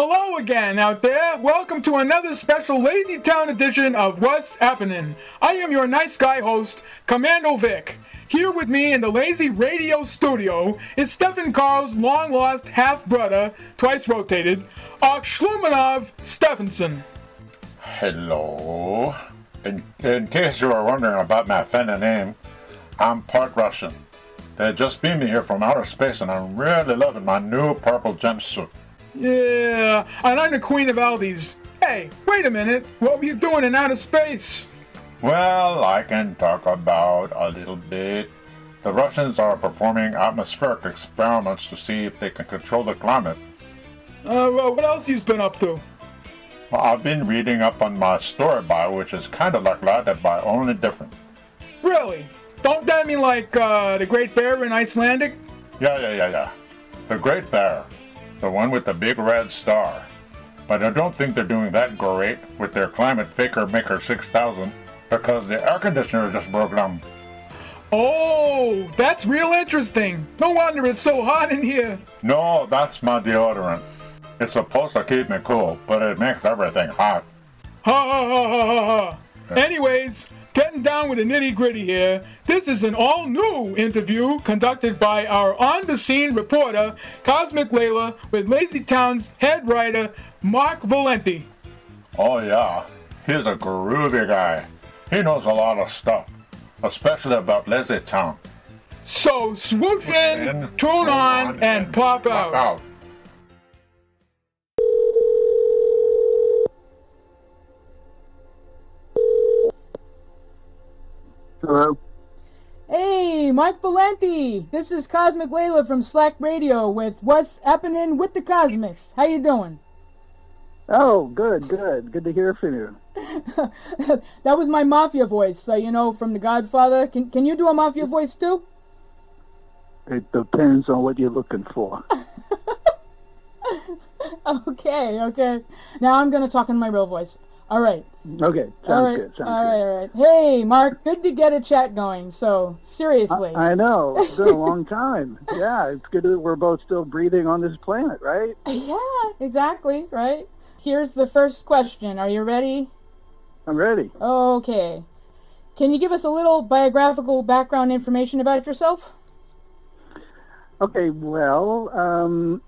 Hello again out there. Welcome to another special LazyTown edition of What's Appenin. I am your nice guy host, Commando Vick. Here with me in the Lazy Radio studio is Stefan Carl's long-lost half-brother, twice rotated, Schlumanov Stefansson. Hello. In case you were wondering about my Finnish name, I'm part Russian. They just beamed me here from outer space and I'm really loving my new purple jumpsuit. Yeah, and I'm the Queen of Aldi's. Hey, wait a minute. What were you doing in outer space? Well, I can talk about a little bit. The Russians are performing atmospheric experiments to see if they can control the climate. Well, what else you been up to? Well, I've been reading up on my story bio, which is kind of like that, but only different. Really? Don't that mean like the Great Bear in Icelandic? Yeah. The Great Bear. The one with the big red star. But I don't think they're doing that great with their Climate Faker Maker 6000 because the air conditioner just broke down. Oh, that's real interesting. No wonder it's so hot in here. No, that's my deodorant. It's supposed to keep me cool, but it makes everything hot. Ha ha ha ha ha ha. Anyways, getting down with the nitty-gritty here, this is an all-new interview conducted by our on-the-scene reporter, Cosmik Laila, with LazyTown's head writer, Mark Valenti. Oh yeah, he's a groovy guy. He knows a lot of stuff, especially about LazyTown. So swoosh in, tune on, and pop out. Hello? Hey, Mike Valenti. This is Cosmik Laila from Slack Radio with What's Appenin with the Cosmiks. How you doing? Oh, good. Good to hear from you. That was my mafia voice, from The Godfather. Can you do a mafia voice too? It depends on what you're looking for. Okay. Now I'm going to talk in my real voice. All right. Okay, sounds good. All right. Hey, Mark, good to get a chat going. So, seriously. I know. It's been a long time. Yeah, it's good that we're both still breathing on this planet, right? Yeah, exactly, right? Here's the first question. Are you ready? I'm ready. Okay. Can you give us a little biographical background information about yourself? Okay, well, I've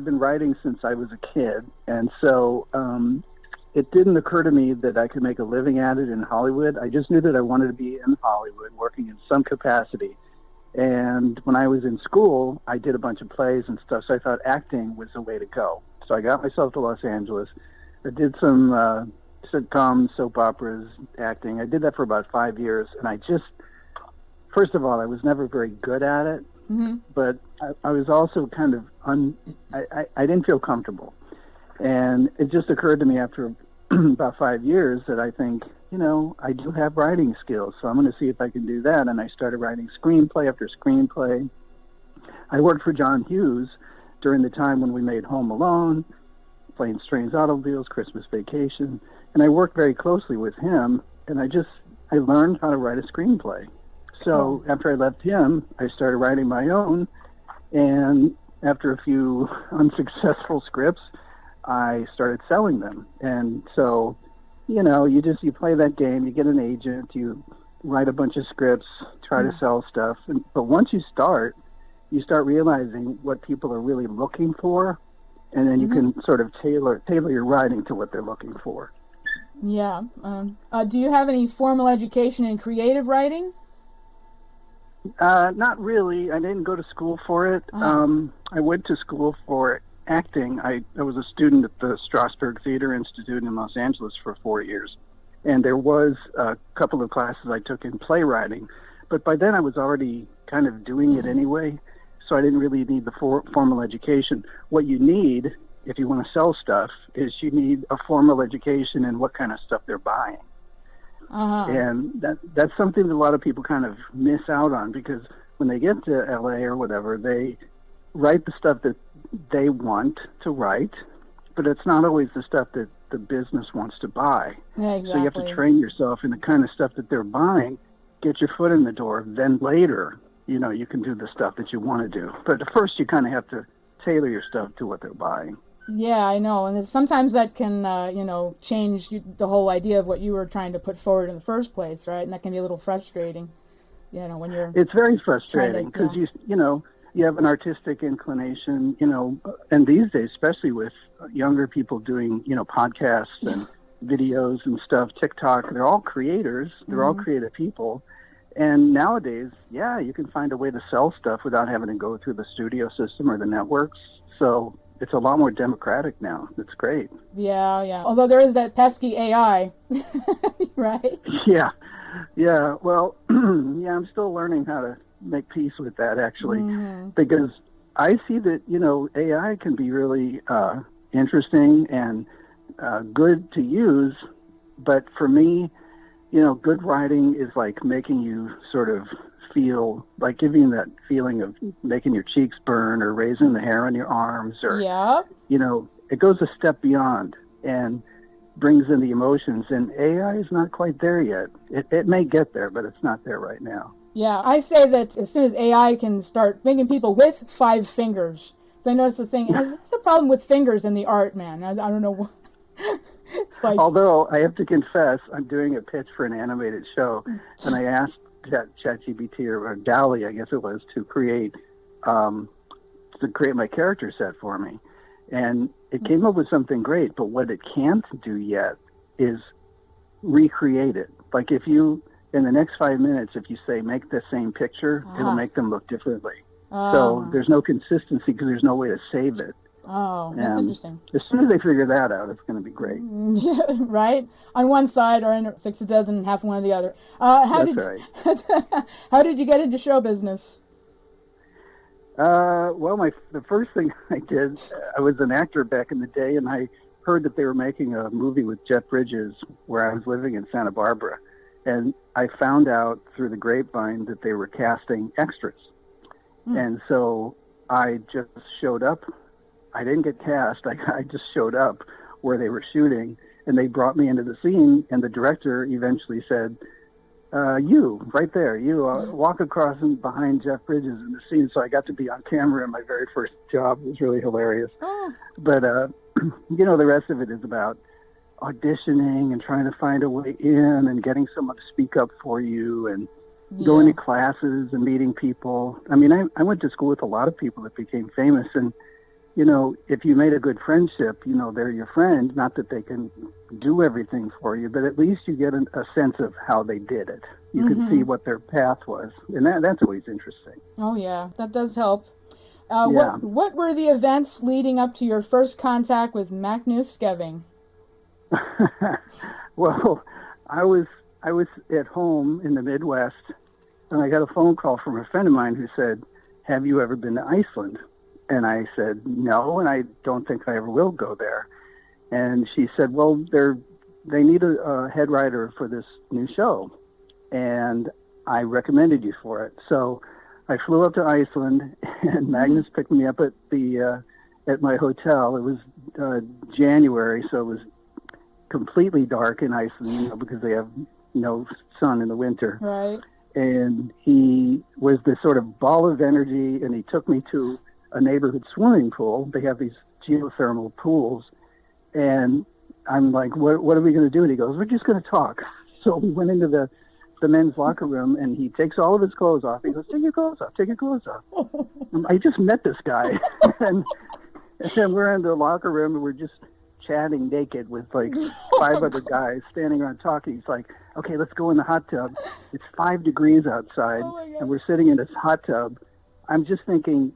been writing since I was a kid, and so it didn't occur to me that I could make a living at it in Hollywood. I just knew that I wanted to be in Hollywood, working in some capacity. And when I was in school, I did a bunch of plays and stuff, so I thought acting was the way to go. So I got myself to Los Angeles. I did some sitcoms, soap operas, acting. I did that for about 5 years, and first of all, I was never very good at it, but I was also kind of, I didn't feel comfortable. And it just occurred to me after about 5 years that I think, I do have writing skills, so I'm going to see if I can do that. And I started writing screenplay after screenplay. I worked for John Hughes during the time when we made Home Alone, Planes, Trains, Automobiles, Christmas Vacation, and I worked very closely with him, and I learned how to write a screenplay. So after I left him, I started writing my own, and after a few unsuccessful scripts, I started selling them. And so, you play that game, you get an agent, you write a bunch of scripts, try to sell stuff. But once you start realizing what people are really looking for, and then you can sort of tailor your writing to what they're looking for. Yeah. Do you have any formal education in creative writing? Not really. I didn't go to school for it. I went to school for acting. I was a student at the Strasberg Theater Institute in Los Angeles for 4 years. And there was a couple of classes I took in playwriting. But by then I was already kind of doing it anyway, so I didn't really need the formal education. What you need, if you want to sell stuff, is you need a formal education in what kind of stuff they're buying. And that's something that a lot of people kind of miss out on, because when they get to LA or whatever, they write the stuff that they want to write, but it's not always the stuff that the business wants to buy. Yeah, exactly. So you have to train yourself in the kind of stuff that they're buying, get your foot in the door, then later, you can do the stuff that you want to do. But at first you kind of have to tailor your stuff to what they're buying. Yeah, I know. And sometimes that can, change the whole idea of what you were trying to put forward in the first place, right? And that can be a little frustrating, when you're... It's very frustrating because, you have an artistic inclination, and these days, especially with younger people doing, podcasts and videos and stuff, TikTok, they're all creators. They're all creative people. And nowadays, you can find a way to sell stuff without having to go through the studio system or the networks. So it's a lot more democratic now. It's great. Yeah. Although there is that pesky AI, right? Yeah. Well, I'm still learning how to make peace with that, actually, because I see that, AI can be really interesting and good to use. But for me, good writing is like making you sort of feel, like giving you that feeling of making your cheeks burn or raising the hair on your arms or, it goes a step beyond and brings in the emotions. And AI is not quite there yet. It may get there, but it's not there right now. Yeah, I say that as soon as AI can start making people with 5 fingers, so I noticed the thing, has a problem with fingers in the art, man. I don't know what. It's like... Although I have to confess, I'm doing a pitch for an animated show, and I asked ChatGPT or DALL-E, I guess it was, to create my character set for me, and it came up with something great. But what it can't do yet is recreate it. Like if you, in the next 5 minutes, if you say make the same picture, it'll make them look differently. So there's no consistency because there's no way to save it. Oh, that's interesting. As soon as they figure that out, it's going to be great. Yeah, right? On one side or in 6 a dozen and half one on the other. How did you get into show business? Well, the first thing I did, I was an actor back in the day, and I heard that they were making a movie with Jeff Bridges where I was living in Santa Barbara. And I found out through the grapevine that they were casting extras. And so I just showed up. I didn't get cast. I just showed up where they were shooting, and they brought me into the scene, and the director eventually said, you, right there, walk across and behind Jeff Bridges in the scene. So I got to be on camera in my very first job. It was really hilarious. But, the rest of it is about auditioning and trying to find a way in and getting someone to speak up for you and going to classes and meeting people. I mean, I went to school with a lot of people that became famous, and if you made a good friendship, they're your friend. Not that they can do everything for you, but at least you get a sense of how they did it. You can see what their path was, and that's always interesting. Oh, yeah, that does help. What were the events leading up to your first contact with Magnús Scheving? Well, I was at home in the Midwest, and I got a phone call from a friend of mine who said, "Have you ever been to Iceland?" And I said, "No, and I don't think I ever will go there." And she said, "Well, they need a head writer for this new show, and I recommended you for it." So I flew up to Iceland, and Magnús picked me up at my hotel. It was January, so it was completely dark in Iceland, because they have no sun in the winter. Right. And he was this sort of ball of energy, and he took me to a neighborhood swimming pool. They have these geothermal pools, and I'm like, what are we going to do? And he goes, "We're just going to talk." So we went into the men's locker room, and he takes all of his clothes off. He goes, "Take your clothes off, take your clothes off." I just met this guy. and then we're in the locker room, and we're just chatting naked with like 5 other guys standing around talking. He's like, "Okay, let's go in the hot tub." It's 5 degrees outside, and we're sitting in this hot tub. I'm just thinking,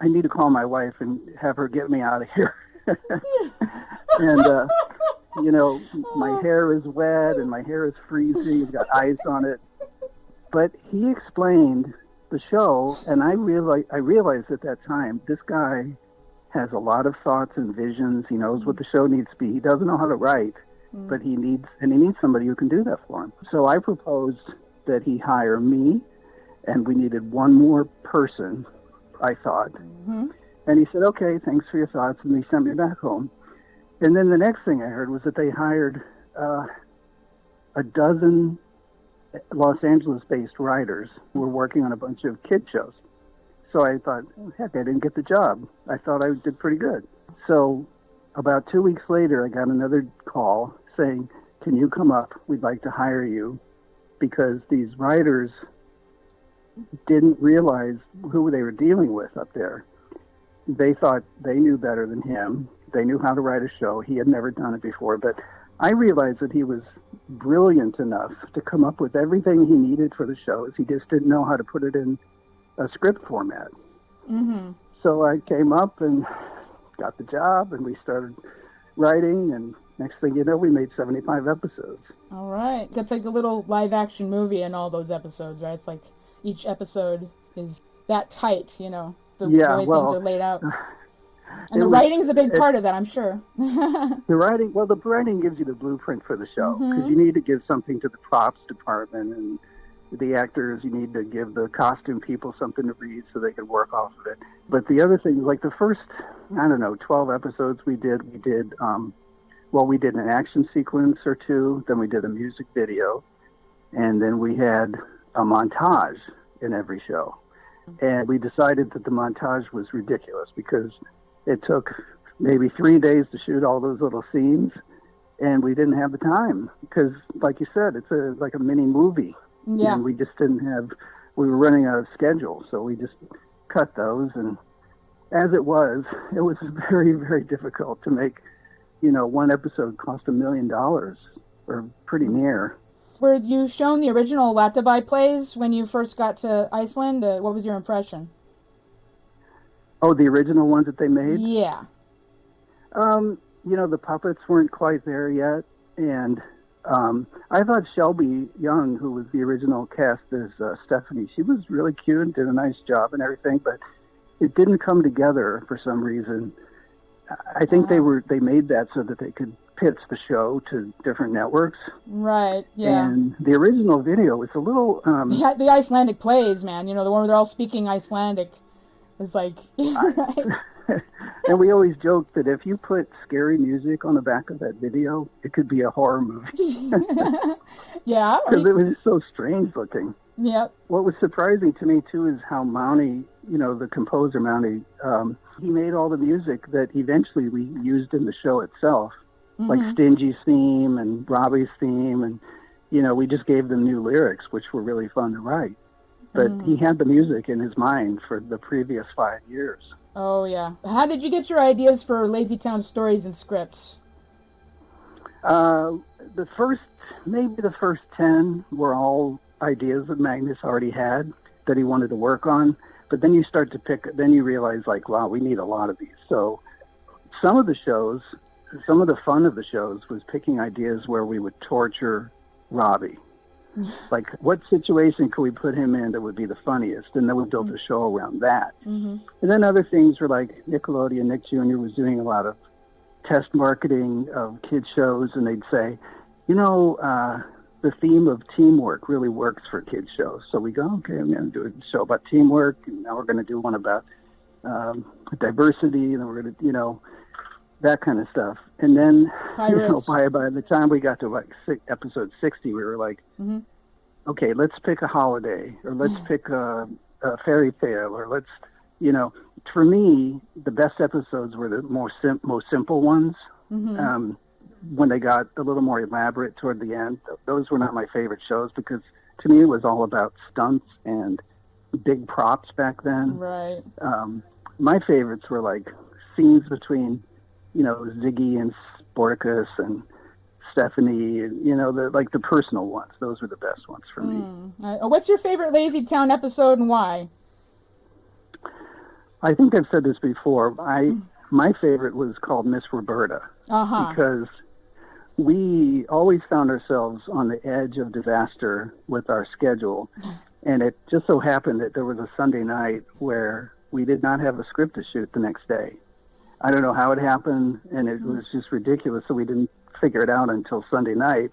I need to call my wife and have her get me out of here. And, my hair is wet and my hair is freezing. It's got ice on it. But he explained the show, and I realized at that time, this guy has a lot of thoughts and visions. He knows what the show needs to be. He doesn't know how to write, but he needs somebody who can do that for him. So I proposed that he hire me, and we needed one more person, I thought. And he said, "Okay, thanks for your thoughts," and he sent me back home. And then the next thing I heard was that they hired a dozen Los Angeles-based writers who were working on a bunch of kid shows. So I thought, heck, I didn't get the job. I thought I did pretty good. So about 2 weeks later, I got another call saying, can you come up? We'd like to hire you, because these writers didn't realize who they were dealing with up there. They thought they knew better than him. They knew how to write a show. He had never done it before, but I realized that he was brilliant enough to come up with everything he needed for the shows. He just didn't know how to put it in a script format. Mm-hmm. So I came up and got the job, and we started writing, and next thing you know, we made 75 episodes. All right. That's like the little live-action movie in all those episodes, right? It's like each episode is that tight, the way things are laid out. And the writing's a big part of that, I'm sure. The writing gives you the blueprint for the show, because you need to give something to the props department and the actors. You need to give the costume people something to read so they can work off of it. But the other thing, like the first, 12 episodes we did an action sequence or two, then we did a music video, and then we had a montage in every show. And we decided that the montage was ridiculous because it took maybe 3 days to shoot all those little scenes, and we didn't have the time because, like you said, it's like a mini movie. Yeah. And we just we were running out of schedule, so we just cut those. And as it was very, very difficult to make, one episode cost $1 million, or pretty near. Were you shown the original WAWTC plays when you first got to Iceland? What was your impression? Oh, the original ones that they made? Yeah. The puppets weren't quite there yet, and I thought Shelby Young, who was the original cast as Stephanie, she was really cute and did a nice job and everything, but it didn't come together for some reason. I think they made that so that they could pitch the show to different networks. Right, yeah. And the original video was a little... the Icelandic plays, man, the one where they're all speaking Icelandic. It's like... right? And we always joke that if you put scary music on the back of that video, it could be a horror movie. Yeah. Because it was so strange looking. Yep. What was surprising to me, too, is how Mounty, the composer Mounty, he made all the music that eventually we used in the show itself, like Stingy's theme and Robbie's theme, and, we just gave them new lyrics, which were really fun to write. But he had the music in his mind for the previous 5 years. Oh, yeah. How did you get your ideas for LazyTown stories and scripts? The first 10 were all ideas that Magnús already had that he wanted to work on. But then you realize, like, wow, we need a lot of these. So some of the fun of the shows was picking ideas where we would torture Robbie. Like, what situation could we put him in that would be the funniest? And then we built a show around that. And then other things were like Nickelodeon, Nick Jr. was doing a lot of test marketing of kids shows, and they'd say, the theme of teamwork really works for kids shows. So we go, okay, I'm going to do a show about teamwork, and now we're going to do one about diversity, and then we're going to, that kind of stuff. And then, by the time we got to like episode 60, we were like, okay, let's pick a holiday, or let's pick a fairy tale, or let's, for me, the best episodes were the most simple ones. When they got a little more elaborate toward the end, those were not my favorite shows, because to me it was all about stunts and big props back then. Right. My favorites were like scenes between, Ziggy and Sportacus and Stephanie, the personal ones. Those were the best ones for me. What's your favorite LazyTown episode and why? I think I've said this before. My favorite was called Miss Roberta, because we always found ourselves on the edge of disaster with our schedule, and it just so happened that there was a Sunday night where we did not have a script to shoot the next day. I don't know how it happened, and it was just ridiculous, so we didn't figure it out until Sunday night.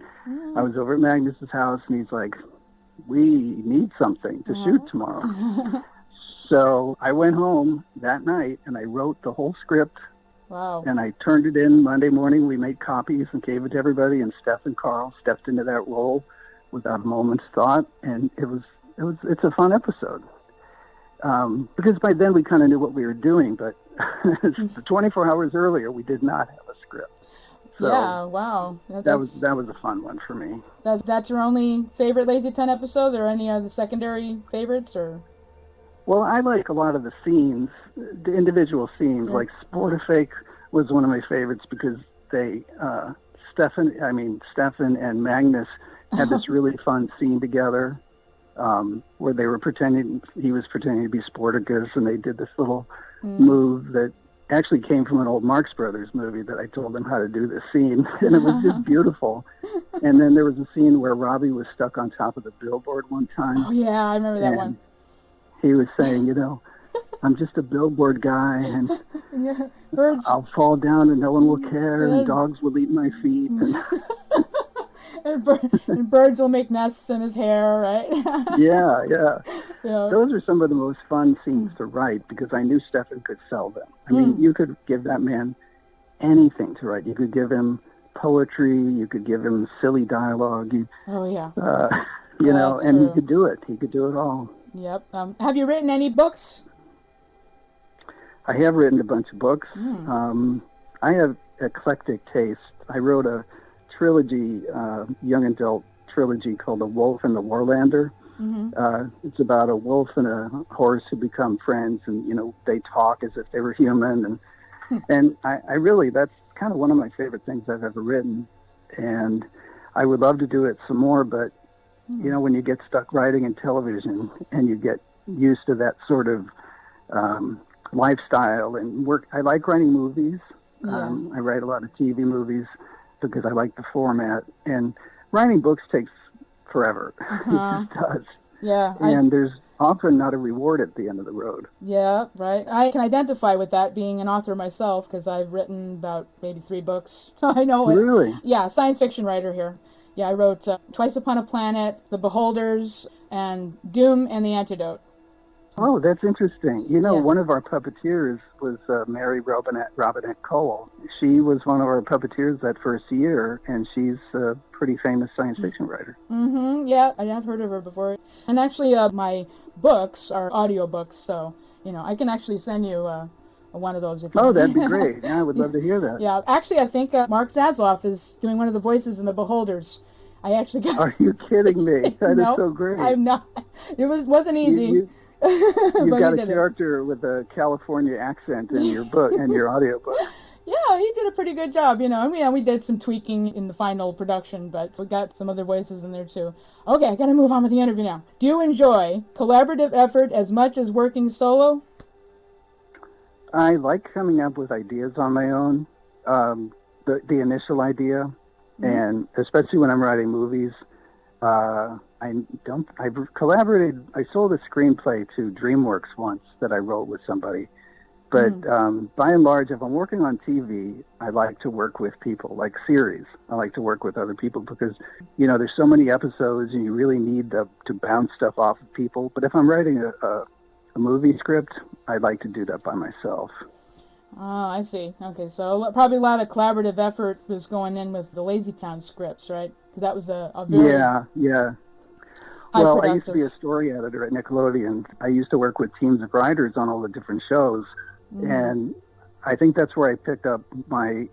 I was over at Magnús's house, and he's like, we need something to shoot tomorrow. So I went home that night, and I wrote the whole script. Wow. And I turned it in Monday morning. We made copies and gave it to everybody, and Steph and Carl stepped into that role without a moment's thought, and it's a fun episode. because by then we kind of knew what we were doing, but 24 hours earlier we did not have a script. So yeah, wow. That was a fun one for me. That's your only favorite LazyTown episode, or any other secondary favorites, or? Well, I like a lot of the scenes, the individual scenes. Like Sportacus was one of my favorites because they, Stefan and Magnus had this really fun scene together, where they were he was pretending to be Sportacus, and they did this little move that actually came from an old Marx Brothers movie that I told them how to do this scene, and it was just beautiful. And then there was a scene where Robbie was stuck on top of the billboard one time. Oh yeah, I remember that one. He was saying, I'm just a billboard guy, and I'll fall down and no one will care, and dogs will eat my feet. And birds will make nests in his hair, right? Yeah. Those are some of the most fun scenes to write because I knew Stefan could sell them. I mean, you could give that man anything to write. You could give him poetry. You could give him silly dialogue. And he could do it. He could do it all. Yep. Have you written any books? I have written a bunch of books. I have eclectic taste. I wrote a trilogy, young adult trilogy called The Wolf and the Warlander. It's about a wolf and a horse who become friends, and they talk as if they were human, and I really, that's kind of one of my favorite things I've ever written, and I would love to do it some more, but when you get stuck writing in television and you get used to that sort of lifestyle and work, I like writing movies. I write a lot of TV movies because I like the format, and writing books takes forever. It just does. Yeah. And there's often not a reward at the end of the road. Yeah, right. I can identify with that, being an author myself, because I've written about maybe 3 books. So I know it. Really? Yeah, science fiction writer here. Yeah, I wrote Twice Upon a Planet, The Beholders, and Doom and the Antidote. Oh, that's interesting. One of our puppeteers was Mary Robinette Cole. She was one of our puppeteers that first year, and she's a pretty famous science fiction writer. Yeah, I have heard of her before. And actually, my books are audiobooks, so, I can actually send you one of those. If you want. That'd be great. Yeah, I would love to hear that. Yeah, actually, I think Mark Zasloff is doing one of the voices in The Beholders. I actually got... Are you kidding me? That is so great. I'm not. It wasn't easy. You've got a character with a California accent in your book and your audiobook. Yeah, he did a pretty good job, we did some tweaking in the final production, but we got some other voices in there too. Okay, I gotta move on with the interview now. Do you enjoy collaborative effort as much as working solo? I like coming up with ideas on my own, the initial idea, and especially when I'm writing movies. I've collaborated, I sold a screenplay to DreamWorks once that I wrote with somebody. But by and large, if I'm working on TV, I like to work with people, like series. I like to work with other people because, there's so many episodes and you really need to bounce stuff off of people. But if I'm writing a movie script, I like to do that by myself. Oh, I see. Okay, so probably a lot of collaborative effort was going in with the LazyTown scripts, right? Because that was a very... Yeah. Well, I used to be a story editor at Nickelodeon. I used to work with teams of writers on all the different shows. And I think that's where I picked up my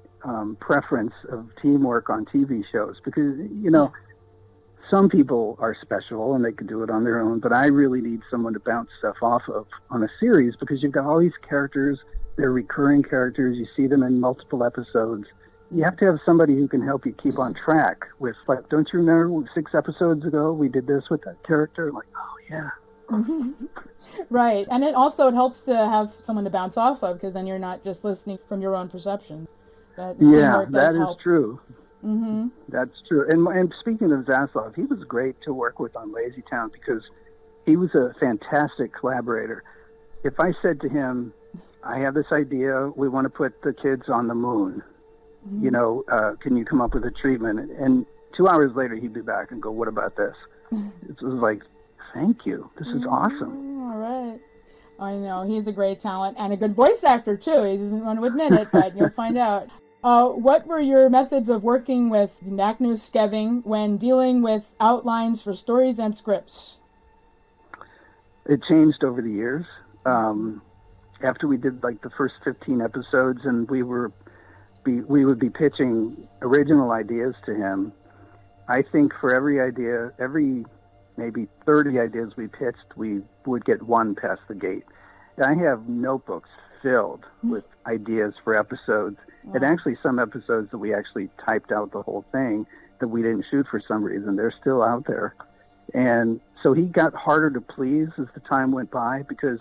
preference of teamwork on TV shows. Because, some people are special and they can do it on their own. But I really need someone to bounce stuff off of on a series because you've got all these characters. They're recurring characters. You see them in multiple episodes. You have to have somebody who can help you keep on track with, like, don't you remember 6 episodes ago we did this with that character? Like, oh, yeah. Right. And it helps to have someone to bounce off of because then you're not just listening from your own perception. That is true. That's true. And speaking of Zasloff, he was great to work with on LazyTown because he was a fantastic collaborator. If I said to him, I have this idea, we want to put the kids on the moon. Can you come up with a treatment? And 2 hours later, he'd be back and go, what about this? It was like, thank you. This is awesome. All right. I know. He's a great talent and a good voice actor, too. He doesn't want to admit it, but you'll find out. What were your methods of working with Magnús Scheving when dealing with outlines for stories and scripts? it changed over the years. After we did like the first 15 episodes, and we would be pitching original ideas to him. I think for every idea, every maybe 30 ideas we pitched, we would get one past the gate. And I have notebooks filled with ideas for episodes, and actually some episodes that we actually typed out the whole thing that we didn't shoot for some reason. They're still out there. And so he got harder to please as the time went by, because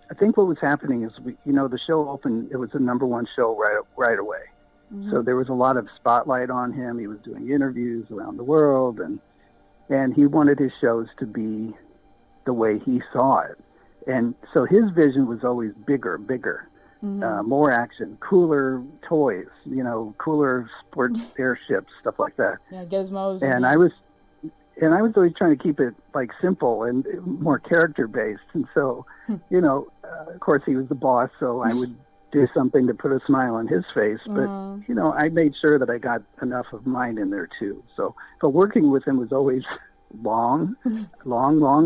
I think what was happening is, the show opened, it was the number one show right away. Mm-hmm. So there was a lot of spotlight on him. He was doing interviews around the world, and he wanted his shows to be the way he saw it. And so his vision was always bigger, more action, cooler toys, cooler sports airships, stuff like that. Yeah, gizmos. And I was always trying to keep it like simple and more character based. And so, of course he was the boss, so I would do something to put a smile on his face. But, I made sure that I got enough of mine in there too. So, but working with him was always long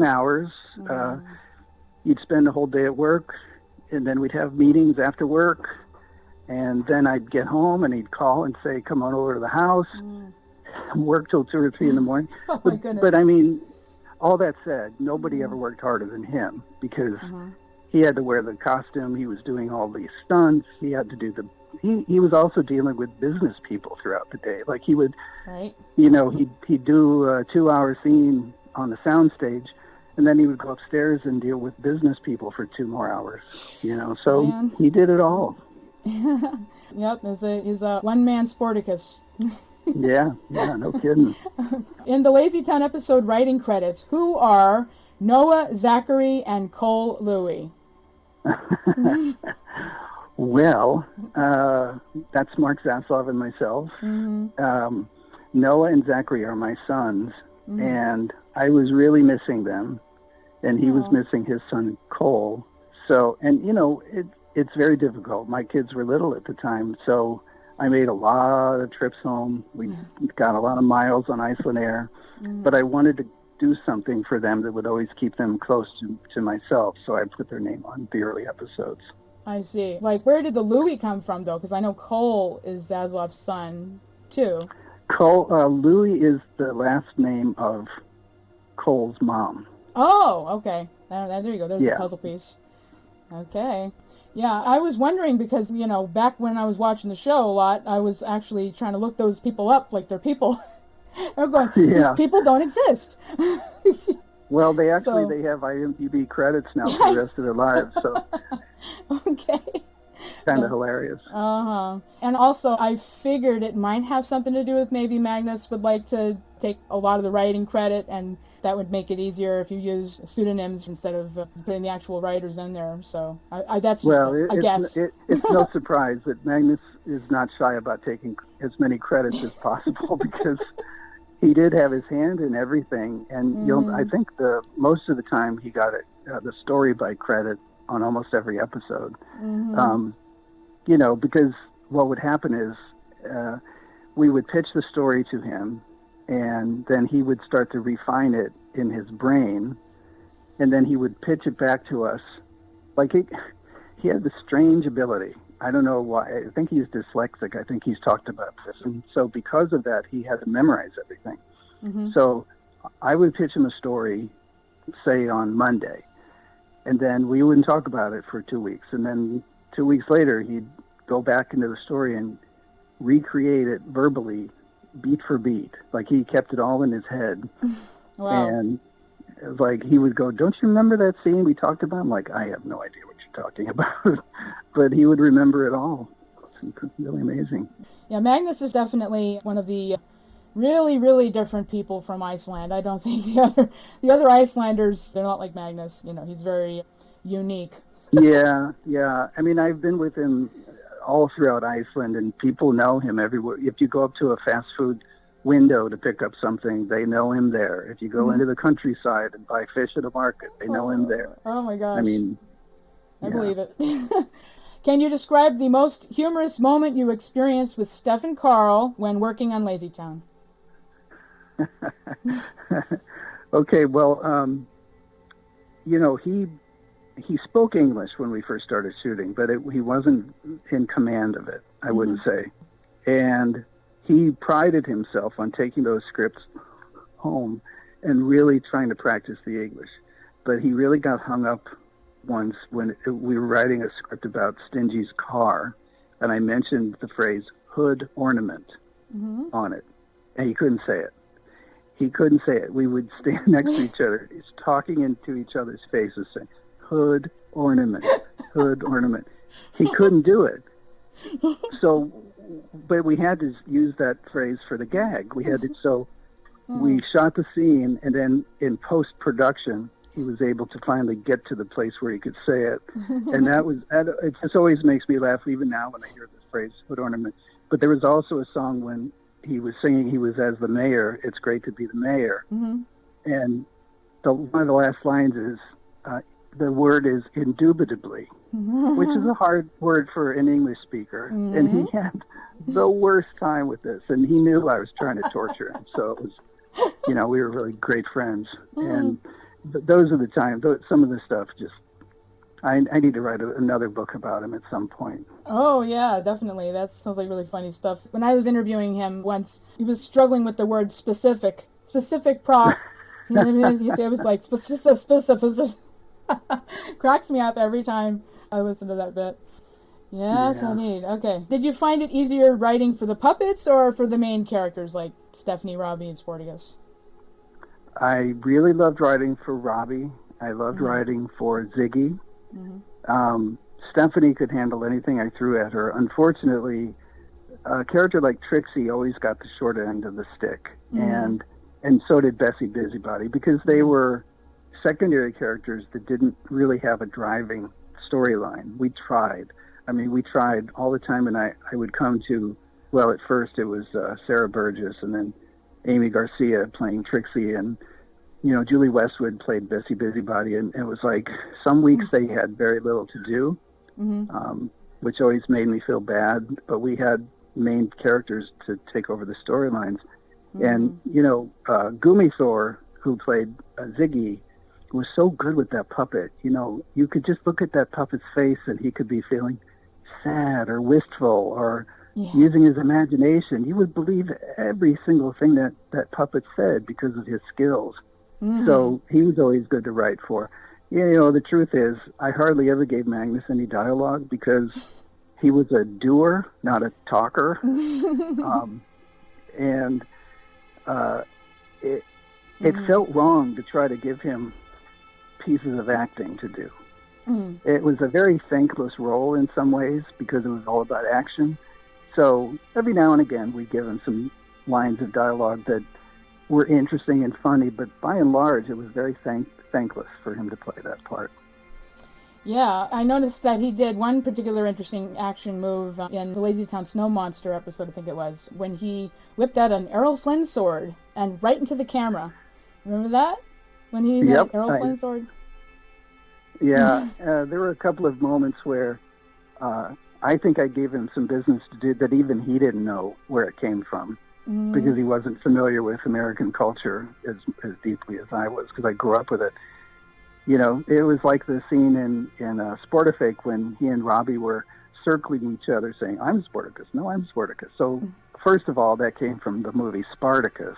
hours. You'd spend a whole day at work, and then we'd have meetings after work. And then I'd get home and he'd call and say, come on over to the house. Work till 2 or 3 in the morning. Oh my goodness. But I mean, all that said, nobody ever worked harder than him, because he had to wear the costume. He was doing all these stunts. He had to do he was also dealing with business people throughout the day. Like he would, he'd do a 2-hour scene on the soundstage, and then he would go upstairs and deal with business people for 2 more hours. So he did it all. Yep, he's a one-man Sportacus. Yeah, no kidding. In the LazyTown episode writing credits, who are Noah, Zachary, and Cole Louie? Well, that's Mark Zaslov and myself. Noah and Zachary are my sons, and I was really missing them, and he was missing his son Cole. So, and it's very difficult. My kids were little at the time, so I made a lot of trips home. We got a lot of miles on Iceland Air, but I wanted to do something for them that would always keep them close to myself, so I put their name on the early episodes. I see. Like, where did the Louie come from, though? Because I know Cole is Zaslav's son, too. Louie is the last name of Cole's mom. Oh, okay. There you go. There's the puzzle piece. Okay. Yeah, I was wondering because, back when I was watching the show a lot, I was actually trying to look those people up like they're people. I'm going, these people don't exist. Well, they have IMDb credits now for the rest of their lives, so. Okay. Kind of hilarious. And also, I figured it might have something to do with maybe Magnus would like to take a lot of the writing credit, and that would make it easier if you use pseudonyms instead of putting the actual writers in there. So that's just a guess. It's no surprise that Magnus is not shy about taking as many credits as possible, because he did have his hand in everything. And I think most of the time he got the story by credit on almost every episode. Because what would happen is we would pitch the story to him, and then he would start to refine it in his brain, and then he would pitch it back to us. Like he had this strange ability. I don't know why. I think he's dyslexic. I think he's talked about this. And so because of that, he had to memorize everything. So I would pitch him a story, say on Monday, and then we wouldn't talk about it for 2 weeks. And then 2 weeks later, he'd go back into the story and recreate it verbally, beat for beat. Like he kept it all in his head. Wow. And like he would go, don't you remember that scene we talked about? I'm like, I have no idea what you're talking about. But he would remember it all. It's really amazing. Yeah, Magnus is definitely one of the really, really different people from Iceland. I don't think the other Icelanders, they're not like Magnus. He's very unique. Yeah. I mean, I've been with him all throughout Iceland, and people know him everywhere. If you go up to a fast food window to pick up something, they know him there. If you go into the countryside and buy fish at a market, they know him there. Oh my gosh. I mean, I believe it. Can you describe the most humorous moment you experienced with Steph and Carl when working on LazyTown? Okay, well, he spoke English when we first started shooting, but he wasn't in command of it, I wouldn't say. And he prided himself on taking those scripts home and really trying to practice the English. But he really got hung up once when we were writing a script about Stingy's car, and I mentioned the phrase hood ornament on it, and he couldn't say it. He couldn't say it. We would stand next to each other, talking into each other's faces, saying, hood ornament, hood ornament. He couldn't do it. So, but we had to use that phrase for the gag. We had to, so we shot the scene, and then in post-production, he was able to finally get to the place where he could say it. And it just always makes me laugh, even now when I hear this phrase, hood ornament. But there was also a song when he was singing, he was as the mayor, it's great to be the mayor. And one of the last lines is, the word is indubitably, which is a hard word for an English speaker. And he had the worst time with this, and he knew I was trying to torture him. So it was, we were really great friends. And those are the times, some of the stuff just, I need to write another book about him at some point. Oh, yeah, definitely. That sounds like really funny stuff. When I was interviewing him once, he was struggling with the word specific prop. He was like, specific. Cracks me up every time I listen to that bit. Yeah, so neat. Okay. Did you find it easier writing for the puppets or for the main characters like Stephanie, Robbie, and Sportacus? I really loved writing for Robbie. I loved writing for Ziggy. Stephanie could handle anything I threw at her. Unfortunately, a character like Trixie always got the short end of the stick, and so did Bessie Busybody, because they were secondary characters that didn't really have a driving storyline. We tried. I mean, we tried all the time, and I would come to, well, at first it was Sarah Burgess, and then Amy Garcia playing Trixie, and Julie Westwood played Bessie Busybody, and it was like some weeks they had very little to do, which always made me feel bad, but we had main characters to take over the storylines. And, Gumi Thor, who played Ziggy, was so good with that puppet. You could just look at that puppet's face and he could be feeling sad or wistful or using his imagination. You would believe every single thing that puppet said because of his skills. So he was always good to write for. The truth is, I hardly ever gave Magnus any dialogue because he was a doer, not a talker. It felt wrong to try to give him pieces of acting to do. It was a very thankless role in some ways because it was all about action. So every now and again we give him some lines of dialogue that were interesting and funny, but by and large it was very thankless for him to play that part. Yeah, I noticed that he did one particular interesting action move in the LazyTown Snow Monster episode, I think it was, when he whipped out an Errol Flynn sword and right into the camera. Remember that? When he had an Errol Flynn sword? Yeah, there were a couple of moments where I think I gave him some business to do that even he didn't know where it came from, because he wasn't familiar with American culture as deeply as I was, because I grew up with it. It was like the scene in Sportacus when he and Robbie were circling each other saying, I'm Sportacus. No, I'm Sportacus. So first of all, that came from the movie Spartacus.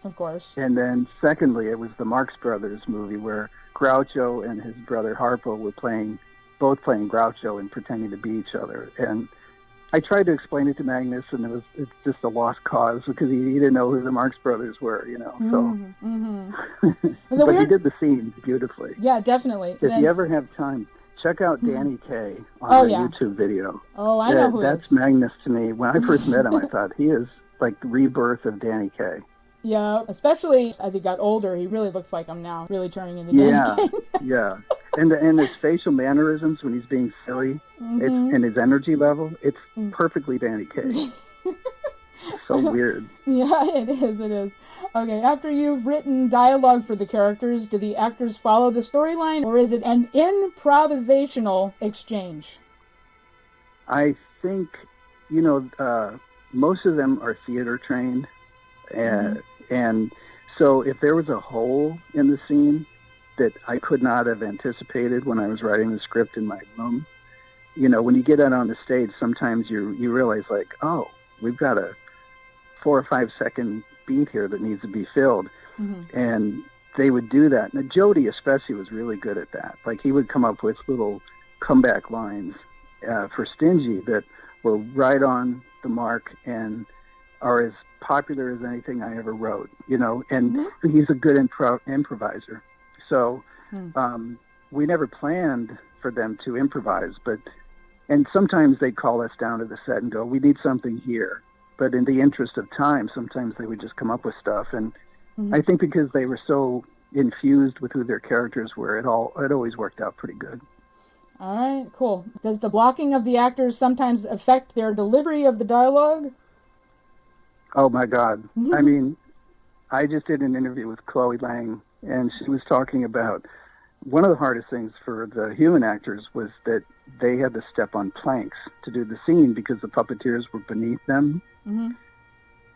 Of course. And then secondly, it was the Marx Brothers movie where Groucho and his brother Harpo were both playing Groucho and pretending to be each other. And I tried to explain it to Magnus, and it's just a lost cause because he didn't know who the Marx Brothers were, So, but he did the scene beautifully. Yeah, definitely. If you ever have time, check out Danny Kaye on the YouTube video. Oh, I know who that's Magnus to me. When I first met him, I thought he is like the rebirth of Danny Kaye. Yeah, especially as he got older, he really looks like him now, really turning into Danny Kaye. Yeah. And his facial mannerisms when he's being silly, and his energy level, it's perfectly Danny Kaye. So weird. Yeah, it is. Okay, after you've written dialogue for the characters, do the actors follow the storyline, or is it an improvisational exchange? I think, most of them are theater trained, and so if there was a hole in the scene, that I could not have anticipated when I was writing the script in my room. You know, when you get out on the stage, sometimes you realize, like, oh, we've got a 4 or 5 second beat here that needs to be filled. And they would do that. And Jody especially was really good at that. Like, he would come up with little comeback lines for Stingy that were right on the mark and are as popular as anything I ever wrote, you know, and he's a good improviser. So we never planned for them to improvise, and sometimes they call us down to the set and go, we need something here. But in the interest of time, sometimes they would just come up with stuff. And I think because they were so infused with who their characters were, it always worked out pretty good. All right, cool. Does the blocking of the actors sometimes affect their delivery of the dialogue? Oh, my God. I mean, I just did an interview with Chloe Lang, and she was talking about one of the hardest things for the human actors was that they had to step on planks to do the scene because the puppeteers were beneath them.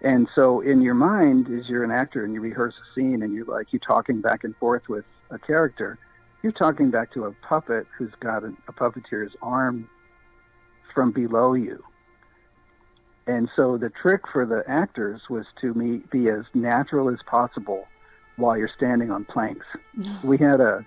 And so in your mind, as you're an actor and you rehearse a scene and you're talking back and forth with a character, you're talking back to a puppet who's got a puppeteer's arm from below you. And so the trick for the actors was to be as natural as possible while you're standing on planks. We had a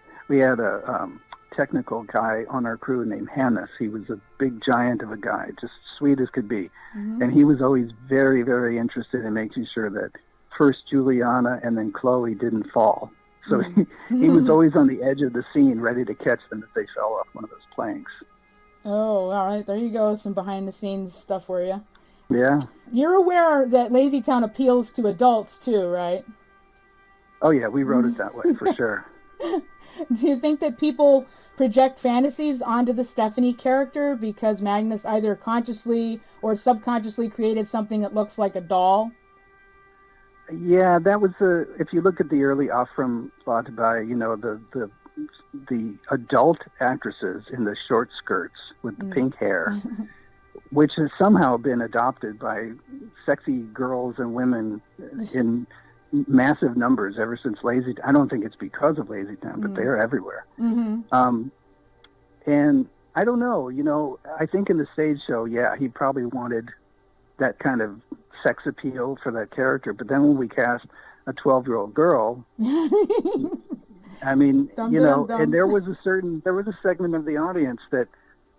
technical guy on our crew named Hannes. He was a big giant of a guy, just sweet as could be. And he was always very, very interested in making sure that first Juliana and then Chloe didn't fall. So he was always on the edge of the scene, ready to catch them if they fell off one of those planks. Oh, all right. There you go. Some behind-the-scenes stuff for you. Yeah. You're aware that LazyTown appeals to adults, too, right? Oh, yeah. We wrote it that way, for sure. Do you think that people project fantasies onto the Stephanie character because Magnus either consciously or subconsciously created something that looks like a doll? Yeah, that was if you look at the early Afram Latabai, you know, the adult actresses in the short skirts with the pink hair, which has somehow been adopted by sexy girls and women in massive numbers ever since LazyTown. I don't think it's because of LazyTown, but they're everywhere. And I don't know, you know, I think in the stage show, yeah, he probably wanted that kind of sex appeal for that character. But then when we cast a 12-year-old girl, I mean, and there was a segment of the audience that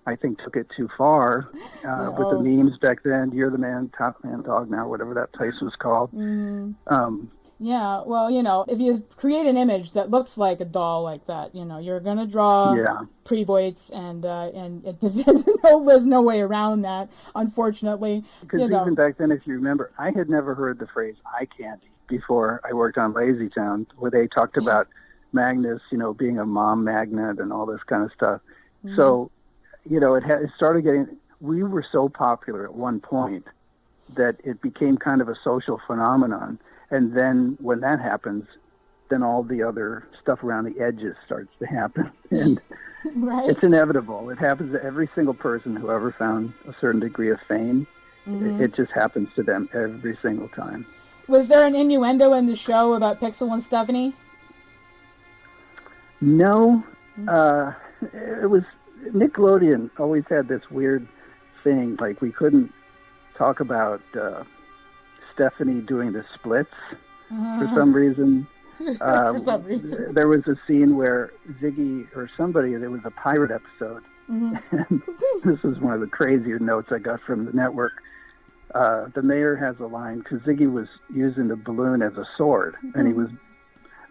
I think took it too far with the memes back then. You're the man, top man, dog now, whatever that place was called. Yeah, well, you know, if you create an image that looks like a doll like that, you know, you're going to draw pre-voids, and there's no way around that, unfortunately. Because even back then, if you remember, I had never heard the phrase eye candy before I worked on LazyTown, where they talked about Magnus, you know, being a mom magnet and all this kind of stuff. So, you know, it started getting, we were so popular at one point that it became kind of a social phenomenon. And then when that happens, then all the other stuff around the edges starts to happen. And it's inevitable. It happens to every single person who ever found a certain degree of fame. It just happens to them every single time. Was there an innuendo in the show about Pixel and Stephanie? No. It was Nickelodeon always had this weird thing, like we couldn't talk about Stephanie doing the splits for some reason. There was a scene where Ziggy or somebody, there was a pirate episode, and this is one of the crazier notes I got from the network. The mayor has a line, because Ziggy was using the balloon as a sword, and he was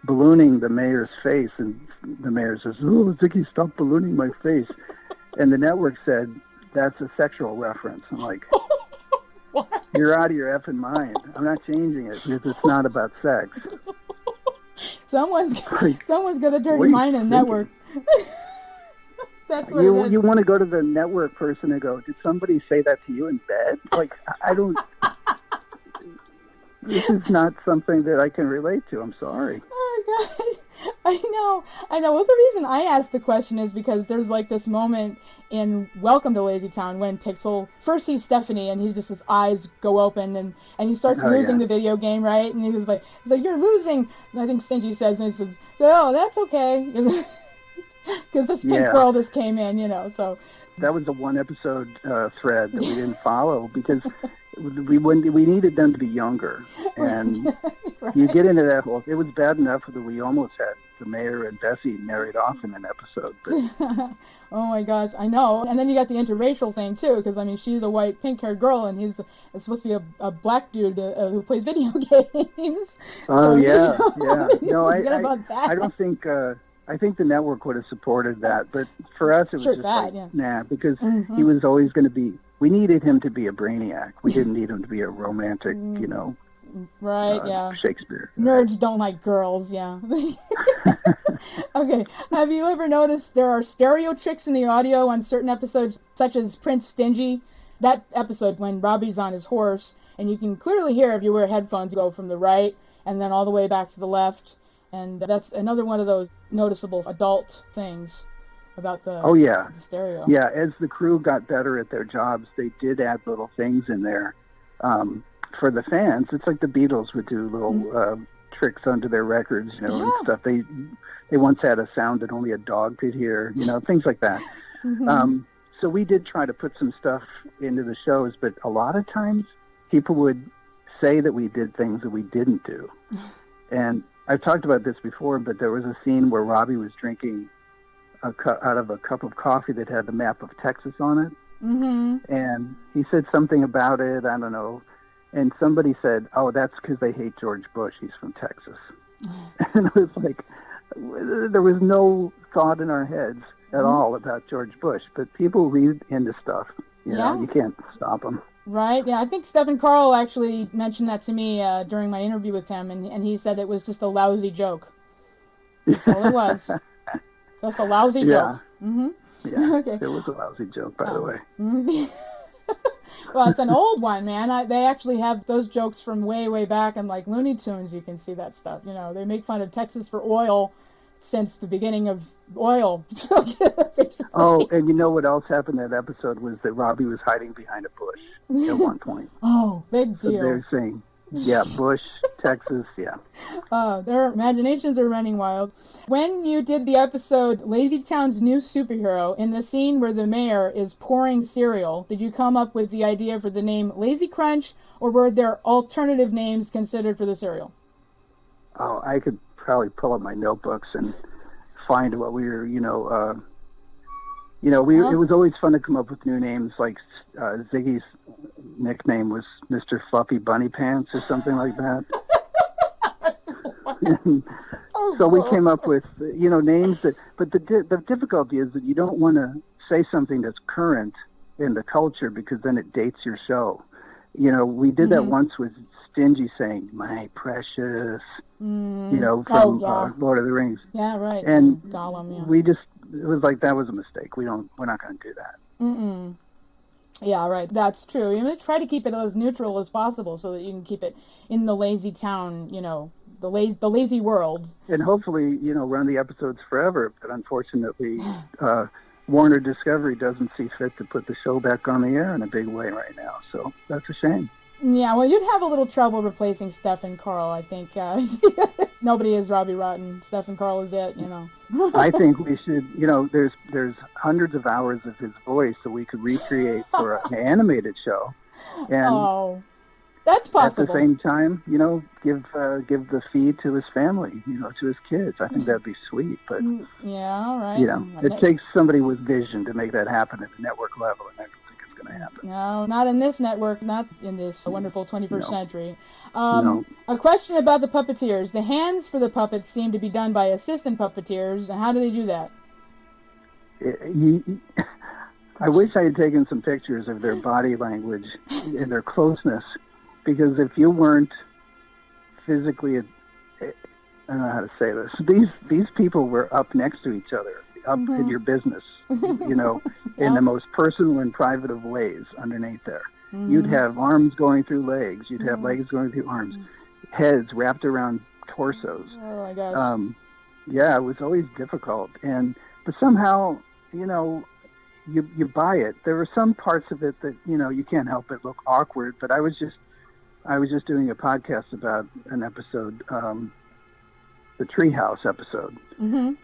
ballooning the mayor's face, and the mayor says, "Oh, Ziggy, stop ballooning my face." And the network said, "That's a sexual reference." I'm like, what? You're out of your effing mind. I'm not changing it because it's not about sex. Someone's got a dirty mind in the network. That's what you want to go to the network person and go, "Did somebody say that to you in bed?" Like, I don't. This is not something that I can relate to. I'm sorry. Oh my God. I know. Well, the reason I asked the question is because there's like this moment in Welcome to LazyTown when Pixel first sees Stephanie and his eyes go open and he starts losing the video game, right? And he's like, "You're losing." And I think Stingy says, and he says, "Oh, that's okay," because this pink girl just came in, So that was the one episode thread that we didn't follow because we needed them to be younger, and right. You get into that whole. It was bad enough that we almost had the mayor and Bessie married off in an episode. But... Oh my gosh, I know. And then you got the interracial thing too, because I mean she's a white pink-haired girl, and he's supposed to be a black dude who plays video games. Oh yeah. No, I don't think. I think the network would have supported that, but for us it was nah, because he was always going to be. We needed him to be a brainiac. We didn't need him to be a romantic, right? Shakespeare. Nerds don't like girls, yeah. Okay. Have you ever noticed there are stereo tricks in the audio on certain episodes, such as Prince Stingy? That episode when Robbie's on his horse, and you can clearly hear if you wear headphones go from the right and then all the way back to the left. And that's another one of those noticeable adult things about the stereo. Yeah, as the crew got better at their jobs, they did add little things in there for the fans. It's like the Beatles would do little tricks onto their records, and stuff. They once had a sound that only a dog could hear, things like that. So we did try to put some stuff into the shows, but a lot of times people would say that we did things that we didn't do. And I've talked about this before, but there was a scene where Robbie was drinking out of a cup of coffee that had the map of Texas on it. And he said something about it, I don't know. And somebody said, "Oh, that's because they hate George Bush. He's from Texas." And it was like, there was no thought in our heads at all about George Bush. But people read into stuff. You can't stop them. Right, yeah. I think Stephen Carl actually mentioned that to me during my interview with him, and he said it was just a lousy joke. That's all it was. Just a lousy joke. Yeah, okay. It was a lousy joke, by the way. Well, it's an old one, man. They actually have those jokes from way, way back in like Looney Tunes. You can see that stuff. They make fun of Texas for oil since the beginning of oil. Oh, and you know what else happened in that episode was that Robbie was hiding behind a bush at one point. Oh, big deal. So they're saying, Bush, Texas, their imaginations are running wild. When you did the episode LazyTown's New Superhero, in the scene where the mayor is pouring cereal, did you come up with the idea for the name Lazy Crunch, or were there alternative names considered for the cereal? Oh, I could probably pull up my notebooks and find what we were, it was always fun to come up with new names. Like Ziggy's nickname was Mr. Fluffy Bunny Pants or something like that. So we came up with, names that. But the difficulty is that you don't want to say something that's current in the culture because then it dates your show. We did that once with Stingy saying "My precious," from Lord of the Rings. Yeah, right. And Gollum, we just. It was like that was a mistake. We're not going to do that. Yeah, right. That's true. You try to keep it as neutral as possible so that you can keep it in the LazyTown, the lazy world. And hopefully, run the episodes forever. But unfortunately, Warner Discovery doesn't see fit to put the show back on the air in a big way right now. So that's a shame. Yeah, well, you'd have a little trouble replacing Steph and Carl, I think. Nobody is Robbie Rotten. Steph and Carl is it, I think we should, there's hundreds of hours of his voice that we could recreate for an animated show. And that's possible. At the same time, give the feed to his family, to his kids. I think that'd be sweet. But yeah, all right. It takes somebody with vision to make that happen at the network level, and I don't think it's going to happen. No, not in this network, not in this wonderful 21st century. No. A question about the puppeteers. The hands for the puppets seem to be done by assistant puppeteers. How do they do that? I wish I had taken some pictures of their body language and their closeness, because if you weren't physically, I don't know how to say this, these people were up next to each other, up in your business, in the most personal and private of ways underneath there. You'd have arms going through legs. You'd have legs going through arms. Heads wrapped around torsos. Oh, my gosh. Yeah, it was always difficult, but somehow, you buy it. There were some parts of it that you can't help but look awkward. But I was just doing a podcast about an episode, the Treehouse episode,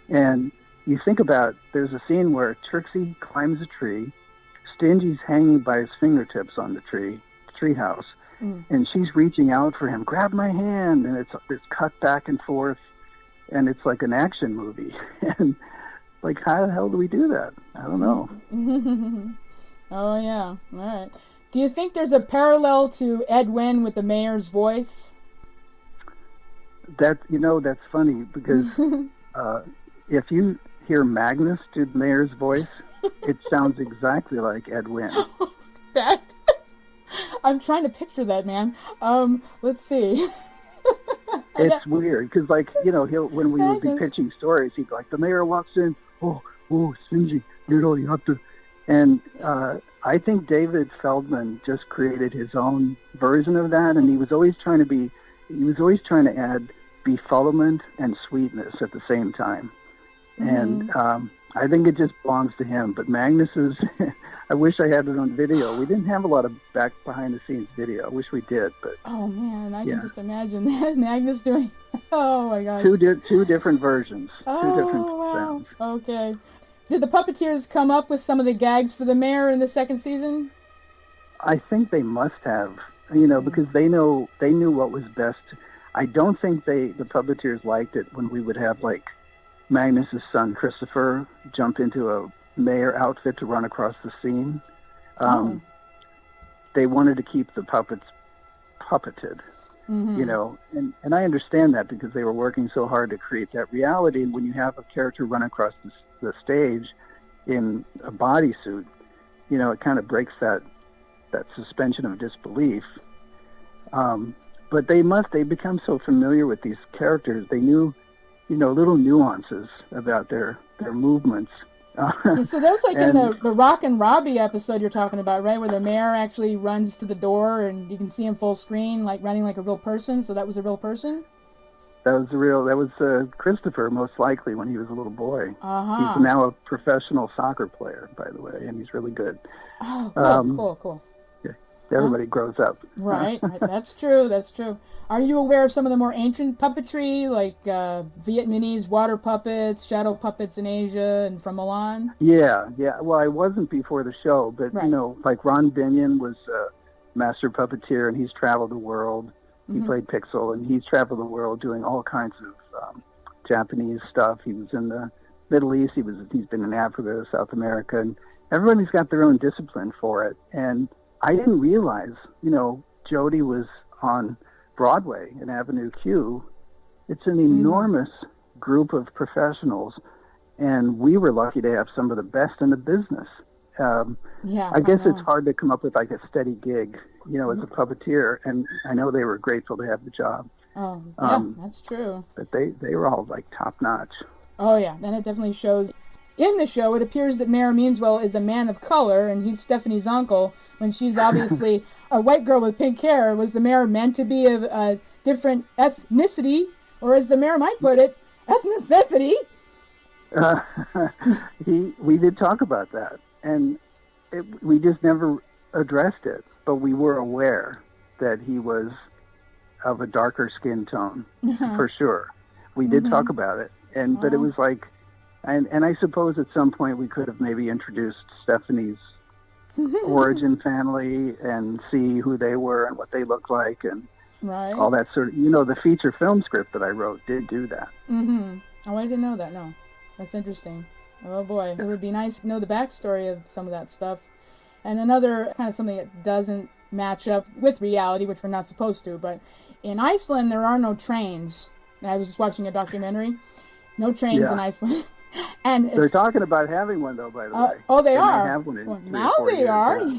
and you think about, there's a scene where Trixie climbs a tree, Stingy's hanging by his fingertips on the treehouse, and she's reaching out for him, grab my hand, and it's cut back and forth, and it's like an action movie. And like, how the hell do we do that? I don't know. Oh yeah, all right. Do you think there's a parallel to Ed Wynn with the mayor's voice? That's funny, because if you hear Magnus do the mayor's voice, it sounds exactly like Ed Wynn. I'm trying to picture that, man. Let's see. It's weird, because he'll, when we would be pitching stories, he'd be like, the mayor walks in, oh, Stingy, you have to, and I think David Feldman just created his own version of that, and he was always trying to add befuddlement and sweetness at the same time. And I think it just belongs to him. But Magnus is, I wish I had it on video. We didn't have a lot of behind-the-scenes video. I wish we did. But oh, man, I can just imagine that. Magnus doing, oh, my gosh. Two different versions. Oh, two different wow. sounds. Okay. Did the puppeteers come up with some of the gags for the mayor in the second season? I think they must have, because they knew what was best. I don't think the puppeteers liked it when we would have, Magnus's son Christopher jump into a mayor outfit to run across the scene. They wanted to keep the puppets puppeted, and I understand that, because they were working so hard to create that reality. And when you have a character run across the stage in a bodysuit, it kind of breaks that suspension of disbelief. But they become so familiar with these characters. They knew, little nuances about their movements. So that was in the Rock and Robbie episode you're talking about, right? Where the mayor actually runs to the door and you can see him full screen, running like a real person. So that was a real person? That was Christopher, most likely, when he was a little boy. He's now a professional soccer player, by the way, and he's really good. Oh, cool. Everybody grows up. Right. That's true. Are you aware of some of the more ancient puppetry, like Vietnamese water puppets, shadow puppets in Asia and from Milan? Yeah. Well, I wasn't before the show, but, Ron Binion was a master puppeteer, and he's traveled the world. He played Pixel, and he's traveled the world doing all kinds of Japanese stuff. He was in the Middle East. He's been in Africa, South America, and everybody's got their own discipline for it. And I didn't realize, Jody was on Broadway in Avenue Q. It's an enormous group of professionals, and we were lucky to have some of the best in the business. I guess it's hard to come up with a steady gig, as a puppeteer, and I know they were grateful to have the job. Oh, yeah, that's true. But they were all top notch. Oh yeah, and it definitely shows. In the show, it appears that Mayor Meanswell is a man of color, and he's Stephanie's uncle, when she's obviously a white girl with pink hair. Was the mayor meant to be of a different ethnicity, or as the mayor might put it, ethnicity? We did talk about that, and we just never addressed it, but we were aware that he was of a darker skin tone, for sure. We did talk about it, but it was and I suppose at some point we could have maybe introduced Stephanie's origin family and see who they were and what they looked like, and all that sort of, the feature film script that I wrote did do that. Oh, I didn't know that. No, that's interesting. Oh boy, it would be nice to know the backstory of some of that stuff. And another kind of something that doesn't match up with reality, which we're not supposed to, but in Iceland there are no trains. I was just watching a documentary. No trains in Iceland. And they're talking about having one, though, by the way. Oh, they are? Have one in now they years, are. Yeah.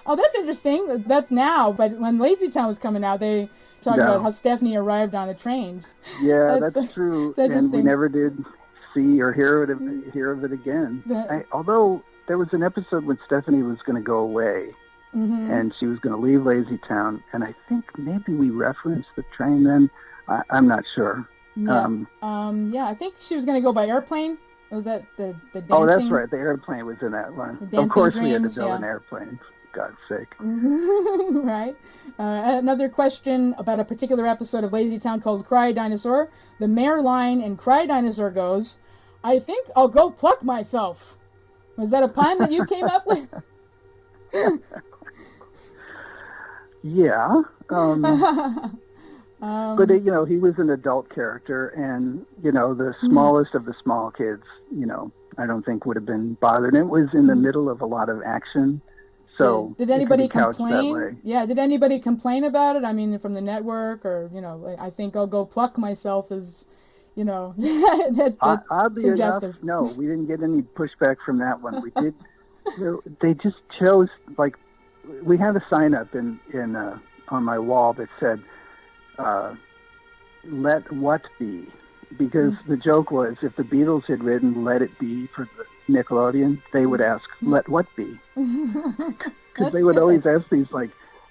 Oh, that's interesting. That's now. But when LazyTown was coming out, they talked about how Stephanie arrived on the trains. Yeah, that's true. And we never did see or hear of it again. Although there was an episode when Stephanie was going to go away, and she was going to leave LazyTown, and I think maybe we referenced the train then. I'm not sure. Yeah. I think she was going to go by Airplane. Was that the dancing? Oh, that's right. The airplane was in that one. Of course, we had to build an airplane. For God's sake. Right. Another question about a particular episode of LazyTown called Cry Dinosaur. The mayor line in Cry Dinosaur goes, "I think I'll go pluck myself." Was that a pun that you came up with? Yeah. But, he was an adult character, and, the smallest of the small kids, I don't think would have been bothered. It was in the middle of a lot of action, so did anybody complain? Yeah, did anybody complain about it? I mean, from the network, or, I think I'll go pluck myself is, that's suggestive. Enough, no, we didn't get any pushback from that one. We did, they just chose, we had a sign up in on my wall that said, "Let what be," because the joke was if the Beatles had written "Let It Be" for the Nickelodeon, they would ask "Let what be," because they would always ask these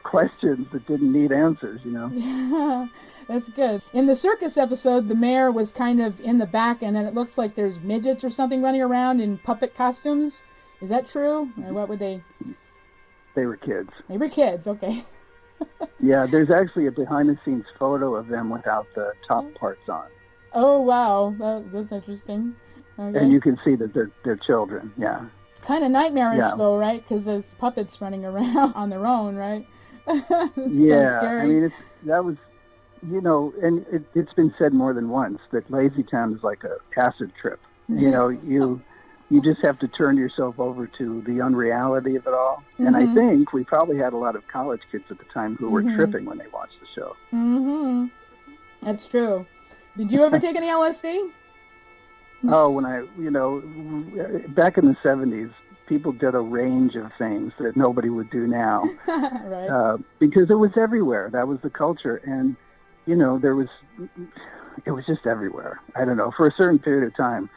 questions that didn't need answers, Yeah, that's good. In the circus episode, the mayor was kind of in the back, and then it looks like there's midgets or something running around in puppet costumes. Is that true? Or what would they? They were kids. They were kids. Okay. Yeah, there's actually a behind-the-scenes photo of them without the top parts on. Oh, wow. That's interesting. Okay. And you can see that they're children, yeah. Kind of nightmarish, though, right? Because there's puppets running around on their own, right? Yeah, I mean, that was, and it's been said more than once that LazyTown is like a acid trip. You just have to turn yourself over to the unreality of it all. Mm-hmm. And I think we probably had a lot of college kids at the time who were tripping when they watched the show. Mm-hmm. That's true. Did you ever take any LSD? Oh, when back in the 70s, people did a range of things that nobody would do now. Right. Because it was everywhere. That was the culture. And, it was just everywhere. I don't know. For a certain period of time,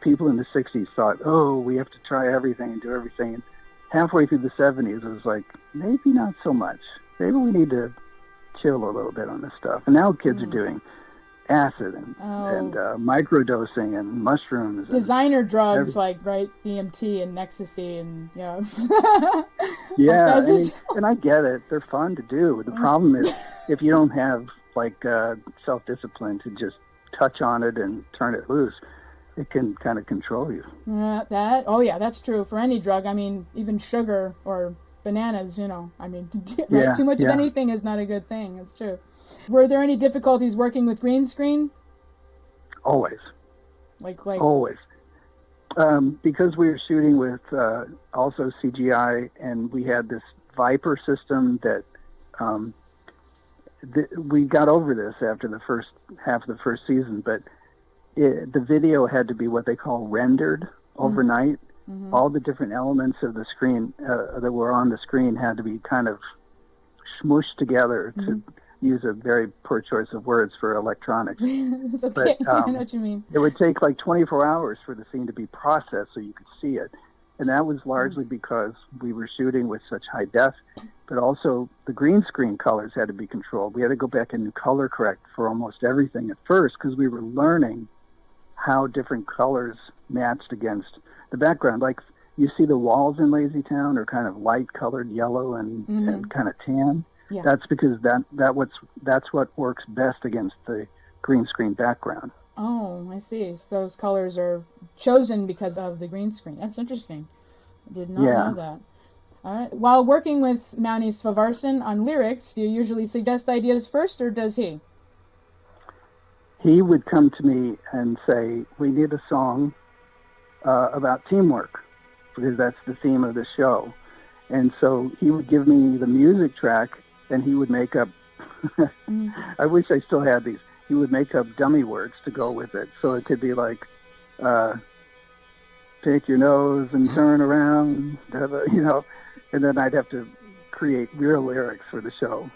people in the 60s thought, oh, we have to try everything and do everything. And halfway through the 70s, it was like, maybe not so much. Maybe we need to chill a little bit on this stuff. And now kids are doing acid and microdosing and mushrooms. Designer drugs like, DMT and ecstasy and, Yeah, and I get it. They're fun to do. The problem is if you don't have, self-discipline to just touch on it and turn it loose, it can kind of control you. That's true for any drug. I mean, even sugar or bananas, too much of anything is not a good thing. It's true. Were there any difficulties working with green screen? Always. Like always. Because we were shooting with also CGI, and we had this Viper system that we got over this after the first half of the first season, but the video had to be what they call rendered overnight. Mm-hmm. All the different elements of the screen that were on the screen had to be kind of smooshed together, to use a very poor choice of words for electronics. It's okay. But, I know what you mean. It would take 24 hours for the scene to be processed so you could see it. And that was largely because we were shooting with such high def, but also the green screen colors had to be controlled. We had to go back and color correct for almost everything at first because we were learning how different colors matched against the background. Like you see the walls in LazyTown are kind of light colored yellow and kind of tan. Yeah. That's because that's what works best against the green screen background. Oh, I see. So those colors are chosen because of the green screen. That's interesting. I did not know that. All right. While working with Magnús Scheving on lyrics, do you usually suggest ideas first, or does he? He would come to me and say, we need a song about teamwork, because that's the theme of the show. And so he would give me the music track, and he would make up, I wish I still had these, he would make up dummy words to go with it. So it could be like, pick your nose and turn around, and then I'd have to create real lyrics for the show.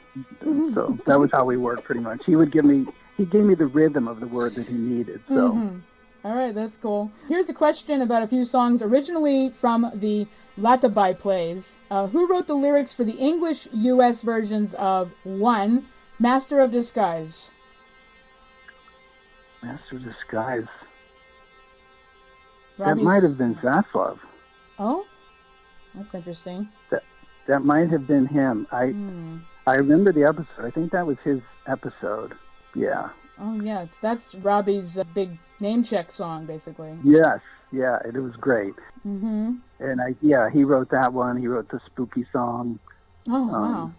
So that was how we worked pretty much. He gave me the rhythm of the word that he needed. So. All right, that's cool. Here's a question about a few songs originally from the Latabye plays. Who wrote the lyrics for the English U.S. versions of 1, Master of Disguise? Master of Disguise. Robbie's... That might have been Zaslav. Oh, that's interesting. That might have been him. I remember the episode. I think that was his episode. Yeah. Oh, yes. That's Robbie's big name check song, basically. Yes. Yeah, it was great. Mm-hmm. And he wrote that one. He wrote the spooky song. Oh, wow.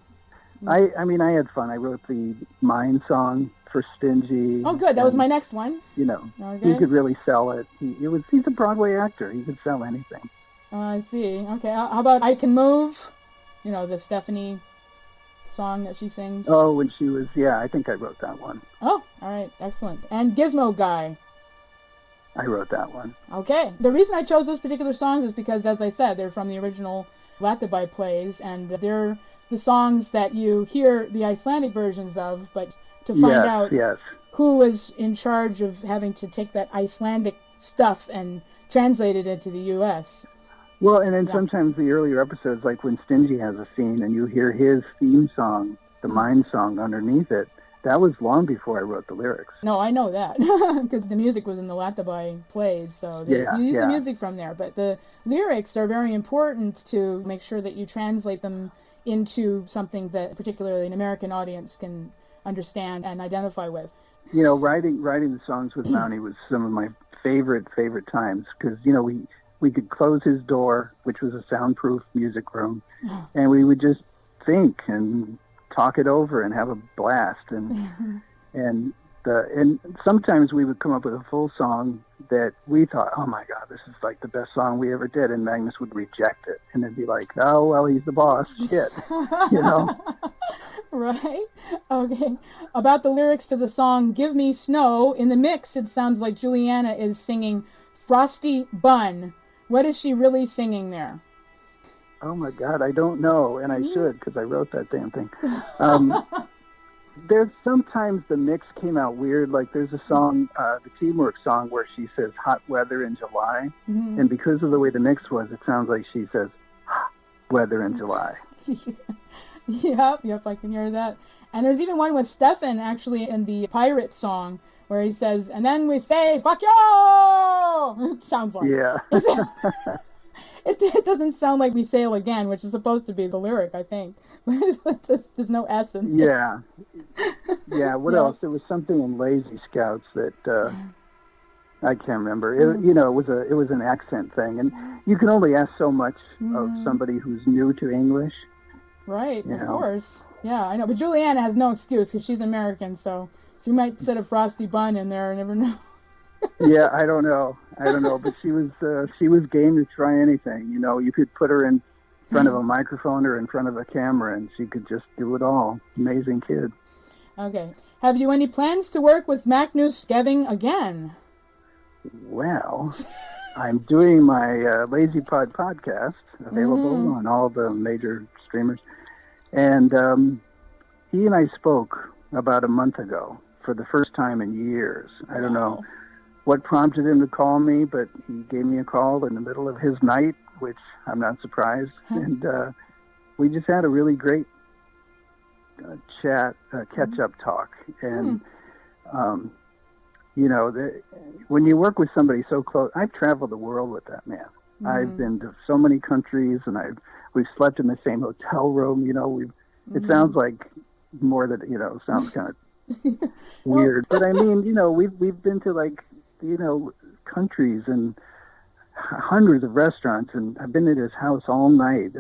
I mean, I had fun. I wrote the Mine song for Stingy. Oh, good. That was my next one. You know, okay. He could really sell it. He's a Broadway actor. He could sell anything. Oh, I see. Okay. How about I Can Move? You know, the Stephanie song that she sings. Oh, when she was, I think I wrote that one. Oh, all right. Excellent. And Gizmo Guy. I wrote that one. Okay. The reason I chose those particular songs is because, as I said, they're from the original LazyTown plays, and they're the songs that you hear the Icelandic versions of, but to find out who was in charge of having to take that Icelandic stuff and translate it into the U.S. Well, and then sometimes the earlier episodes, like when Stingy has a scene and you hear his theme song, the Mine song underneath it, that was long before I wrote the lyrics. No, I know that, because the music was in the LazyTown plays, so you use the music from there. But the lyrics are very important to make sure that you translate them into something that particularly an American audience can understand and identify with. You know, writing the songs with Mountie was some of my favorite times, because, you know, we could close his door, which was a soundproof music room, and we would just think and talk it over and have a blast. And sometimes we would come up with a full song that we thought, oh my God, this is like the best song we ever did, and Magnus would reject it, and it'd be like, oh well, he's the boss, shit, you know. Right. Okay. About the lyrics to the song "Give Me Snow," in the mix, it sounds like Juliana is singing "Frosty Bun." What is she really singing there? Oh my God, I don't know, and I should, because I wrote that damn thing. There's sometimes the mix came out weird. Like there's a song, the Teamwork song, where she says "hot weather in July," and because of the way the mix was, it sounds like she says "hot weather in July." Yep, I can hear that. And there's even one with Stefan actually in the Pirate song where he says, "And then we say fuck you." It sounds like It doesn't sound like "We Sail Again," which is supposed to be the lyric, I think. There's no S in it. Yeah. What else? There was something in Lazy Scouts that I can't remember. It was an accent thing, and you can only ask so much of somebody who's new to English. Right, of course. Yeah, I know. But Juliana has no excuse because she's American, so she might set a Frosty Bun in there. I never know. Yeah, I don't know, but she was game to try anything. You know, you could put her in front of a microphone or in front of a camera, and she could just do it all. Amazing kid. Okay. Have you any plans to work with Magnús Scheving again? Well, I'm doing my LazyPod podcast, available on all the major streamers, and he and I spoke about a month ago for the first time in years. I don't know what prompted him to call me, but he gave me a call in the middle of his night, which I'm not surprised. And we just had a really great catch-up talk. And, when you work with somebody so close, I've traveled the world with that man. I've been to so many countries, and we've slept in the same hotel room. You know, it sounds like more that, sounds kind of weird. But I mean, we've been to countries and hundreds of restaurants, and I've been at his house all night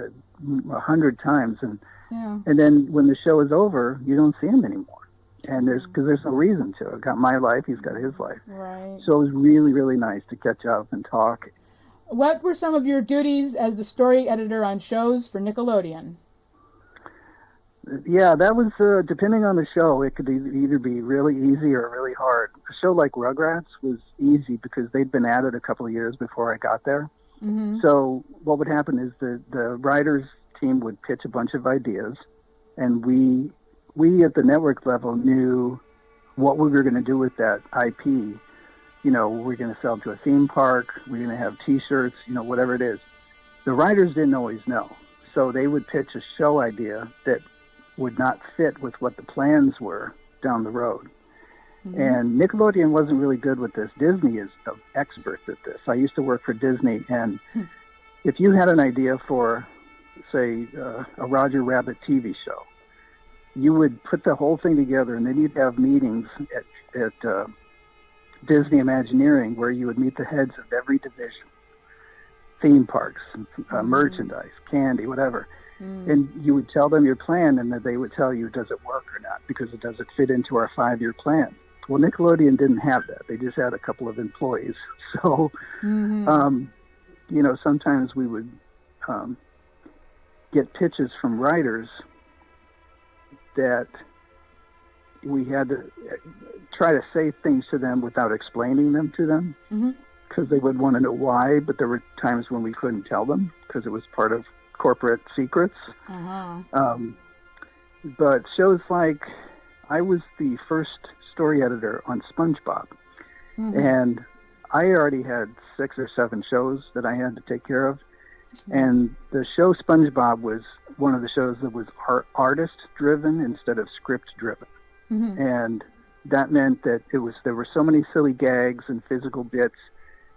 100 times, and then when the show is over, you don't see him anymore, and because there's no reason to. I've got my life, he's got his life, right? So it was really, really nice to catch up and talk. What were some of your duties as the story editor on shows for Nickelodeon? Yeah, that was, depending on the show, it could either be really easy or really hard. A show like Rugrats was easy because they'd been at it a couple of years before I got there. So what would happen is the writers team would pitch a bunch of ideas, and we at the network level knew what we were going to do with that IP. You know, we're going to sell it to a theme park, we're going to have T-shirts, whatever it is. The writers didn't always know. So they would pitch a show idea that would not fit with what the plans were down the road. Mm-hmm. And Nickelodeon wasn't really good with this. Disney is experts at this. I used to work for Disney, and if you had an idea for, say, a Roger Rabbit TV show, you would put the whole thing together, and then you'd have meetings at Disney Imagineering where you would meet the heads of every division, theme parks, merchandise, candy, whatever. And you would tell them your plan, and then they would tell you, does it work or not, because it doesn't fit into our 5-year plan. Well, Nickelodeon didn't have that. They just had a couple of employees. So, sometimes we would get pitches from writers that we had to try to say things to them without explaining them to them, because they would want to know why, but there were times when we couldn't tell them because it was part of corporate secrets. But shows like, I was the first story editor on SpongeBob, and I already had 6 or 7 shows that I had to take care of. And the show SpongeBob was one of the shows that was artist-driven instead of script-driven. And that meant that there were so many silly gags and physical bits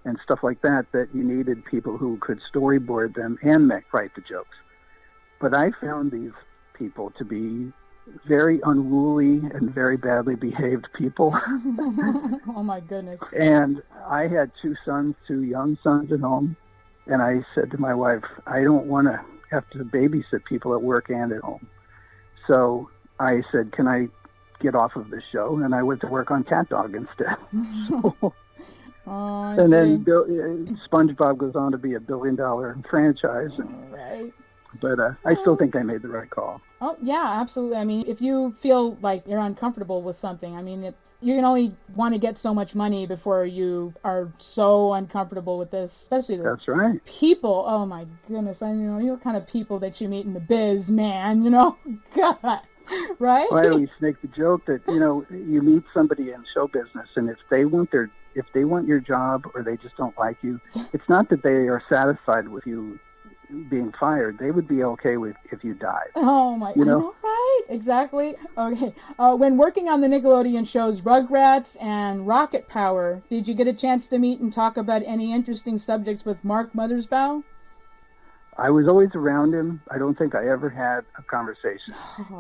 and stuff like that you needed people who could storyboard them and write the jokes. But I found these people to be very unruly and very badly behaved people. Oh my goodness. And I had 2 young sons at home. And I said to my wife, I don't want to have to babysit people at work and at home. So I said, can I get off of this show? And I went to work on Cat Dog instead. And then SpongeBob goes on to be $1 billion franchise. But I still think I made the right call. Oh, yeah, absolutely. I mean, if you feel like you're uncomfortable with something, I mean, you can only want to get so much money before you are so uncomfortable with this, especially this. That's right. People, oh my goodness, I know the kind of people that you meet in the biz, man, God, right? Well, I always make the joke that, you meet somebody in show business, and if they want your job or they just don't like you, it's not that they are satisfied with you being fired. They would be okay with if you died. Oh my, I know, right? Exactly. Okay. When working on the Nickelodeon shows Rugrats and Rocket Power, did you get a chance to meet and talk about any interesting subjects with Mark Mothersbaugh? I was always around him. I don't think I ever had a conversation.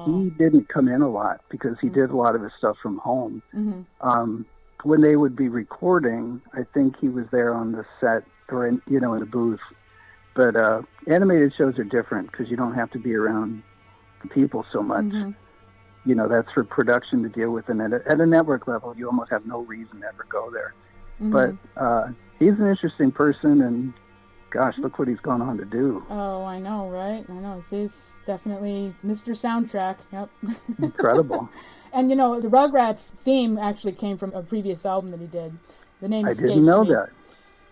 He didn't come in a lot because he did a lot of his stuff from home. When they would be recording, I think he was there on the set or in the booth. But animated shows are different because you don't have to be around the people so much. That's for production to deal with. And at a network level, you almost have no reason to ever go there. But he's an interesting person, and gosh, look what he's gone on to do. Oh, I know, right? I know. He's definitely Mr. Soundtrack. Yep. Incredible. And, the Rugrats theme actually came from a previous album that he did. The name escapes me. I didn't know that.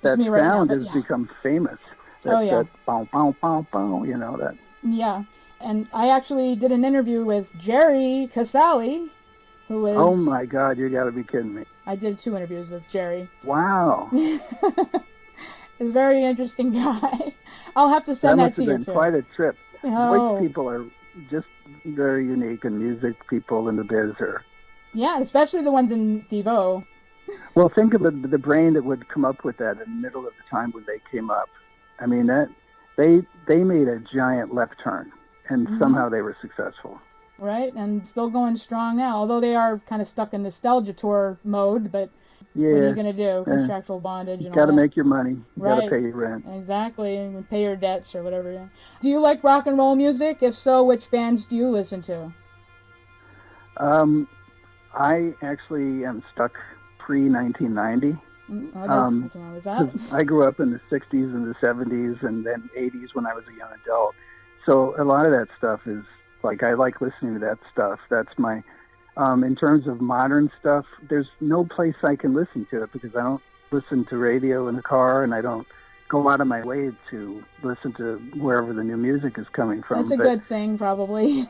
That right sound now, has become famous. That bow, bow, bow, bow, that. Yeah. And I actually did an interview with Jerry Casale, who is... Oh, my God, you got to be kidding me. I did 2 interviews with Jerry. Wow. He's a very interesting guy. I'll have to send that to you, too. That must have been quite a trip. Oh. Voice people are just very unique, and music people in the biz are... Yeah, especially the ones in Devo. Well, think of the brain that would come up with that in the middle of the time when they came up. I mean, that they made a giant left turn, and somehow they were successful. Right, and still going strong now, although they are kind of stuck in nostalgia tour mode, but what are you going to do? Contractual bondage and all that. You got to make your money. You right. got to pay your rent. Exactly, and pay your debts or whatever. Yeah. Do you like rock and roll music? If so, which bands do you listen to? I actually am stuck pre-1990. I grew up in the 60s and the 70s and then 80s when I was a young adult. So a lot of that stuff is, like, I like listening to that stuff. That's my, in terms of modern stuff, there's no place I can listen to it because I don't listen to radio in the car and I don't go out of my way to listen to wherever the new music is coming from. That's a good thing, probably.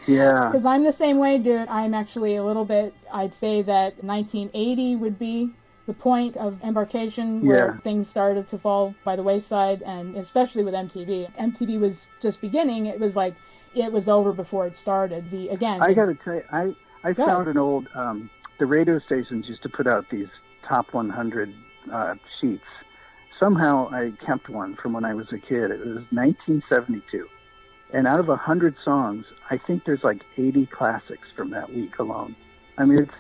Yeah. Because I'm the same way, dude. I'm actually a little bit, I'd say that 1980 would be the point of embarkation where things started to fall by the wayside, and especially with MTV. MTV was just beginning. It was like it was over before it started. I got to tell you, I found an old the radio stations used to put out these top 100 sheets. Somehow I kept one from when I was a kid. It was 1972. And out of 100 songs, I think there's like 80 classics from that week alone. I mean,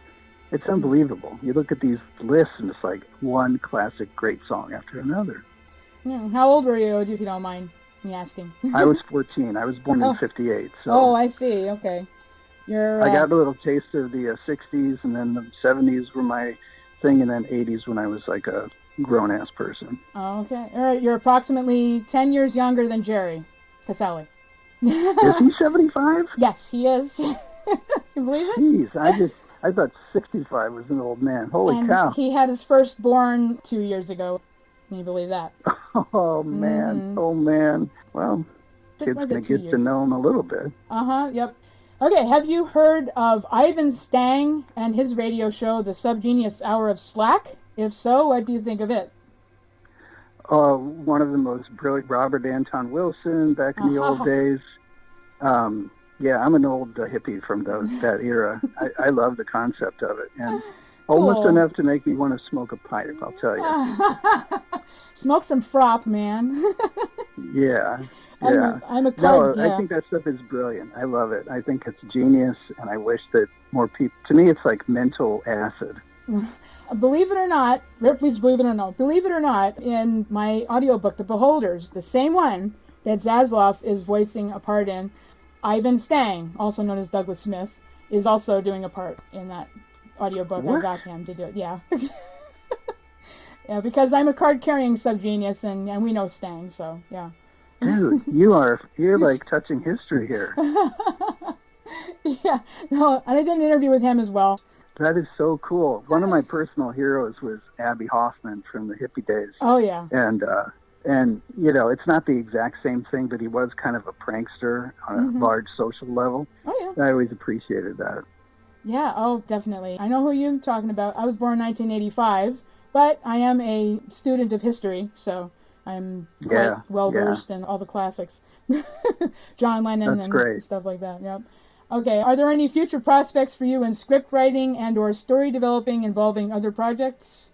it's unbelievable. You look at these lists and it's like one classic great song after another. How old were you, if you don't mind me asking? I was 14. I was born in 58. So oh, I see. Okay. I got a little taste of the 60s, and then the 70s were my thing, and then 80s when I was like a grown-ass person. Oh, okay. All right. You're approximately 10 years younger than Jerry Casale. Is he 75? Yes, he is. You believe it? Jeez, I thought 65 was an old man. Holy cow. He had his firstborn 2 years ago. Can you believe that? Oh, man. Oh, man. Well, kids can get to know him a little bit. Yep. Okay, have you heard of Ivan Stang and his radio show, The Subgenius Hour of Slack? If so, what do you think of it? One of the most brilliant, Robert Anton Wilson, back in the old days. Yeah, I'm an old hippie from that era. I love the concept of it. And almost enough to make me want to smoke a pipe, I'll tell you. Smoke some frop, man. Yeah. I'm a card. I think that stuff is brilliant. I love it. I think it's genius, and I wish that more people... To me, it's like mental acid. Believe it or not, please believe it or not, in my audiobook, The Beholders, the same one that Zasloff is voicing a part in, Ivan Stang, also known as Douglas Smith, is also doing a part in that audiobook. What? I got him to do it, yeah. Yeah, because I'm a card-carrying subgenius, and we know Stang, so, yeah. Dude, you're like touching history here. Yeah, no, and I did an interview with him as well. That is so cool. One of my personal heroes was Abby Hoffman from the hippie days. Oh, yeah. And you know, it's not the exact same thing, but he was kind of a prankster on a large social level. Oh, yeah. I always appreciated that. Yeah, oh, definitely. I know who you're talking about. I was born in 1985, but I am a student of history, so I'm quite well-versed in all the classics. John Lennon and stuff like that, yep. Okay, are there any future prospects for you in script writing and or story developing involving other projects?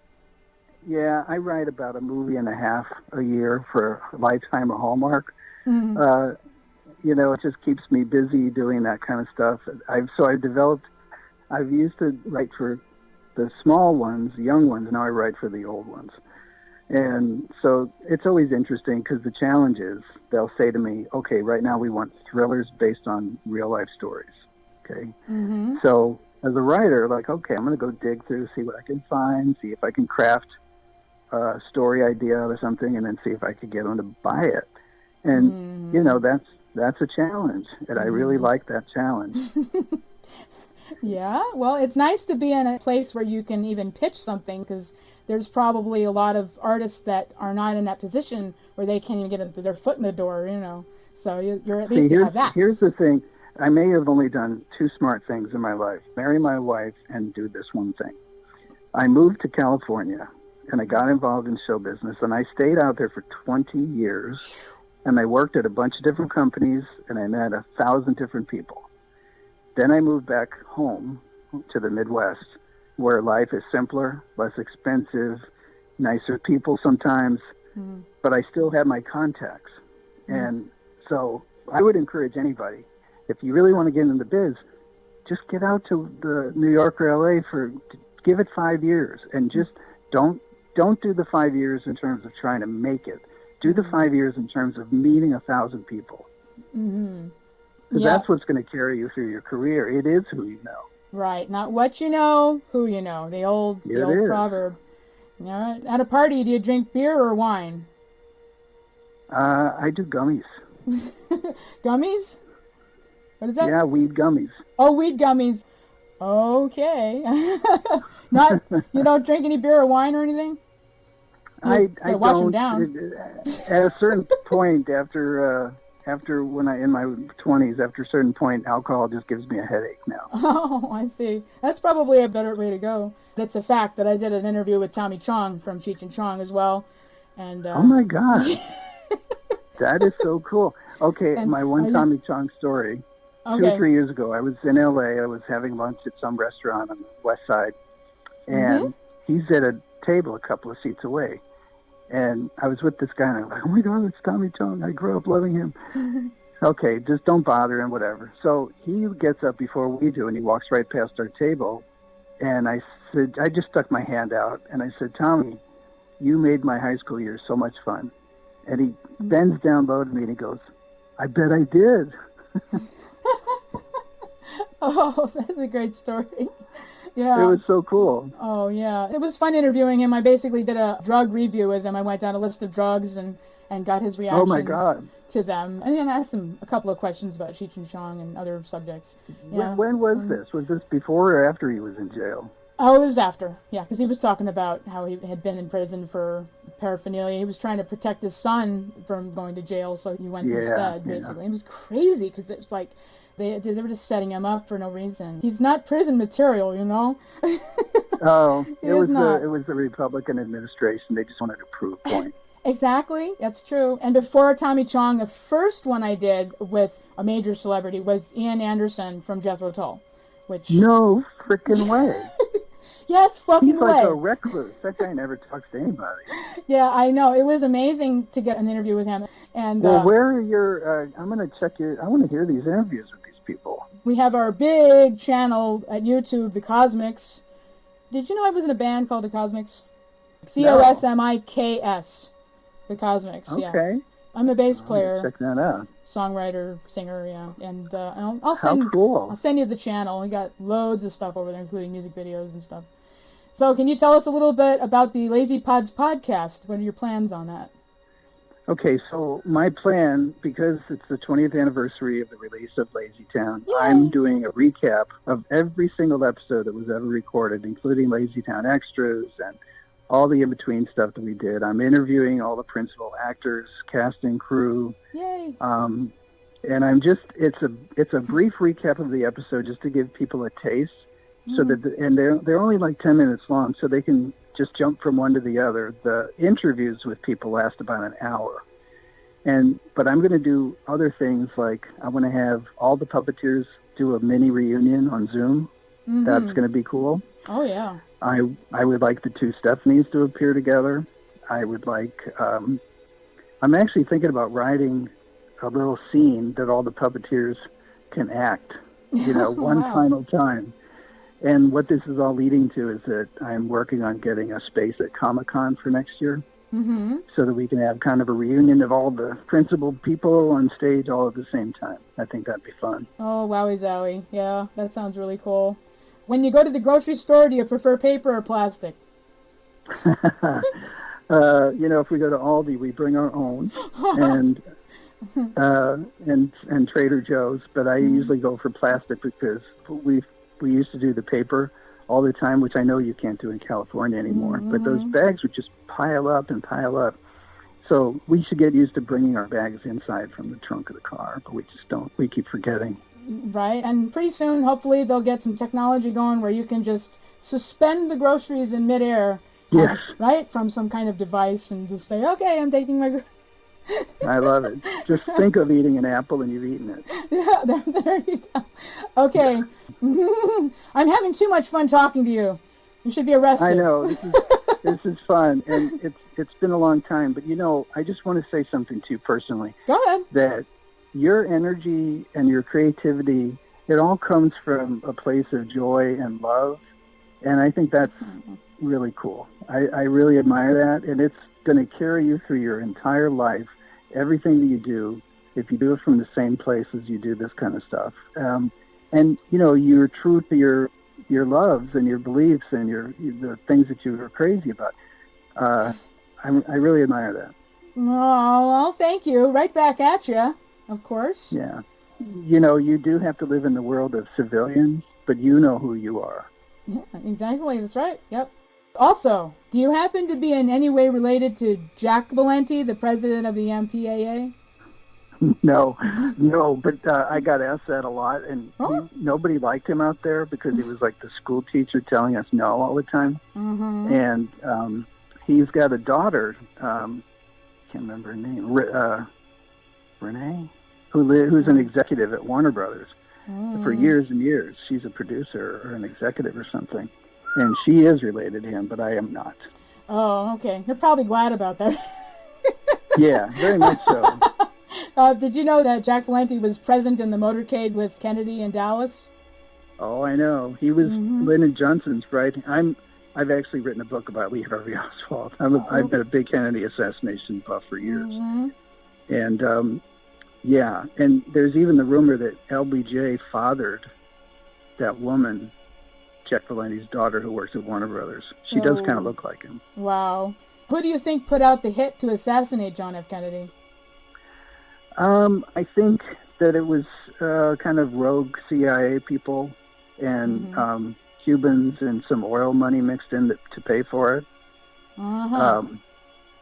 Yeah, I write about a movie and a half a year for Lifetime or Hallmark. You know, it just keeps me busy doing that kind of stuff. I've used to write for the small ones, the young ones, and now I write for the old ones. And so it's always interesting because the challenge is they'll say to me, okay, right now we want thrillers based on real life stories. Okay. So as a writer, like, okay, I'm going to go dig through, see what I can find, see if I can craft a story idea or something, and then see if I could get them to buy it. And, you know, that's a challenge. And I really like that challenge. Yeah, well, it's nice to be in a place where you can even pitch something, because there's probably a lot of artists that are not in that position where they can't even get their foot in the door, you know. So you're at least you have that. Here's the thing. I may have only done two smart things in my life: marry my wife and do this one thing. I moved to California, and I got involved in show business, and I stayed out there for 20 years, and I worked at a bunch of different companies, and I met 1,000 different people. Then I moved back home to the Midwest, where life is simpler, less expensive, nicer people sometimes, but I still have my contacts. And so I would encourage anybody, if you really want to get into the biz, just get out to the New York or LA give it 5 years, and just don't do the 5 years in terms of trying to make it. Do the 5 years in terms of meeting 1,000 people. Because that's what's going to carry you through your career. It is who you know. Right. Not what you know, who you know. The old proverb. All right. At a party, do you drink beer or wine? I do gummies. Gummies? What is that? Yeah, weed gummies. Oh, weed gummies. Okay. You don't drink any beer or wine or anything? I wash don't. them down. At a certain point, after when in my 20s, after a certain point, alcohol just gives me a headache now. Oh, I see. That's probably a better way to go. It's a fact that I did an interview with Tommy Chong from Cheech and Chong as well. And oh my God. That is so cool. Okay, my one Tommy Chong story. 2 or 3 years ago, I was in L.A. I was having lunch at some restaurant on the west side, and he's at a table a couple of seats away. And I was with this guy, and I'm like, oh my God, it's Tommy Chong. I grew up loving him. Okay, just don't bother him, whatever. So he gets up before we do, and he walks right past our table. And I said, I just stuck my hand out, and I said, Tommy, you made my high school years so much fun. And he bends down low to me, and he goes, I bet I did. Oh, that's a great story. Yeah. It was so cool. Oh, yeah. It was fun interviewing him. I basically did a drug review with him. I went down a list of drugs and got his reactions to them. And then asked him a couple of questions about Cheech and Chong and other subjects. Yeah. When was this? Was this before or after he was in jail? Oh, it was after. Yeah, because he was talking about how he had been in prison for paraphernalia. He was trying to protect his son from going to jail, so he went instead, basically. It was crazy because it was like they were just setting him up for no reason. He's not prison material, you know? Oh, it was the Republican administration. They just wanted to prove a point. Exactly, that's true. And before Tommy Chong, the first one I did with a major celebrity was Ian Anderson from Jethro Tull, which... No freaking way. Yes, fucking way. He's like a recluse. That guy never talks to anybody. Yeah, I know. It was amazing to get an interview with him. And well, where are your... I'm going to check your... I want to hear these interviews with these people. We have our big channel at YouTube, the Cosmiks. Did you know I was in a band called the Cosmiks? Cosmiks. The Cosmiks, okay. Yeah. I'm a bass player. Check that out. Songwriter, singer, yeah. And I'll How send you the channel. We got loads of stuff over there, including music videos and stuff. So can you tell us a little bit about the LazyPod's podcast? What are your plans on that? Okay, so my plan, because it's the 20th anniversary of the release of LazyTown, Yay. I'm doing a recap of every single episode that was ever recorded, including LazyTown extras and all the in-between stuff that we did. I'm interviewing all the principal actors, cast and crew. Yay! And I'm just, it's a brief recap of the episode just to give people a taste, so that, and they're only like 10 minutes long, so they can just jump from one to the other. The interviews with people last about an hour. But I'm going to do other things, like I want to have all the puppeteers do a mini reunion on Zoom. That's going to be cool. Oh, yeah. I would like the two Stephanies to appear together. I would like... I'm actually thinking about writing a little scene that all the puppeteers can act, one final time. And what this is all leading to is that I'm working on getting a space at Comic-Con for next year, so that we can have kind of a reunion of all the principal people on stage all at the same time. I think that'd be fun. Oh, wowie zowie. Yeah, that sounds really cool. When you go to the grocery store, do you prefer paper or plastic? If we go to Aldi, we bring our own, and Trader Joe's. But I usually go for plastic because we used to do the paper all the time, which I know you can't do in California anymore. But those bags would just pile up and pile up. So we should get used to bringing our bags inside from the trunk of the car, but we just don't. We keep forgetting. Right, and pretty soon, hopefully, they'll get some technology going where you can just suspend the groceries in midair. Yes. Right, from some kind of device, and just say, okay, I'm taking my... I love it. Just think of eating an apple and you've eaten it. Yeah, there you go. Okay. I'm having too much fun talking to you. You should be arrested. I know. This is fun, and it's been a long time. But, I just want to say something to you personally. Go ahead. That your energy and your creativity, it all comes from a place of joy and love. And I think that's really cool. I really admire that. And it's going to carry you through your entire life. Everything that you do, if you do it from the same place as you do this kind of stuff. And, you're true to your loves and your beliefs and the things that you are crazy about. I really admire that. Oh, well, thank you. Right back at you. Of course. Yeah. You do have to live in the world of civilians, but you know who you are. Yeah, exactly. That's right. Yep. Also, do you happen to be in any way related to Jack Valenti, the president of the MPAA? No, but I got asked that a lot, and nobody liked him out there because he was like the school teacher telling us no all the time. And he's got a daughter, can't remember her name, Renee, who's an executive at Warner Brothers. for years and years. She's a producer or an executive or something. And she is related to him, but I am not. Oh, okay. You're probably glad about that. Yeah, very much so. Did you know that Jack Valenti was present in the motorcade with Kennedy in Dallas? Oh, I know. He was Lyndon Johnson's right. I've actually written a book about Lee Harvey Oswald. I've been a big Kennedy assassination buff for years. And, yeah, and there's even the rumor that LBJ fathered that woman, Jack Valenti's daughter, who works at Warner Brothers. She does kind of look like him. Wow. Who do you think put out the hit to assassinate John F. Kennedy? I think that it was kind of rogue CIA people and Cubans and some oil money mixed in to pay for it.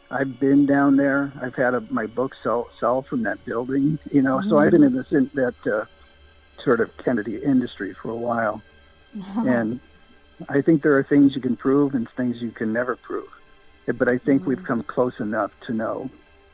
I've been down there. I've had my book sell from that building, so I've been in that sort of Kennedy industry for a while. And I think there are things you can prove and things you can never prove. But I think we've come close enough to know.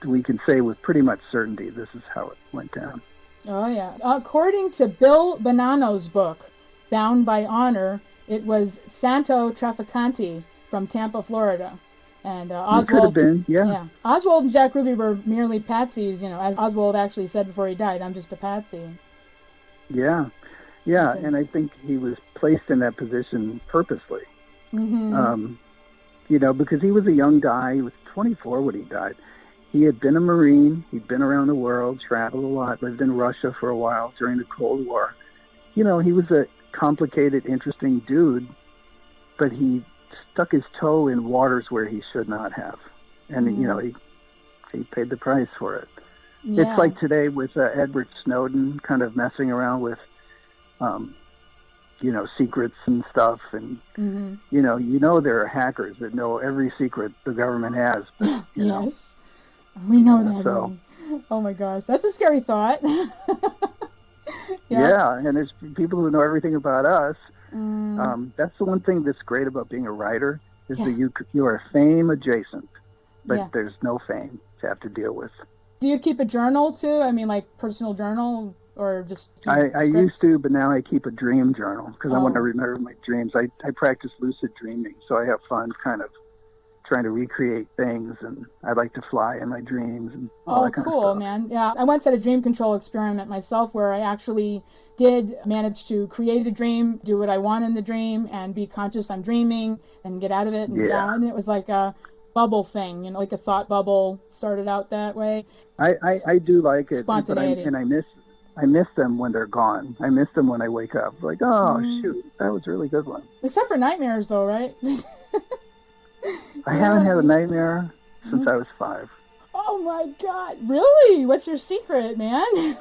We can say with pretty much certainty this is how it went down. Oh, yeah. According to Bill Bonanno's book, Bound by Honor, it was Santo Trafficante from Tampa, Florida. And Oswald, could have been, yeah. Oswald and Jack Ruby were merely patsies, as Oswald actually said before he died, I'm just a patsy. Yeah, and I think he was placed in that position purposely. Because he was a young guy. He was 24 when he died. He had been a Marine. He'd been around the world, traveled a lot, lived in Russia for a while during the Cold War. He was a complicated, interesting dude, but he stuck his toe in waters where he should not have. And, he paid the price for it. Yeah. It's like today with Edward Snowden kind of messing around with, secrets and stuff. And, there are hackers that know every secret the government has. Yes. We know that. So, oh my gosh, that's a scary thought. Yeah, and there's people who know everything about us. That's the one thing that's great about being a writer is that you are fame adjacent, but there's no fame to have to deal with. Do you keep a journal too? I mean, like personal journal, or just? I used to, but now I keep a dream journal because I want to remember my dreams. I practice lucid dreaming, so I have fun kind of trying to recreate things, and I like to fly in my dreams and all that kind of stuff. Oh, cool, man. Yeah, I once had a dream control experiment myself where I actually did manage to create a dream, do what I want in the dream, and be conscious I'm dreaming and get out of it. And it was like a bubble thing, like a thought bubble started out that way. I do like it. Spontaneity. And I miss them when they're gone. I miss them when I wake up. Like, shoot, that was a really good one. Except for nightmares, though, right? I haven't had a nightmare since I was 5. Oh my God! Really? What's your secret, man?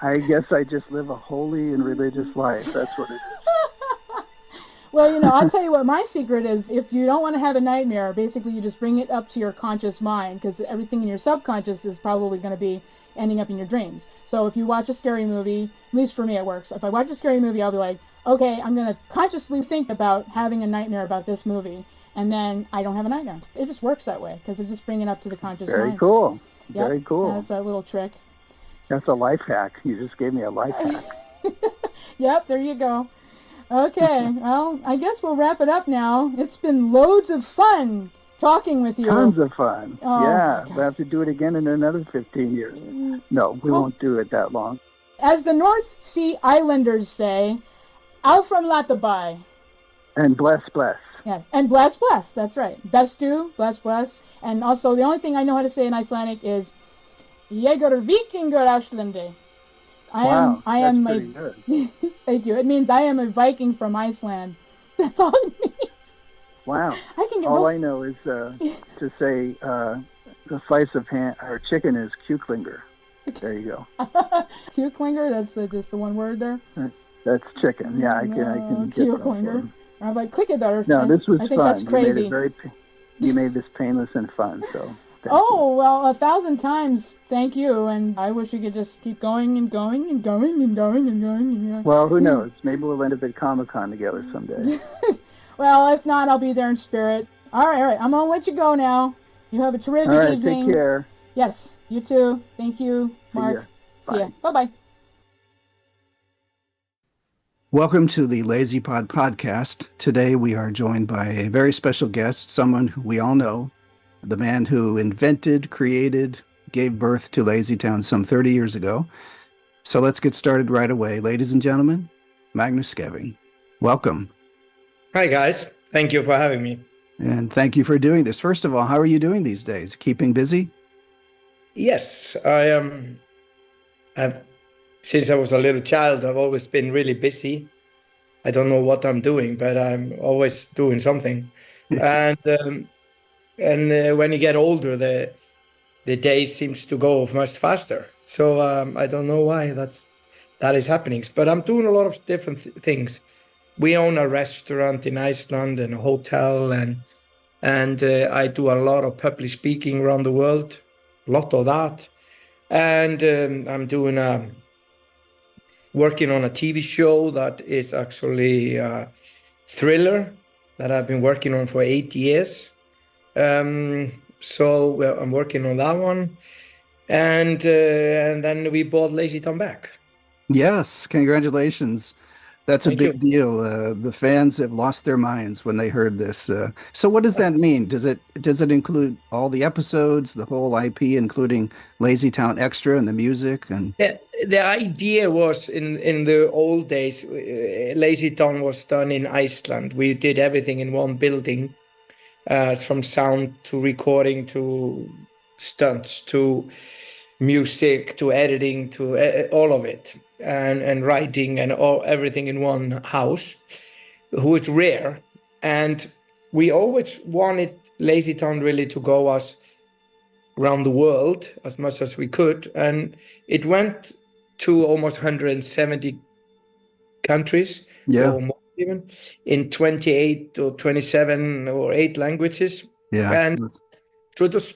I guess I just live a holy and religious life. That's what it is. Well, I'll tell you what my secret is. If you don't want to have a nightmare, basically you just bring it up to your conscious mind, because everything in your subconscious is probably going to be ending up in your dreams. So if you watch a scary movie, at least for me it works. If I watch a scary movie, I'll be like, okay, I'm going to consciously think about having a nightmare about this movie. And then I don't have a nightmare. It just works that way because I just bring it up to the conscious mind. Very cool. Very cool. That's a little trick. That's a life hack. You just gave me a life hack. Yep, there you go. Okay, well, I guess we'll wrap it up now. It's been loads of fun talking with you. Tons of fun. Yeah, we'll have to do it again in another 15 years. No, we won't do it that long. As the North Sea Islanders say, Al from Latabai. And bless, bless. Yes, and bless, bless. That's right. Bestu, bless, bless. And also, the only thing I know how to say in Icelandic is Yegur Vikingur Islandi. I am pretty good. Thank you. It means I am a Viking from Iceland. That's all it means. Wow. I know is to say the slice of chicken is Kuklinger. There you go. Kuklinger? That's just the one word there? That's chicken. Yeah, I can get Kuklinger. I'm like, click it there. No, this was I think fun. That's crazy. You made this painless and fun, so. Well, 1,000 times thank you, and I wish we could just keep going and going and going and going and going and going. Well, who knows? Maybe we'll end up at Comic-Con together someday. Well, if not, I'll be there in spirit. All right. I'm going to let you go now. You have a terrific evening. Take care. Yes, you too. Thank you, Mark. See ya. Bye-bye. Welcome to the LazyPod podcast. Today we are joined by a very special guest, someone who we all know, the man who invented, created, gave birth to LazyTown some 30 years ago. So let's get started right away. Ladies and gentlemen, Magnús Scheving. Welcome. Hi, guys. Thank you for having me. And thank you for doing this. First of all, how are you doing these days? Keeping busy? Yes, I am. Since I was a little child, I've always been really busy. I don't know what I'm doing, but I'm always doing something. and when you get older, the day seems to go much faster. So I don't know why that is happening. But I'm doing a lot of different things. We own a restaurant in Iceland and a hotel, and I do a lot of public speaking around the world, a lot of that. And I'm doing working on a TV show that is actually a thriller that I've been working on for 8 years. So I'm working on that one. And then we bought LazyTown back. Yes, congratulations. That's a big deal. The fans have lost their minds when they heard this. So what does that mean? Does it include all the episodes, the whole IP, including LazyTown Extra and the music? And the idea was in the old days, LazyTown was done in Iceland. We did everything in one building, from sound to recording to stunts to music to editing to all of it. And writing and everything in one house, which is rare. And we always wanted LazyTown really to go us around the world as much as we could. And it went to almost 170 countries, or more even, in 28 or 27 or 8 languages. Yeah. And so it was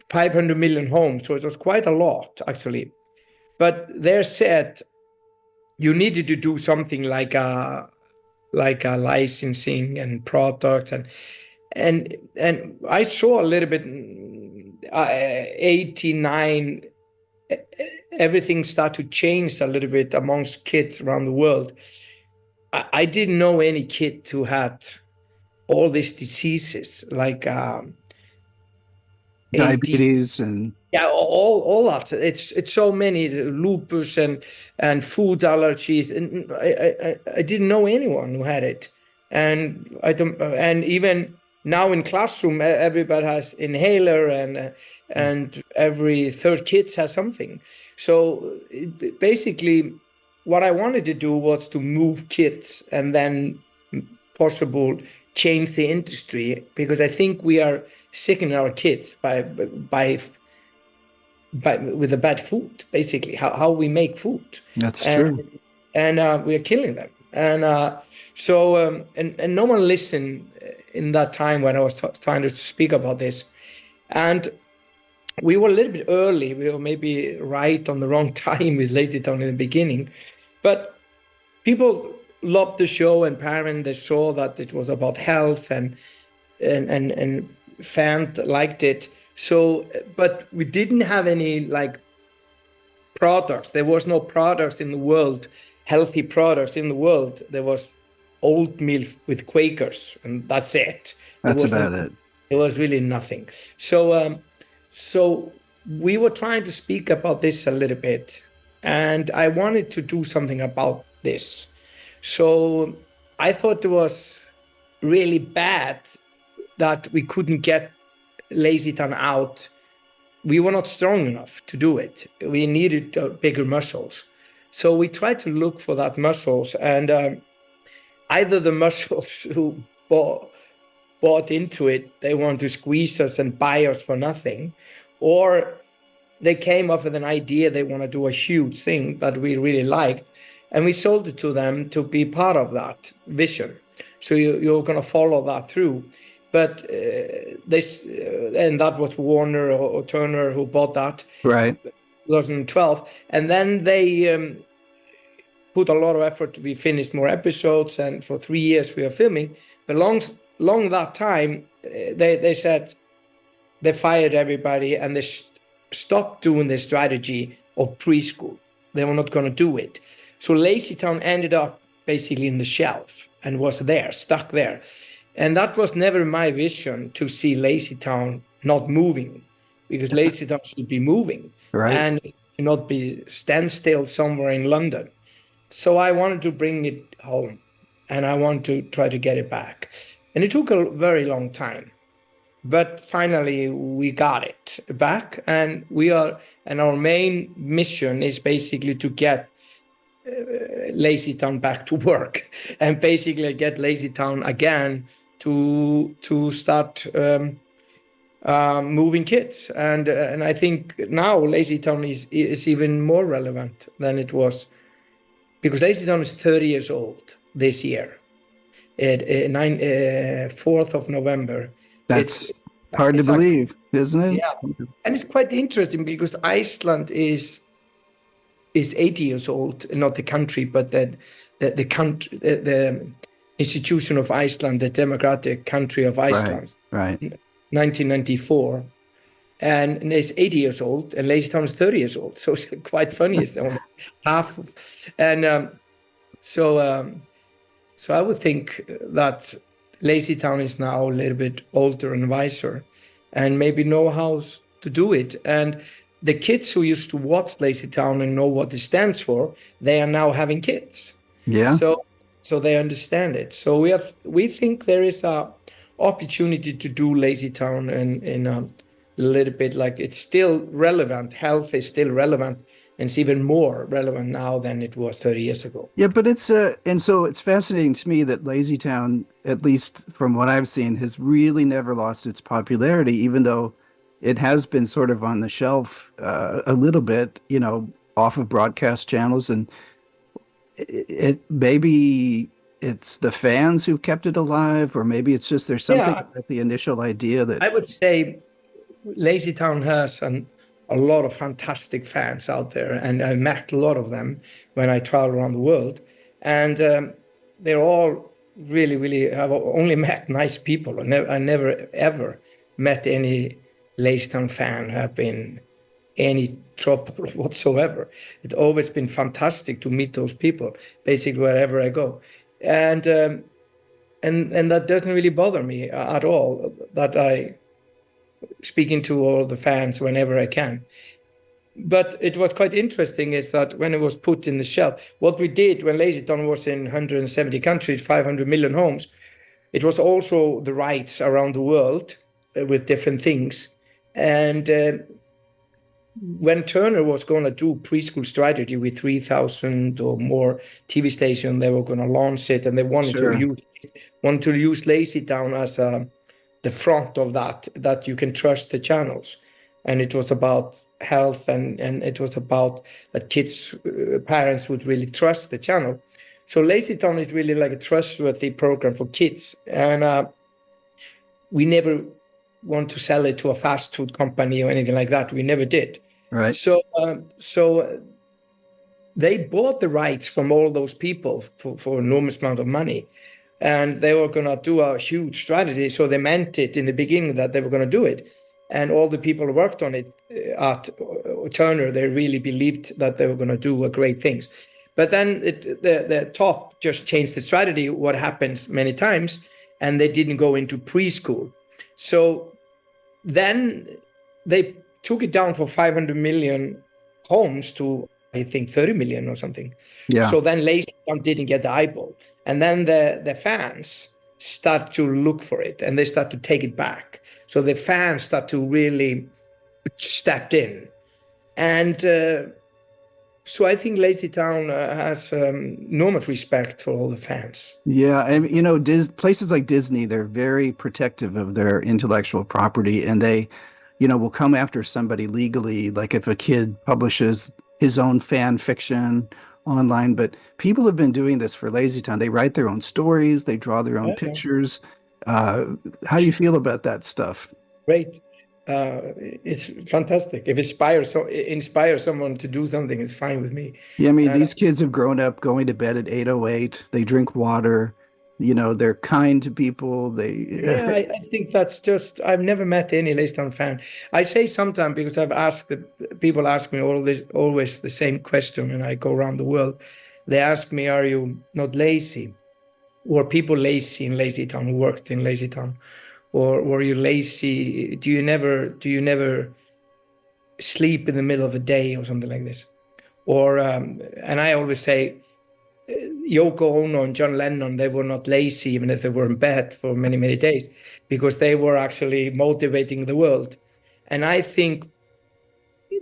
500 million homes. So it was quite a lot, actually. But they're said, you needed to do something like a licensing and product and I saw a little bit 89 everything start to change a little bit amongst kids around the world. I didn't know any kid who had all these diseases like diabetes and all that. It's so many lupus and food allergies, and I didn't know anyone who had it, and I don't. And even now in classroom, everybody has inhaler, and every third kid has something. So basically, what I wanted to do was to move kids and then possible change the industry, because I think we are sickening our kids by with the bad food, basically how we make food. That's true. And we are killing them. And so no one listened in that time when I was trying to speak about this. And we were a little bit early. We were maybe right on the wrong time with LazyTown in the beginning, but people loved the show, and parents, they saw that it was about health, and fans liked it. So, but we didn't have any like products. There was no products in the world, healthy products in the world. There was oatmeal with Quakers, and that's it. That's about it. It was really nothing. So, so we were trying to speak about this a little bit, and I wanted to do something about this. So I thought it was really bad that we couldn't get LazyTown out. We were not strong enough to do it. We needed bigger muscles. So we tried to look for that muscles, and either the muscles who bought into it, they wanted to squeeze us and buy us for nothing, or they came up with an idea they want to do a huge thing that we really liked, and we sold it to them to be part of that vision. So you're going to follow that through. But and that was Warner or Turner who bought that, right? 2012, and then they put a lot of effort. We finished more episodes, and for 3 years we are filming. But long that time, they said they fired everybody, and they stopped doing the strategy of preschool. They were not going to do it. So LazyTown ended up basically in the shelf and was there, stuck there. And that was never my vision, to see LazyTown not moving, because LazyTown should be moving, right, and not be standstill somewhere in London. So I wanted to bring it home, and I want to try to get it back. And it took a very long time, but finally we got it back, and our main mission is basically to get LazyTown back to work, and basically get LazyTown again to start moving kids. And I think now LazyTown is even more relevant than it was, because LazyTown is 30 years old this year. 4th of November. That's hard to believe, isn't it? Yeah, and it's quite interesting because Iceland is 80 years old, not the country, but the country, the institution of Iceland, the democratic country of Iceland, right. 1994, and it's 80 years old, and LazyTown is 30 years old. So it's quite funny. It's almost half, and so I would think that LazyTown is now a little bit older and wiser, and maybe know how to do it. And the kids who used to watch LazyTown and know what it stands for, they are now having kids. Yeah. So they understand it. So we think there is a opportunity to do LazyTown in a little bit, like, it's still relevant. Health is still relevant, and it's even more relevant now than it was 30 years ago. Yeah, but it's and so it's fascinating to me that LazyTown, at least from what I've seen, has really never lost its popularity, even though it has been sort of on the shelf a little bit, off of broadcast channels, and it maybe it's the fans who've kept it alive, or maybe it's just there's something about the initial idea that I would say LazyTown has a lot of fantastic fans out there, and I met a lot of them when I travel around the world, and they're all really, really have only met nice people. I never ever met any LazyTown fan who have been any trouble whatsoever. It's always been fantastic to meet those people, basically wherever I go, and that doesn't really bother me at all. That I speaking to all the fans whenever I can. But it was quite interesting is that when it was put in the shelf, what we did when LazyTown was in 170 countries, 500 million homes, it was also the rights around the world with different things. And when Turner was going to do preschool strategy with 3,000 or more TV stations, they were going to launch it, and they wanted to use LazyTown as the front of that you can trust the channels. And it was about health, and it was about that kids, parents would really trust the channel. So LazyTown is really like a trustworthy program for kids. And we never want to sell it to a fast food company or anything like that. We never did. Right. So they bought the rights from all those people for an enormous amount of money. And they were going to do a huge strategy. So they meant it in the beginning that they were going to do it. And all the people who worked on it at Turner, they really believed that they were going to do great things. But then the top just changed the strategy, what happens many times, and they didn't go into preschool. So then they took it down from 500 million homes to, I think, 30 million or something. Yeah. So then LazyTown didn't get the eyeball. And then the fans start to look for it, and they start to take it back. So the fans start to really step in. And so I think LazyTown has enormous respect for all the fans. Yeah, and places like Disney, they're very protective of their intellectual property, and they, will come after somebody legally, like if a kid publishes his own fan fiction online. But people have been doing this for LazyTown. They write their own stories, they draw their own pictures. How do you feel about that stuff? Great. It's fantastic. If it inspires someone to do something, it's fine with me. Yeah, I mean, these kids have grown up going to bed at 8:08. They drink water. They're kind to people. I think that's just, I've never met any LazyTown fan. I say sometimes, because people ask me always the same question when I go around the world. they ask me, are you not lazy? Were people lazy in LazyTown, who worked in LazyTown? Or were you lazy? Do you never sleep in the middle of a day or something like this? Or, and I always say, Yoko Ono and John Lennon, they were not lazy, even if they were in bed for many, many days, because they were actually motivating the world. And I think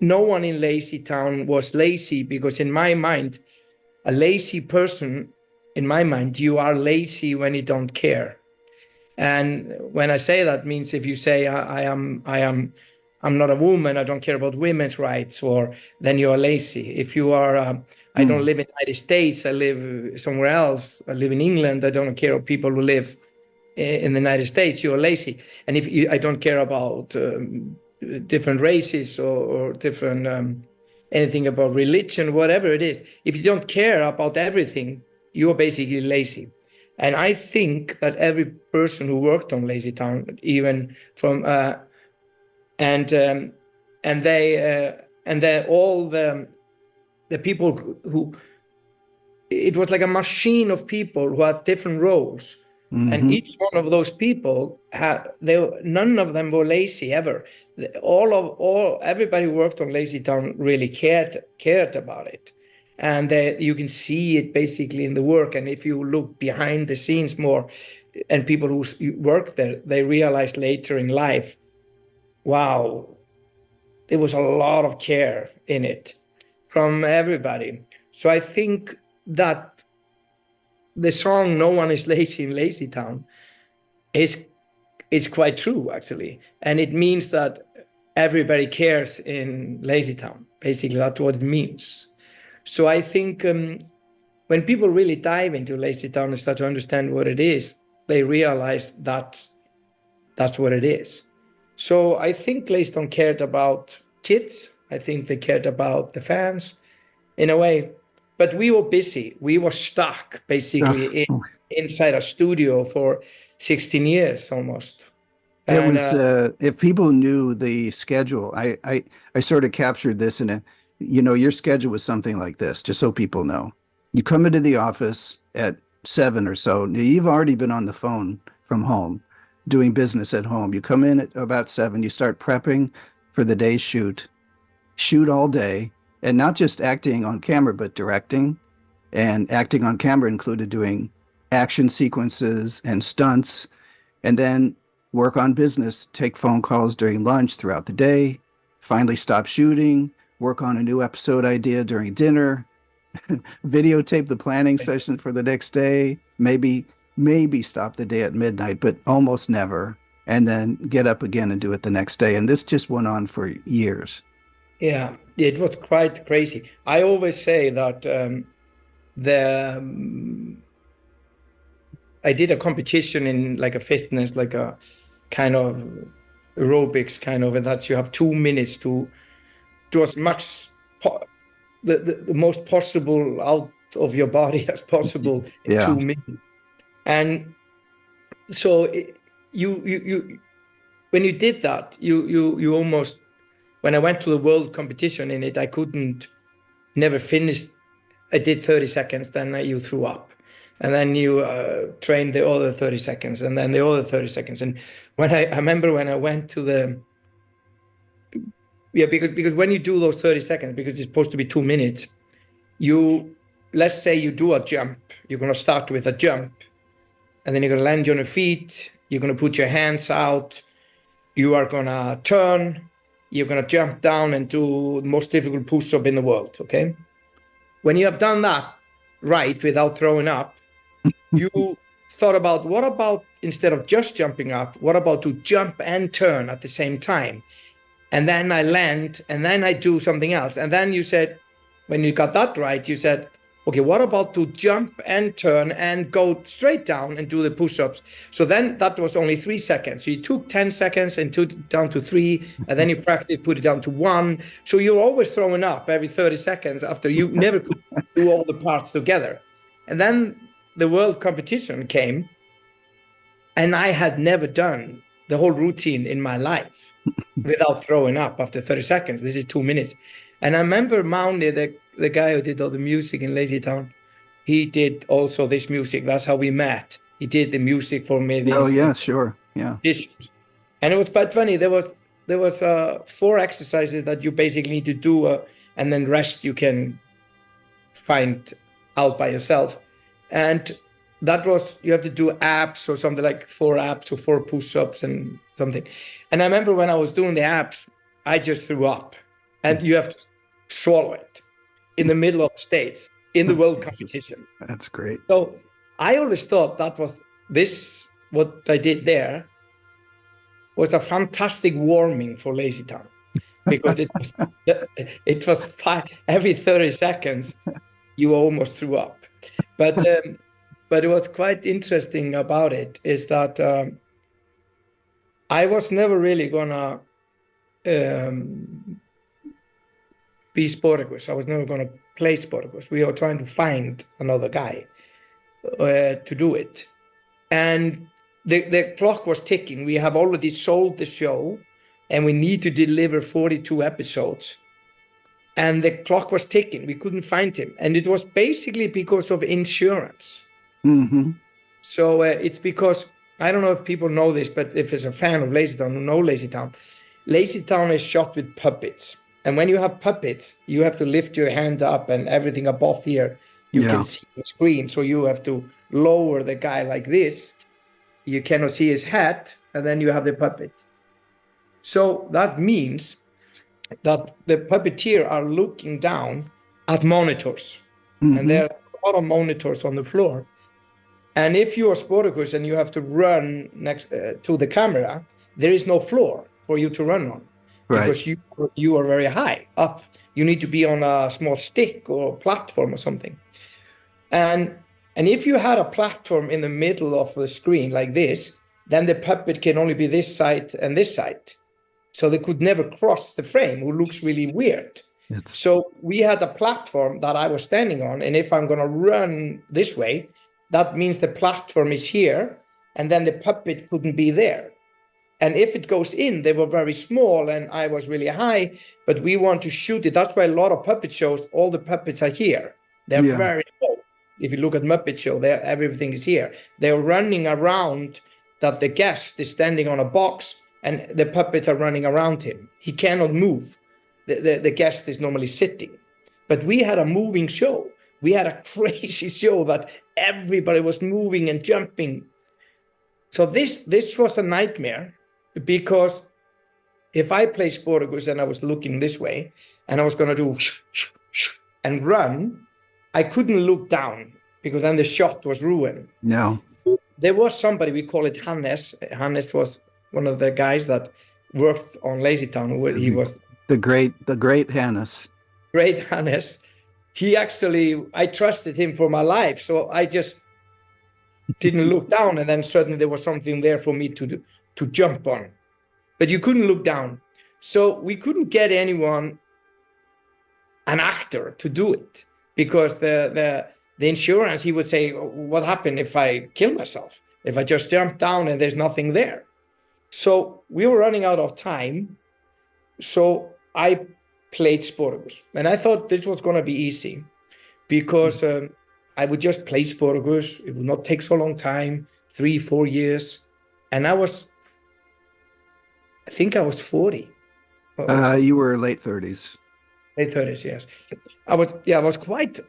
no one in LazyTown was lazy, because in my mind, a lazy person, in my mind, you are lazy when you don't care. And when I say that, means if you say I'm not a woman, I don't care about women's rights, or then you are lazy. If you are, I don't live in the United States, I live somewhere else, I live in England, I don't care about people who live in the United States, you are lazy. And if you, I don't care about different races or different, anything about religion, whatever it is, if you don't care about everything, you are basically lazy. And I think that every person who worked on LazyTown, even from, and they all the people who, it was like a machine of people who had different roles, and each one of those people had, none of them were lazy ever. Everybody who worked on LazyTown really cared about it. And you can see it basically in the work. And if you look behind the scenes more, and people who work there, they realize later in life, wow, there was a lot of care in it from everybody. So I think that the song "No One Is Lazy in LazyTown" is quite true, actually. And it means that everybody cares in LazyTown. Basically, that's what it means. So I think when people really dive into LazyTown and start to understand what it is, they realize that that's what it is. So I think LazyTown cared about kids. I think they cared about the fans in a way. But we were busy. We were stuck basically inside a studio for 16 years almost. It was, if people knew the schedule, I sort of captured this in a, your schedule was something like this, just so people know. You come into the office at 7 or so. You've already been on the phone from home, doing business at home. You come in at about 7. You start prepping for the day's shoot all day, and not just acting on camera, but directing. And acting on camera included doing action sequences and stunts, and then work on business, take phone calls during lunch throughout the day, finally stop shooting, work on a new episode idea during dinner, videotape the planning session for the next day, maybe stop the day at midnight, but almost never, and then get up again and do it the next day. And this just went on for years. Yeah, it was quite crazy. I always say that I did a competition in like a fitness, like a kind of aerobics kind of, and that you have 2 minutes to do as much the most possible out of your body as possible in 2 minutes. And so you when you did that, you almost, when I went to the world competition in it, I never finished. I did 30 seconds, then you threw up. And then you trained the other 30 seconds, and then the other 30 seconds. And when I remember when I went to because when you do those 30 seconds, because it's supposed to be 2 minutes, let's say you do a jump. You're going to start with a jump, and then you're going to land on your feet. You're going to put your hands out. You are going to turn. You're going to jump down and do the most difficult push-up in the world, okay? When you have done that right without throwing up, you thought about, what about instead of just jumping up, what about to jump and turn at the same time? And then I land, and then I do something else. And then you said, when you got that right, you said, okay, what about to jump and turn and go straight down and do the push-ups? So then that was only 3 seconds. So you took 10 seconds and took it down to 3, and then you practiced, put it down to 1. So you're always throwing up every 30 seconds after you never could do all the parts together. And then the world competition came, and I had never done the whole routine in my life without throwing up after 30 seconds. This is 2 minutes. And I remember Mauni, the guy who did all the music in LazyTown, he did also this music. That's how we met. He did the music for me. Oh yeah, sure, yeah. And it was quite funny. There was 4 exercises that you basically need to do, and then rest you can find out by yourself. And that was, you have to do abs or something, like 4 abs or 4 push-ups and something. And I remember when I was doing the abs, I just threw up, and you have to swallow it in the middle of the stage in the world competition. That's great. So I always thought that was what I did there was a fantastic warming for LazyTown, because it was every 30 seconds you almost threw up. But what's quite interesting about it is that I was never really gonna be Sportacus. I was never gonna play Sportacus. We were trying to find another guy to do it, and the clock was ticking. We have already sold the show, and we need to deliver 42 episodes. And the clock was ticking. We couldn't find him. And it was basically because of insurance. Mm-hmm. So it's because, I don't know if people know this, but if it's a fan of LazyTown, who know LazyTown, LazyTown is shot with puppets. And when you have puppets, you have to lift your hand up, and everything above here, you can see the screen. So you have to lower the guy like this. You cannot see his head, and then you have the puppet. So that means that the puppeteer are looking down at monitors. Mm-hmm. And there are a lot of monitors on the floor. And if you are Sportacus and you have to run next to the camera, there is no floor for you to run on. Right. Because you are very high up. You need to be on a small stick or platform or something. And if you had a platform in the middle of the screen like this, then the puppet can only be this side and this side. So they could never cross the frame, who looks really weird. So we had a platform that I was standing on, and if I'm going to run this way, that means the platform is here, and then the puppet couldn't be there. And if it goes in, they were very small, and I was really high, but we want to shoot it. That's why a lot of puppet shows, all the puppets are here. They're very low. If you look at Muppet Show, everything is here. They're running around, that the guest is standing on a box, and the puppets are running around him. He cannot move. The guest is normally sitting. But we had a moving show. We had a crazy show that everybody was moving and jumping. So this was a nightmare, because if I play Sportacus and I was looking this way and I was going to do and run, I couldn't look down, because then the shot was ruined. No. There was somebody, we call it Hannes. Hannes was one of the guys that worked on LazyTown. He was the great Hannes. Great Hannes. He actually, I trusted him for my life, so I just didn't look down, and then suddenly there was something there for me to jump on. But you couldn't look down, so we couldn't get anyone, an actor, to do it, because the insurance, he would say, what happened if I kill myself? If I just jump down and there's nothing there? So we were running out of time. So I played Sportacus, and I thought this was going to be easy, because I would just play Sportacus. It would not take so long time, 3-4 years. And I think I was 40. You were late 30s. Late 30s, yes. I was quite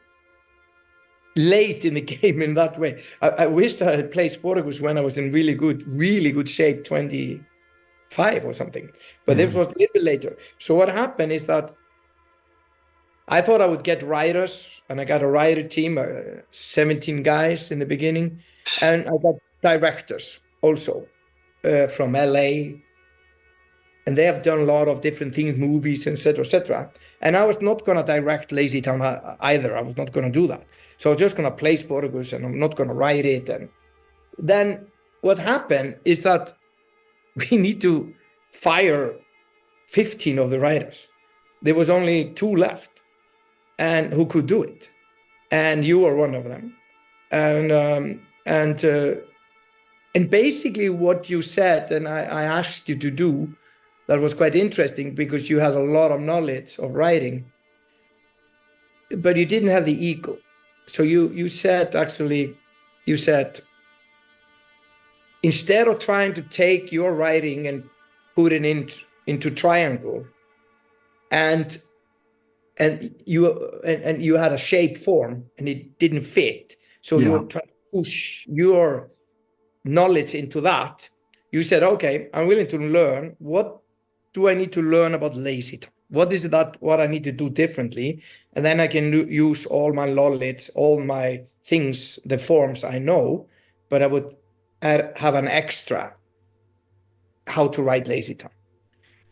late in the game in that way. I wished I had played Sportacus when I was in really good shape, 25 or something. But this was a little bit later. So what happened is that I thought I would get writers, and I got a writer team, 17 guys in the beginning, and I got directors also from LA, and they have done a lot of different things, movies, etc., etc. And I was not going to direct LazyTown either. I was not going to do that. So I was just going to play Sportacus, and I'm not going to write it. And then what happened is that we need to fire 15 of the writers. There was only 2 left, and who could do it. And you were one of them. And basically what you said, and I asked you to do, that was quite interesting, because you had a lot of knowledge of writing, but you didn't have the ego. So you said instead of trying to take your writing and put it into triangle, and you had a shape form and it didn't fit, so you were trying to push your knowledge into that. You said, okay, I'm willing to learn. What do I need to learn about LazyTown? What is that? What I need to do differently, and then I can use all my knowledge, all my things, the forms I know, but I would have an extra how to write LazyTown.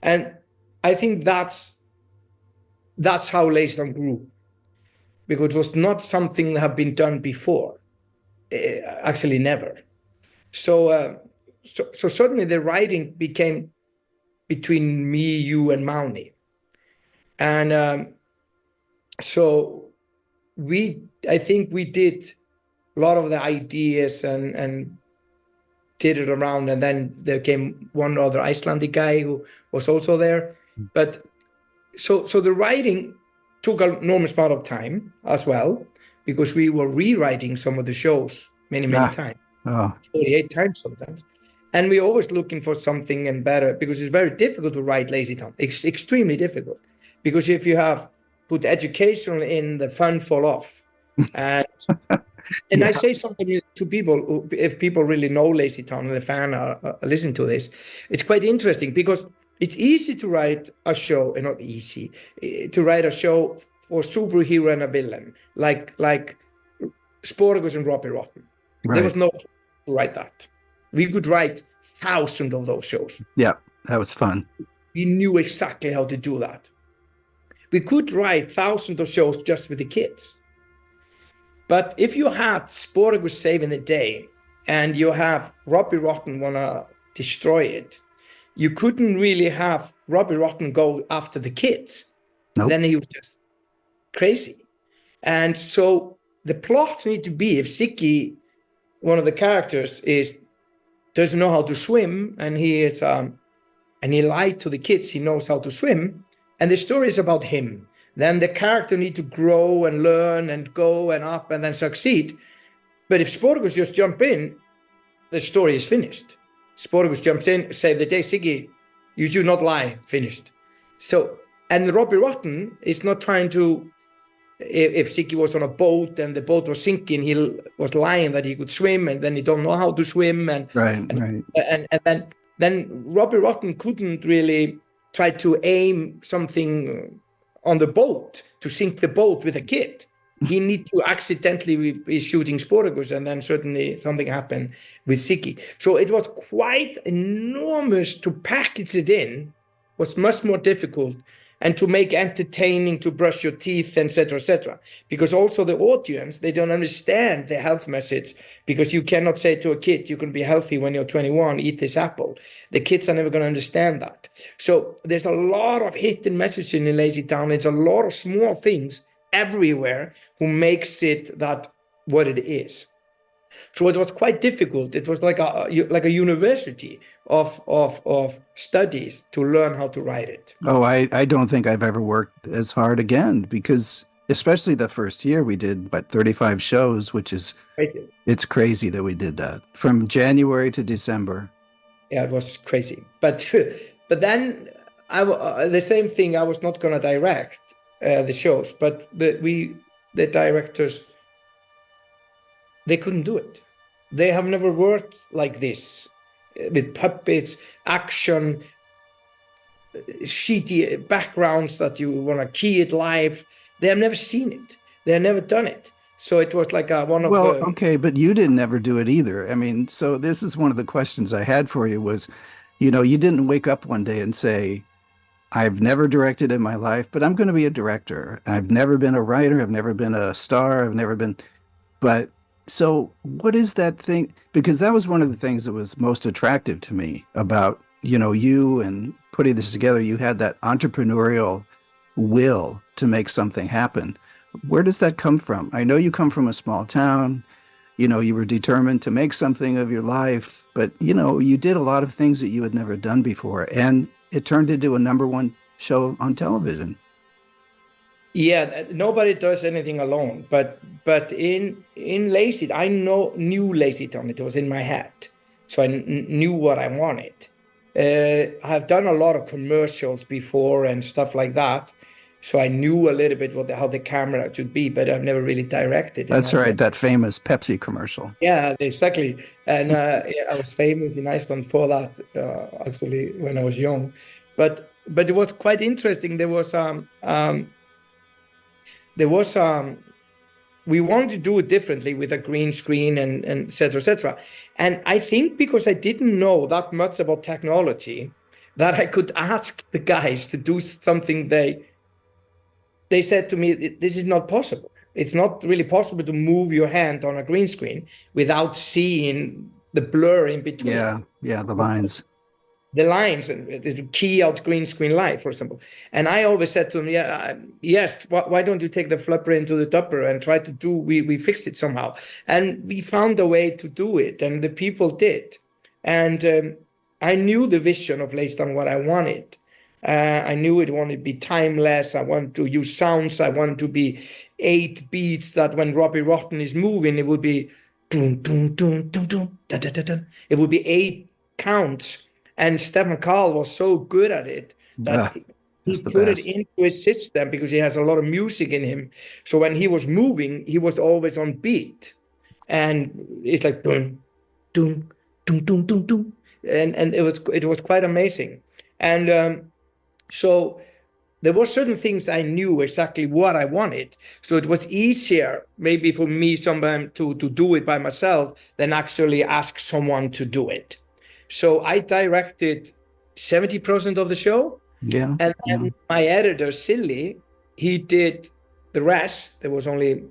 And I think that's how LazyTown grew, because it was not something that had been done before, actually never. So suddenly the writing became between me, you, and Mauni. And so I think we did a lot of the ideas and did it around, and then there came one other Icelandic guy who was also there. But so the writing took an enormous amount of time as well, because we were rewriting some of the shows many times, 48 times sometimes. And we're always looking for something and better, because it's very difficult to write LazyTown. It's extremely difficult, because if you have put educational in, the fun fall off. And I say something to people, if people really know LazyTown and the fan are listen to this, it's quite interesting, because it's easy to write a show, and not easy, to write a show for superhero and a villain, like Sportacus and Robbie Rotten. Right. There was no to write that. We could write thousands of those shows. Yeah, that was fun. We knew exactly how to do that. We could write thousands of shows just with the kids. But if you had Sportacus saving the day and you have Robbie Rotten want to destroy it, you couldn't really have Robbie Rotten go after the kids. Nope. Then he was just crazy. And so the plots need to be, if Ziggy, one of the characters, doesn't know how to swim, and he lied to the kids, he knows how to swim, and the story is about him. Then the character need to grow and learn and go and up and then succeed. But if Sportacus just jump in, the story is finished. Sportacus jumps in, save the day, Ziggy, you do not lie, finished. So, and Robbie Rotten is not trying to, if Ziggy was on a boat and the boat was sinking, he was lying that he could swim, and then he don't know how to swim. And then Robbie Rotten couldn't really try to aim something on the boat to sink the boat with a kid. He need to accidentally be shooting Sportacus, and then certainly something happened with Ziggy. So it was quite enormous to package it in, was much more difficult, and to make entertaining, to brush your teeth, etc., because also the audience, they don't understand the health message, because you cannot say to a kid, you can be healthy when you're 21, eat this apple. The kids are never going to understand that. So there's a lot of hidden messaging in LazyTown. It's a lot of small things everywhere who makes it that what it is. So it was quite difficult. It was like a university of studies to learn how to write it. Oh, I don't think I've ever worked as hard again, because especially the first year we did 35 shows, which is crazy. It's crazy that we did that from January to December. Yeah, it was crazy. But then the same thing. I was not going to direct the shows, but the directors, they couldn't do it. They have never worked like this, with puppets, action, shitty backgrounds that you want to key it live. They have never seen it. They have never done it. So it was like okay, but you didn't ever do it either. I mean, so this is one of the questions I had for you was, you didn't wake up one day and say, I've never directed in my life, but I'm going to be a director. I've never been a writer. I've never been a star. But so what is that thing? Because that was one of the things that was most attractive to me about, you and putting this together. You had that entrepreneurial will to make something happen. Where does that come from? I know you come from a small town. You were determined to make something of your life, but, you did a lot of things that you had never done before. And it turned into a #1 show on television. Yeah, nobody does anything alone. But in Lazy, I knew LazyTown. It was in my head, so I knew what I wanted. I've done a lot of commercials before and stuff like that, so I knew a little bit how the camera should be, but I've never really directed. That's right, that famous Pepsi commercial. Yeah, exactly. And I was famous in Iceland for that, actually, when I was young. But it was quite interesting. We wanted to do it differently with a green screen and et cetera, et cetera. And I think because I didn't know that much about technology, that I could ask the guys to do something they said to me, this is not possible. It's not really possible to move your hand on a green screen without seeing the blur in between. Yeah, the lines. The lines and the key out green screen light, for example. And I always said to them, yes, why don't you take the flipper into the dupper and try to do, we fixed it somehow. And we found a way to do it, and the people did. And I knew the vision of LazyTown, what I wanted. I knew it wanted to be timeless. I wanted to use sounds. I wanted to be 8 beats that when Robbie Rotten is moving, it would be dun, dun, dun, dun, dun, dun, dun, dun, dun. It would be 8 counts. And Stefan Karl was so good at it that he put it into his system because he has a lot of music in him. So when he was moving, he was always on beat. And it's like dun, dun, dun, dun, dun, dun. And it was quite amazing. And so there were certain things I knew exactly what I wanted. So it was easier maybe for me sometimes to do it by myself than actually ask someone to do it. So I directed 70% of the show. Yeah. And then my editor, Silly, he did the rest. There was only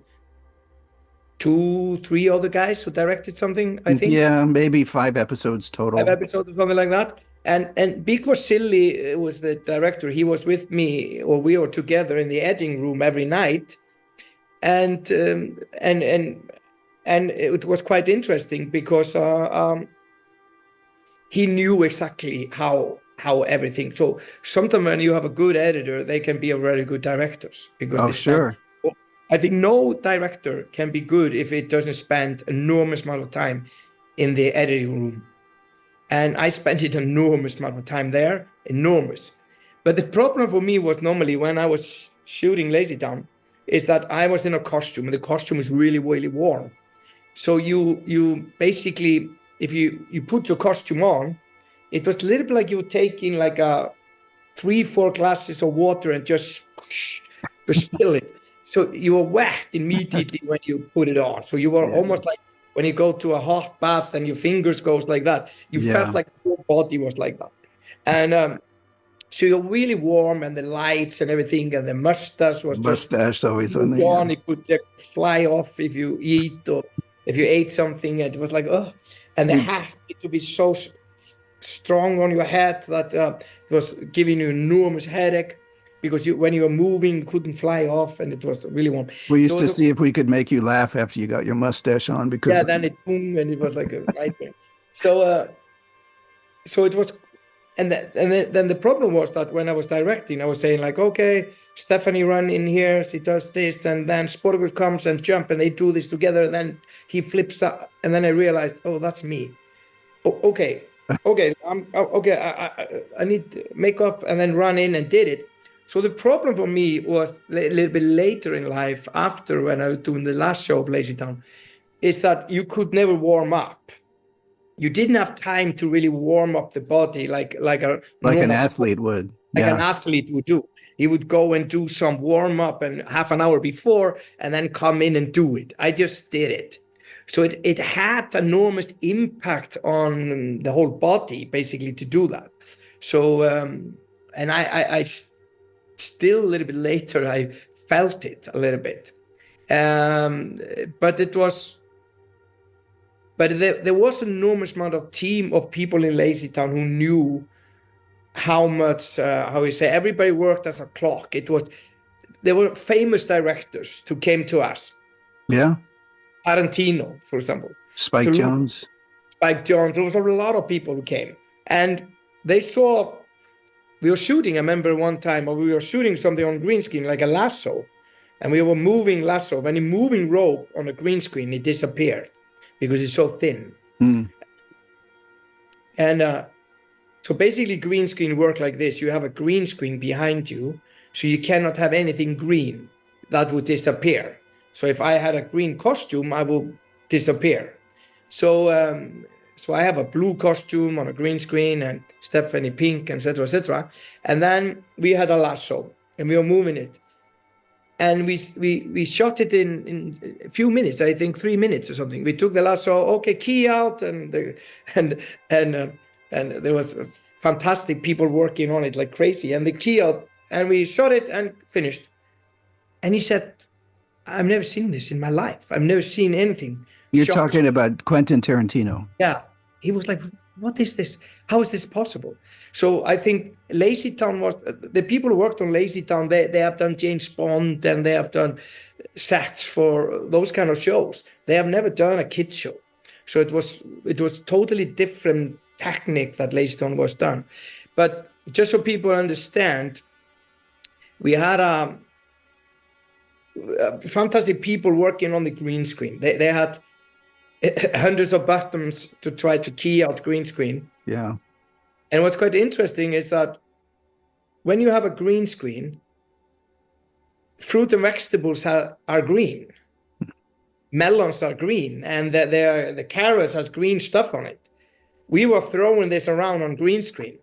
2-3 other guys who directed something, I think. Yeah, maybe 5 episodes total. 5 episodes or something like that. And because Silly was the director, he was with me, or we were together in the editing room every night. And it was quite interesting because he knew exactly how everything. So sometimes when you have a good editor, they can be a very good directors because sure. I think no director can be good if it doesn't spend enormous amount of time in the editing room. And I spent an enormous amount of time there, enormous. But the problem for me was normally when I was shooting LazyTown is that I was in a costume and the costume was really, really warm. So you basically, if you put your costume on, it was a little bit like you were taking like 3-4 glasses of water and just spill it. So you were wet immediately when you put it on. So you were almost like when you go to a hot bath and your fingers goes like that, you felt like your body was like that. And so you're really warm, and the lights and everything, and the mustache was always on the on. It could fly off if you eat or if you ate something. And it was like, oh, and the hat had to be so strong on your head that it was giving you enormous headache. Because when you were moving, you couldn't fly off, and it was really warm. We used to see if we could make you laugh after you got your mustache on. Because then it boom, and it was like a nightmare. So it was, and then the problem was that when I was directing, I was saying like, okay, Stephanie run in here, she does this, and then Sportacus comes and jump, and they do this together, and then he flips up, and then I realized, oh, that's me. Oh, okay, I need makeup, and then run in and did it. So the problem for me was a little bit later in life, after when I was doing the last show of LazyTown, is that you could never warm up. You didn't have time to really warm up the body like an athlete would. Like an athlete would do. He would go and do some warm up and half an hour before and then come in and do it. I just did it. So it had enormous impact on the whole body, basically, to do that. So, and I still a little bit later, I felt it a little bit. But there was an enormous amount of team of people in LazyTown who knew how much, everybody worked as a clock. There were famous directors who came to us. Yeah. Tarantino, for example. Spike Jonze. There was a lot of people who came. And they saw, we were shooting, I remember one time, we were shooting something on green screen, like a lasso. and we were moving lasso. When you're moving rope on a green screen, it disappeared because it's so thin. And so basically green screen work like this. You have a green screen behind you, so you cannot have anything green. That would disappear. So if I had a green costume, I will disappear. So I have a blue costume on a green screen and Stephanie pink, etc., etc. And then we had a lasso and we were moving it. And we shot it in a few minutes, I think 3 minutes or something. We took the lasso, okay, key out, and there was fantastic people working on it like crazy. And the key out, and we shot it and finished. And he said, I've never seen this in my life. I've never seen anything. You're talking about Quentin Tarantino. Yeah. He was like, what is this? How is this possible? So I think LazyTown was, the people who worked on LazyTown, they have done James Bond and they have done sets for those kind of shows. They have never done a kids show. So it was totally different technique that LazyTown was done. But just so people understand, we had fantastic people working on the green screen. They had hundreds of buttons to try to key out green screen. Yeah. And what's quite interesting is that when you have a green screen, fruit and vegetables are green. Melons are green, and the carrots has green stuff on it. We were throwing this around on green screen.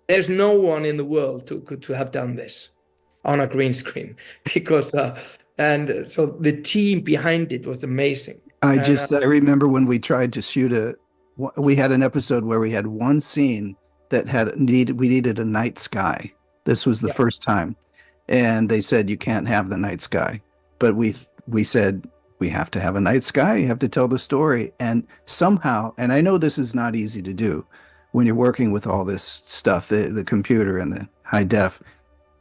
There's no one in the world to have done this on a green screen because and so the team behind it was amazing. I remember when we tried to shoot we had an episode where we had one scene that we needed a night sky. This was the first time. And they said, you can't have the night sky. But we said, we have to have a night sky. You have to tell the story. And somehow, and I know this is not easy to do when you're working with all this stuff, the computer and the high def,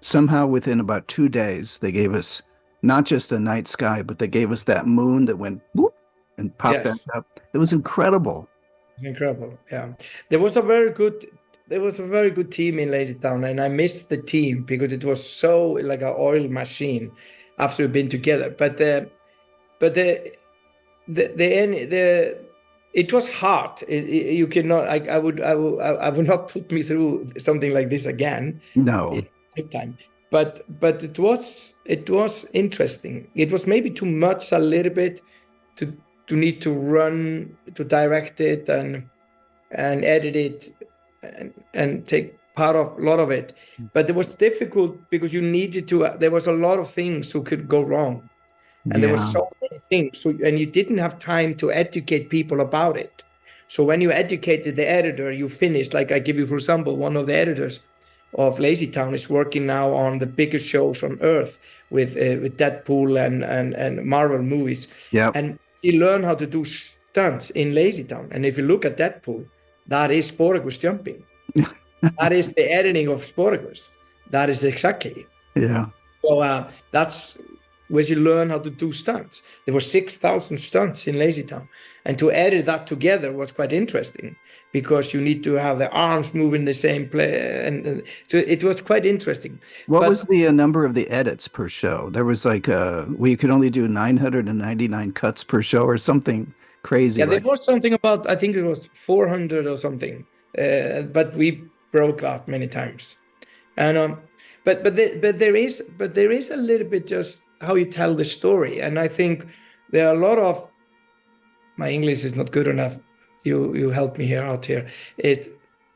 somehow within about 2 days, they gave us not just a night sky, but they gave us that moon that went boop and popped back up. It was incredible. Incredible, yeah. There was a very good team in LazyTown, and I missed the team because it was so like an oil machine after we've been together. But it was hard. You cannot. I would not put me through something like this again. No. Time. But it was interesting. It was maybe too much a little bit to need to run, to direct it and edit it and take part of a lot of it. But it was difficult because you needed to, there was a lot of things who could go wrong. And there were so many things. And you didn't have time to educate people about it. So when you educated the editor, you finished, like I give you, for example, one of the editors of LazyTown is working now on the biggest shows on earth with Deadpool and Marvel movies. Yeah. And he learned how to do stunts in LazyTown. And if you look at Deadpool, that is Sportacus jumping. That is the editing of Sportacus. That is exactly. Yeah. So that's where you learn how to do stunts. There were 6,000 stunts in LazyTown. And to edit that together was quite interesting because you need to have the arms moving the same place. And so it was quite interesting. What was the number of the edits per show? There was like you could only do 999 cuts per show or something crazy. Yeah, there was something about, I think it was 400 or something. But we broke that many times. And but there is a little bit just how you tell the story. And I think there are a lot of, my English is not good enough. You help me here out here. Is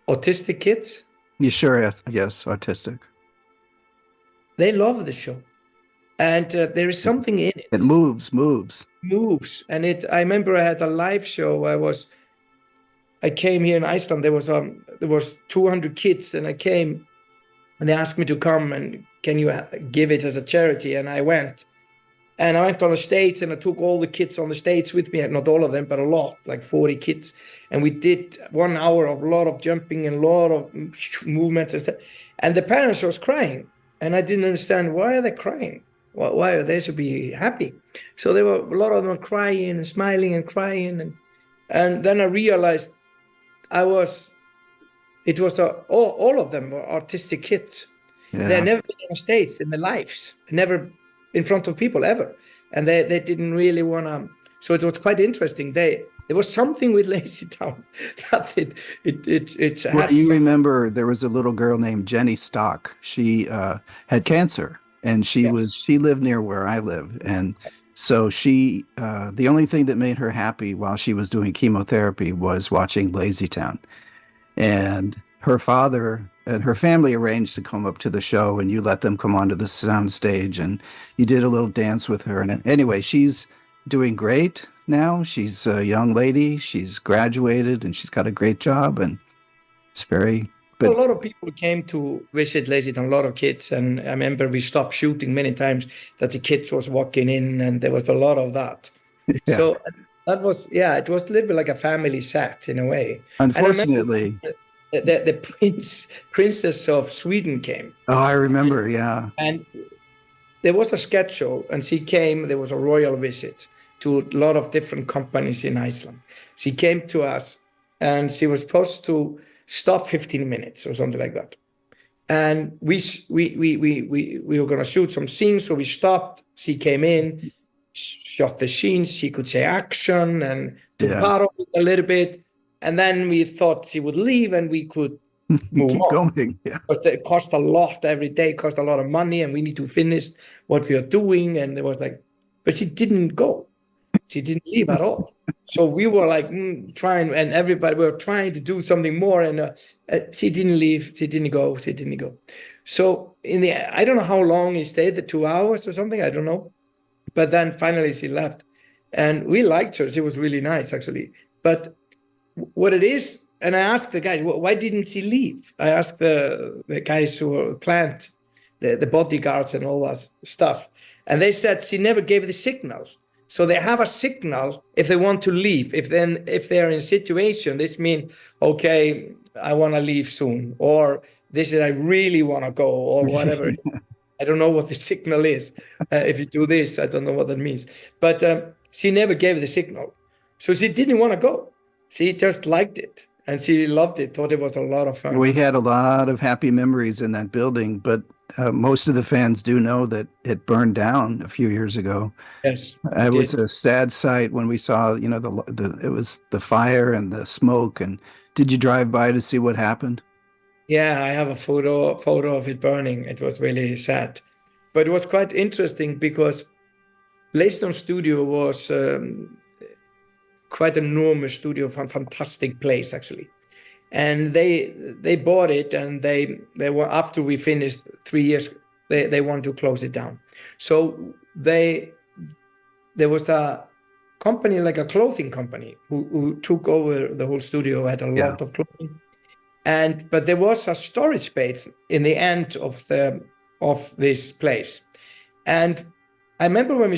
autistic kids? You sure? Yes, autistic. They love the show, and there is something in it. It moves, and I remember I had a live show. I came here in Iceland. There was 200 kids, and I came, and they asked me to come and can you give it as a charity? And I went. And I went on the stage and I took all the kids on the stage with me, not all of them, but a lot, like 40 kids. And we did 1 hour of a lot of jumping and a lot of movements and stuff. And the parents was crying. And I didn't understand, why are they crying? Why are they should be happy? So there were a lot of them crying and smiling and crying. And then I realized all of them were autistic kids. Yeah. They've never been on stage in their lives. They never in front of people ever. And they didn't really want to. So it was quite interesting. There was something with LazyTown that it Well, had. you remember there was a little girl named Jenny Stock. She had cancer, and she lived near where I live, and so she the only thing that made her happy while she was doing chemotherapy was watching LazyTown. And her father and her family arranged to come up to the show, and you let them come onto the sound stage, and you did a little dance with her. And anyway, she's doing great now. She's a young lady. She's graduated, and she's got a great job, and it's very. But a lot of people came to visit LazyTown, a lot of kids, and I remember we stopped shooting many times that the kids was walking in, and there was a lot of that. Yeah. So that was, it was a little bit like a family set in a way. Unfortunately, the princess of Sweden came. Oh, I remember, yeah. And there was a schedule, and she came. There was a royal visit to a lot of different companies in Iceland. She came to us, and she was supposed to stop 15 minutes or something like that. And we were going to shoot some scenes, so we stopped. She came in, shot the scenes. She could say action and to part of it a little bit. And then we thought she would leave and we could move on. Going. Yeah. Because it cost a lot every day, cost a lot of money, and we need to finish what we are doing. And there was but she didn't go. She didn't leave at all. So we were trying, and everybody were trying to do something more. And she didn't leave. She didn't go. She didn't go. So I don't know how long he stayed, the 2 hours or something. I don't know. But then finally she left, and we liked her. She was really nice, actually. But what it is, and I asked the guys, why didn't she leave? I asked the guys who were planned, the bodyguards and all that stuff. And they said she never gave the signal. So they have a signal if they want to leave. If they're in a situation, this means, okay, I want to leave soon. Or this is, I really want to go, or whatever. I don't know what the signal is. If you do this, I don't know what that means. But she never gave the signal. So she didn't want to go. She just liked it. And she loved it, thought it was a lot of fun. We had a lot of happy memories in that building, but most of the fans do know that it burned down a few years ago. Yes. It was a sad sight when we saw, it was the fire and the smoke. And did you drive by to see what happened? Yeah, I have a photo of it burning. It was really sad. But it was quite interesting because LazyTown Studio was quite an enormous studio, fantastic place, actually. And they bought it, and they were, after we finished 3 years, they wanted to close it down. So there was a company, like a clothing company, who took over the whole studio, had a lot of clothing. But there was a storage space in the end of this place. And I remember when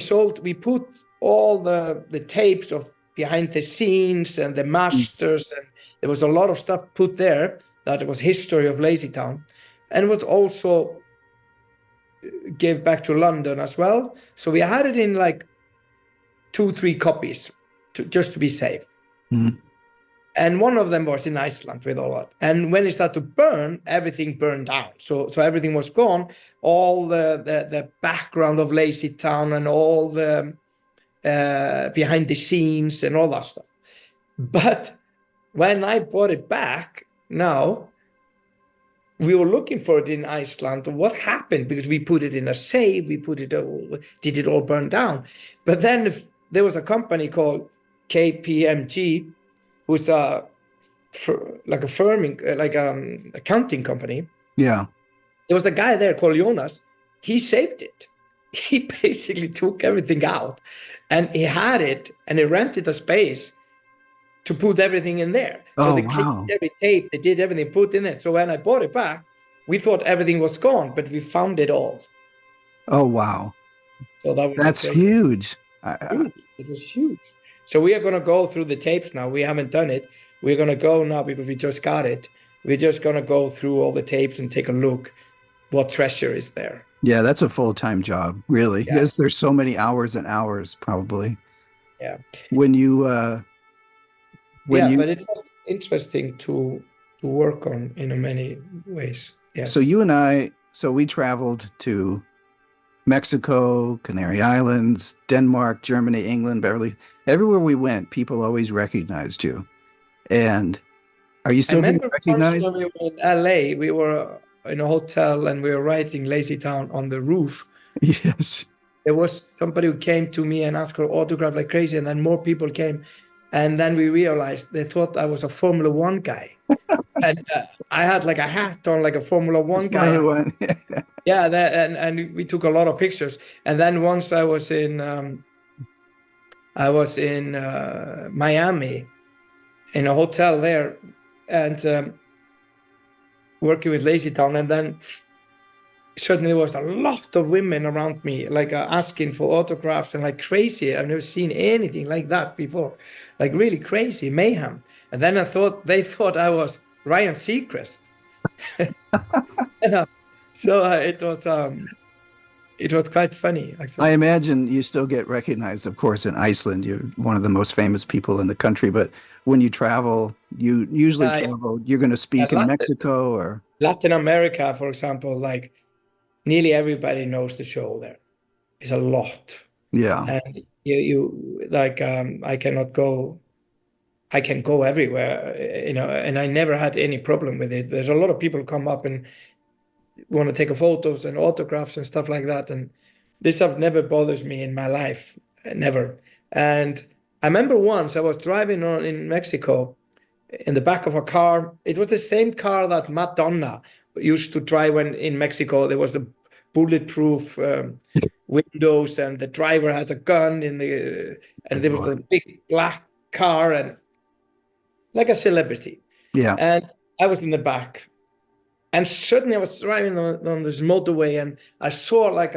we put all the tapes of behind the scenes and the masters, and there was a lot of stuff put there that was history of LazyTown, and was also gave back to London as well. So we had it in 2-3 copies just to be safe. Mm-hmm. And one of them was in Iceland with all that. And when it started to burn, everything burned down. So everything was gone. All the background of LazyTown and all the behind the scenes and all that stuff. But when I brought it back, now we were looking for it in Iceland. What happened? Because we put it in a safe, did it all burn down? But then there was a company called KPMG, who's accounting company. Yeah. There was a guy there called Jonas. He saved it. He basically took everything out, and he had it, and he rented a space to put everything in there. So they cleaned every tape, they did everything, put in there. So when I bought it back, we thought everything was gone, but we found it all. Oh, wow. So that's huge. It was huge. So we are going to go through the tapes now. We haven't done it. We're going to go now because we just got it. We're just going to go through all the tapes and take a look what treasure is there. Yeah, that's a full-time job, really. Yeah. Because there's so many hours and hours, probably. Yeah. But it was interesting to work on in many ways. Yeah. So we traveled to Mexico, Canary Islands, Denmark, Germany, England, Beverly. Everywhere we went, people always recognized you. And are you I still being remember once recognized? when we were in LA, we were in a hotel and we were writing LazyTown on the roof. Yes. There was somebody who came to me and asked for autograph like crazy, and then more people came. And then we realized they thought I was a Formula One guy. And I had like a hat on, like a Formula One guy. Yeah, and we took a lot of pictures. And then once I was in Miami, in a hotel there, and working with LazyTown, and then suddenly there was a lot of women around me, like asking for autographs and like crazy. I've never seen anything like that before, like really crazy mayhem. And then they thought I was Ryan Seacrest. So it was quite funny, actually. I imagine you still get recognized, of course, in Iceland. You're one of the most famous people in the country. But when you travel, you usually travel. You're going to speak in Mexico or Latin America, for example. Like nearly everybody knows the show there. It's a lot. Yeah. And you like I cannot go. I can go everywhere, and I never had any problem with it. There's a lot of people come up and want to take photos and autographs and stuff like that. And this stuff never bothers me in my life, never. And I remember once I was driving in Mexico in the back of a car. It was the same car that Madonna used to drive when in Mexico. There was the bulletproof windows, and the driver had a gun and there was a big black car and like a celebrity. Yeah. And I was in the back. And suddenly I was driving on this motorway, and I saw like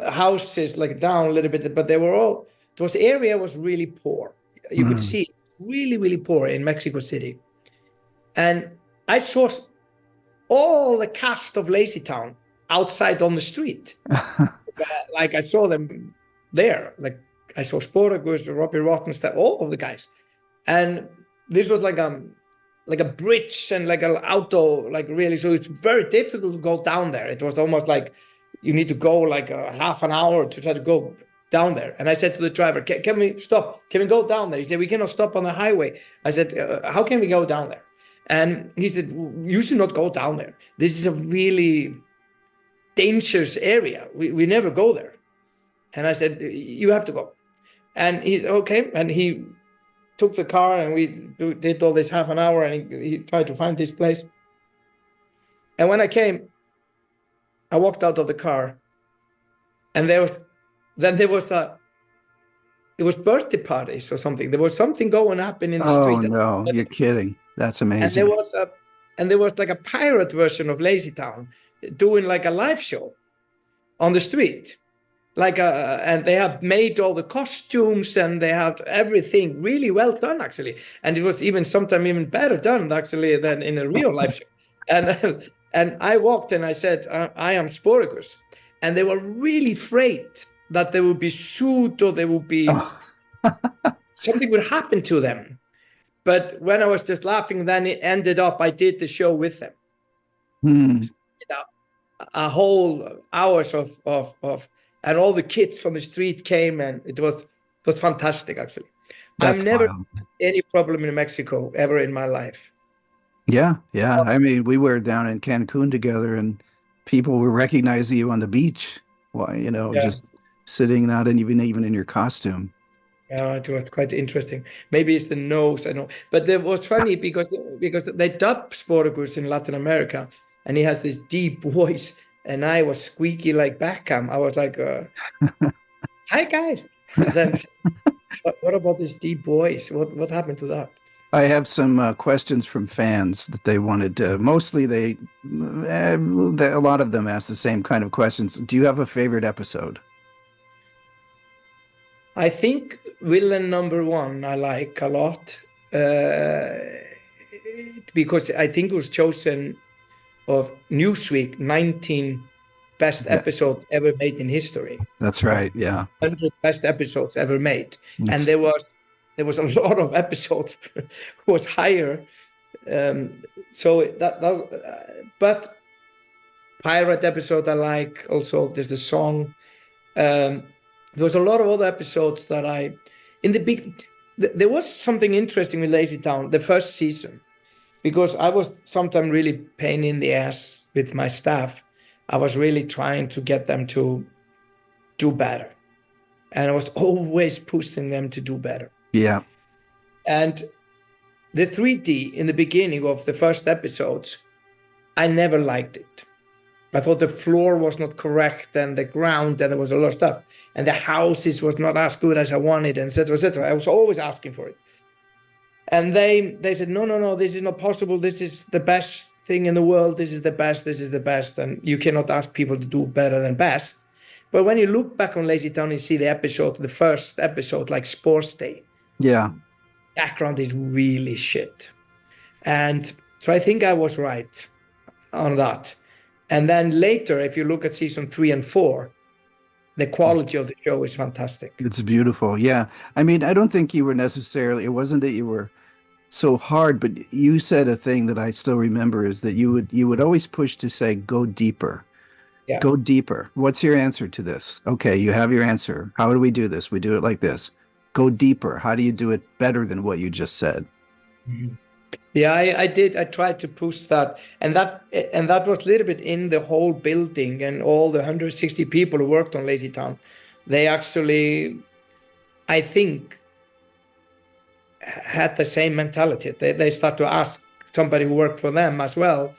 houses like down a little bit, but this area was really poor. You could see really, really poor in Mexico City. And I saw all the cast of LazyTown outside on the street. Like I saw them there. Like I saw Sportacus, Robbie Rottenstein, all of the guys. And this was like a bridge and like an auto, like really. So it's very difficult to go down there. It was almost like you need to go like a half an hour to try to go down there. And I said to the driver, can we stop? Can we go down there? He said, we cannot stop on the highway. I said, how can we go down there? And he said, you should not go down there. This is a really dangerous area. We never go there. And I said, you have to go. And he's okay. And he took the car, and we did all this half an hour, and he tried to find this place. And when I came, I walked out of the car, and it was birthday parties or something. There was something going up in the street. Oh no, you're kidding. That's amazing. And there was like a pirate version of LazyTown doing like a live show on the street. And they have made all the costumes, and they have everything really well done, actually. And it was sometimes even better done, actually, than in a real live show. And I walked and I said, I am Sportacus. And they were really afraid that they would be sued or they would be something would happen to them. But when I was just laughing, then it ended up, I did the show with them. A whole hours of and all the kids from the street came, and it was fantastic, actually. I've never had any problem in Mexico ever in my life. Yeah. I mean, we were down in Cancun together, and people were recognizing you on the beach. Well, just sitting, not even in your costume. Yeah, it was quite interesting. Maybe it's the nose, I know. But it was funny because they dubbed Sportacus in Latin America, and he has this deep voice. And I was squeaky like Beckham. I was like, hi, guys. And then, what about this deep voice? What happened to that? I have some questions from fans that they wanted to. Mostly, a lot of them ask the same kind of questions. Do you have a favorite episode? I think villain number 1 I like a lot because I think it was chosen of Newsweek 19 best episode ever made in history. That's right. Yeah. 100 best episodes ever made. And there was a lot of episodes was higher. But pirate episode I like. Also, there's the song. There was a lot of other episodes that there was something interesting with LazyTown, the first season, because I was sometimes really pain in the ass with my staff. I was really trying to get them to do better. And I was always pushing them to do better. Yeah. And the 3D in the beginning of the first episodes, I never liked it. I thought the floor was not correct and the ground, and there was a lot of stuff. And the houses was not as good as I wanted, et cetera, et cetera. I was always asking for it. And they said, no, this is not possible. This is the best thing in the world. This is the best. And you cannot ask people to do better than best. But when you look back on LazyTown and see the first episode, like Sports Day. Yeah. Background is really shit. And so I think I was right on that. And then later, if you look at season 3 and 4, the quality of the show is fantastic. It's beautiful. Yeah. I mean, I don't think you were it wasn't that you were so hard, but you said a thing that I still remember is that you would always push to say, go deeper. Yeah. Go deeper. What's your answer to this? Okay, you have your answer. How do we do this? We do it like this. Go deeper. How do you do it better than what you just said? Mm-hmm. Yeah, I did. I tried to push that. And that was a little bit in the whole building, and all the 160 people who worked on LazyTown. They actually, I think, had the same mentality. They start to ask somebody who worked for them as well,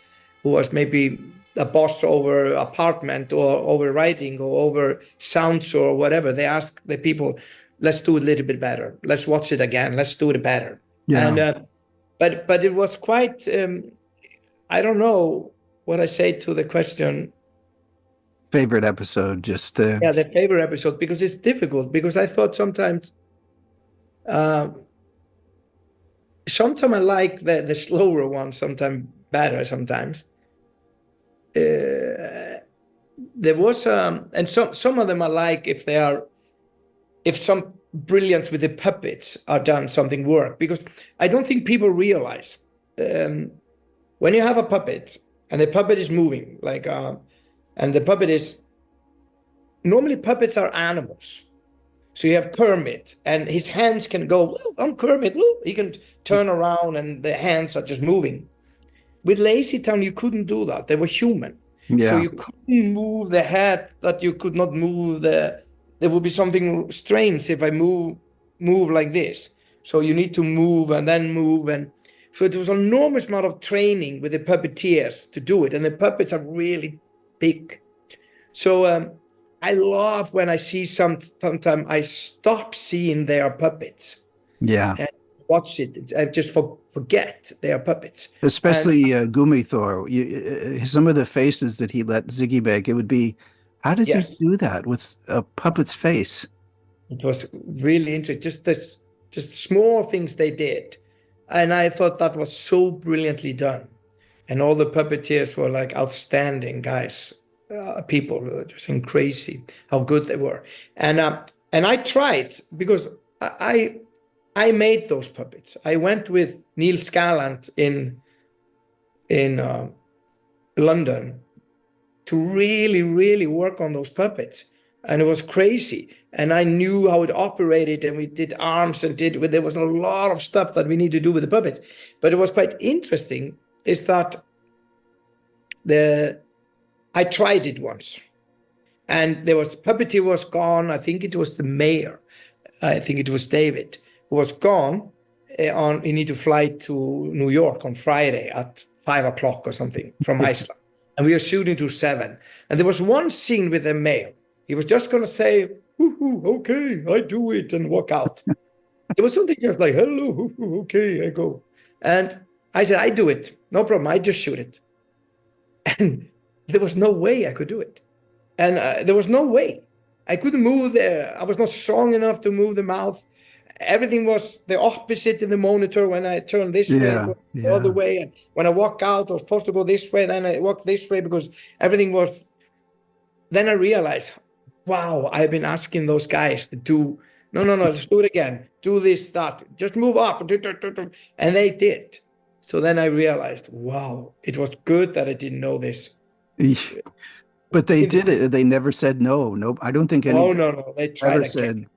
who was maybe a boss over apartment or over writing or over sounds or whatever. They ask the people, let's do it a little bit better. Let's watch it again. Let's do it better. Yeah. And but it was quite, I don't know what I say to the question. Favorite episode, just... Yeah, the favorite episode, because it's difficult, because I thought sometimes I like the slower one, sometimes better, sometimes. There was, and some of them I like if some brilliance with the puppets are done, something work, because I don't think people realize when you have a puppet and the puppet is moving, like, and the puppet is, normally puppets are animals. So you have Kermit, and his hands can go, I'm Kermit, he can turn around and the hands are just moving. With LazyTown, you couldn't do that. They were human. Yeah. So you couldn't move the head, that you could not move there would be something strange if I move like this. So you need to move and then move. And so it was an enormous amount of training with the puppeteers to do it. And the puppets are really big. So I love when I see sometimes I stop seeing their puppets. Yeah. And watch it. I just forget they are puppets. Especially Gumithor. Some of the faces that he let Ziggy make, it would be, how does he do that with a puppet's face? It was really interesting. Just small things they did. And I thought that was so brilliantly done. And all the puppeteers were like outstanding guys, people, just crazy how good they were. And I tried, because I made those puppets. I went with Neil Scalant in London to really, really work on those puppets. And it was crazy. And I knew how it operated, and we did arms and there was a lot of stuff that we need to do with the puppets. But it was quite interesting is that I tried it once, and puppeteer was gone. I think it was the mayor. I think it was David, who was gone. He needed to fly to New York on Friday at 5:00 or something from Iceland. And we were shooting to 7. And there was one scene with the mayor. He was just going to say, okay, I do it, and walk out. It was something just like, hello, okay, I go. And I said, I do it. No problem. I just shoot it. And there was no way I could do it. And there was no way. I couldn't move there. I was not strong enough to move the mouth. Everything was the opposite in the monitor. When I turned this way, the other way. And when I walk out, I was supposed to go this way. Then I walked this way, because everything was... Then I realized, wow, I've been asking those guys to do, no, let's do it again. Do this, that, just move up. And they did. So then I realized, wow, it was good that I didn't know this But they did it. They never said no. Nope. I don't think anyone No. They tried ever again.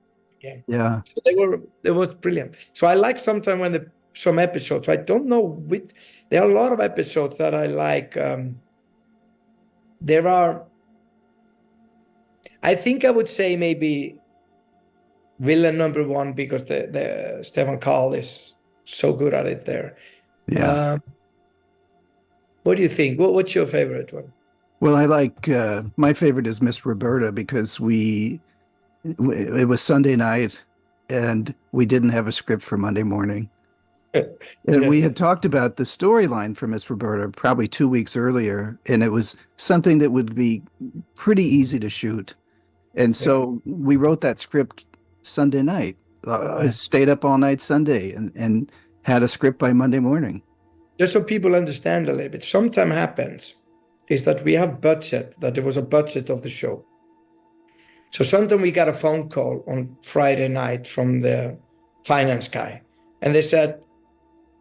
said. Yeah. So it was brilliant. So I like sometimes when some episodes, I don't know which, there are a lot of episodes that I like. I think I would say maybe villain number 1, because the Stefan Karl is so good at it there. Yeah. What do you think? What's your favorite one? Well, I like, my favorite is Miss Roberta, because it was Sunday night and we didn't have a script for Monday morning. And we had talked about the storyline for Miss Roberta probably 2 weeks earlier, and it was something that would be pretty easy to shoot. And so we wrote that script Sunday night. Stayed up all night Sunday and had a script by Monday morning. Just so people understand a little bit, sometimes happens is that we have budget, that there was a budget of the show. So sometimes we got a phone call on Friday night from the finance guy, and they said,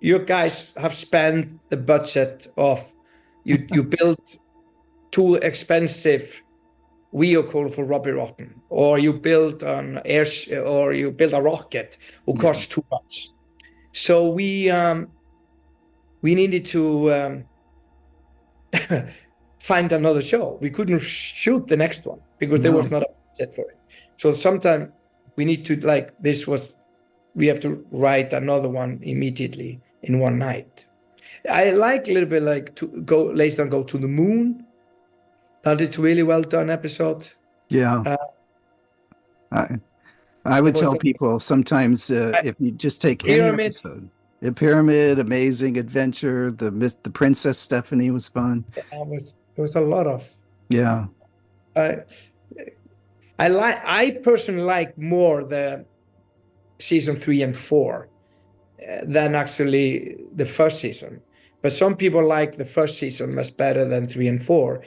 you guys have spent the budget of, you built too expensive vehicle for Robbie Rotten, or you built or you built a rocket who costs too much. So we needed to find another show. We couldn't shoot the next one because there was not a budget for it. So sometimes we need to, we have to write another one immediately in one night. I like a little bit like to go LazyTown Go to the Moon. That is really well done episode. Yeah. I would tell people sometimes if you just take any episode, the Pyramid, amazing adventure, the Princess Stephanie was fun. There was a lot of. Yeah. I personally like more the season 3 and 4 than actually the first season. But some people like the first season much better than 3 and 4.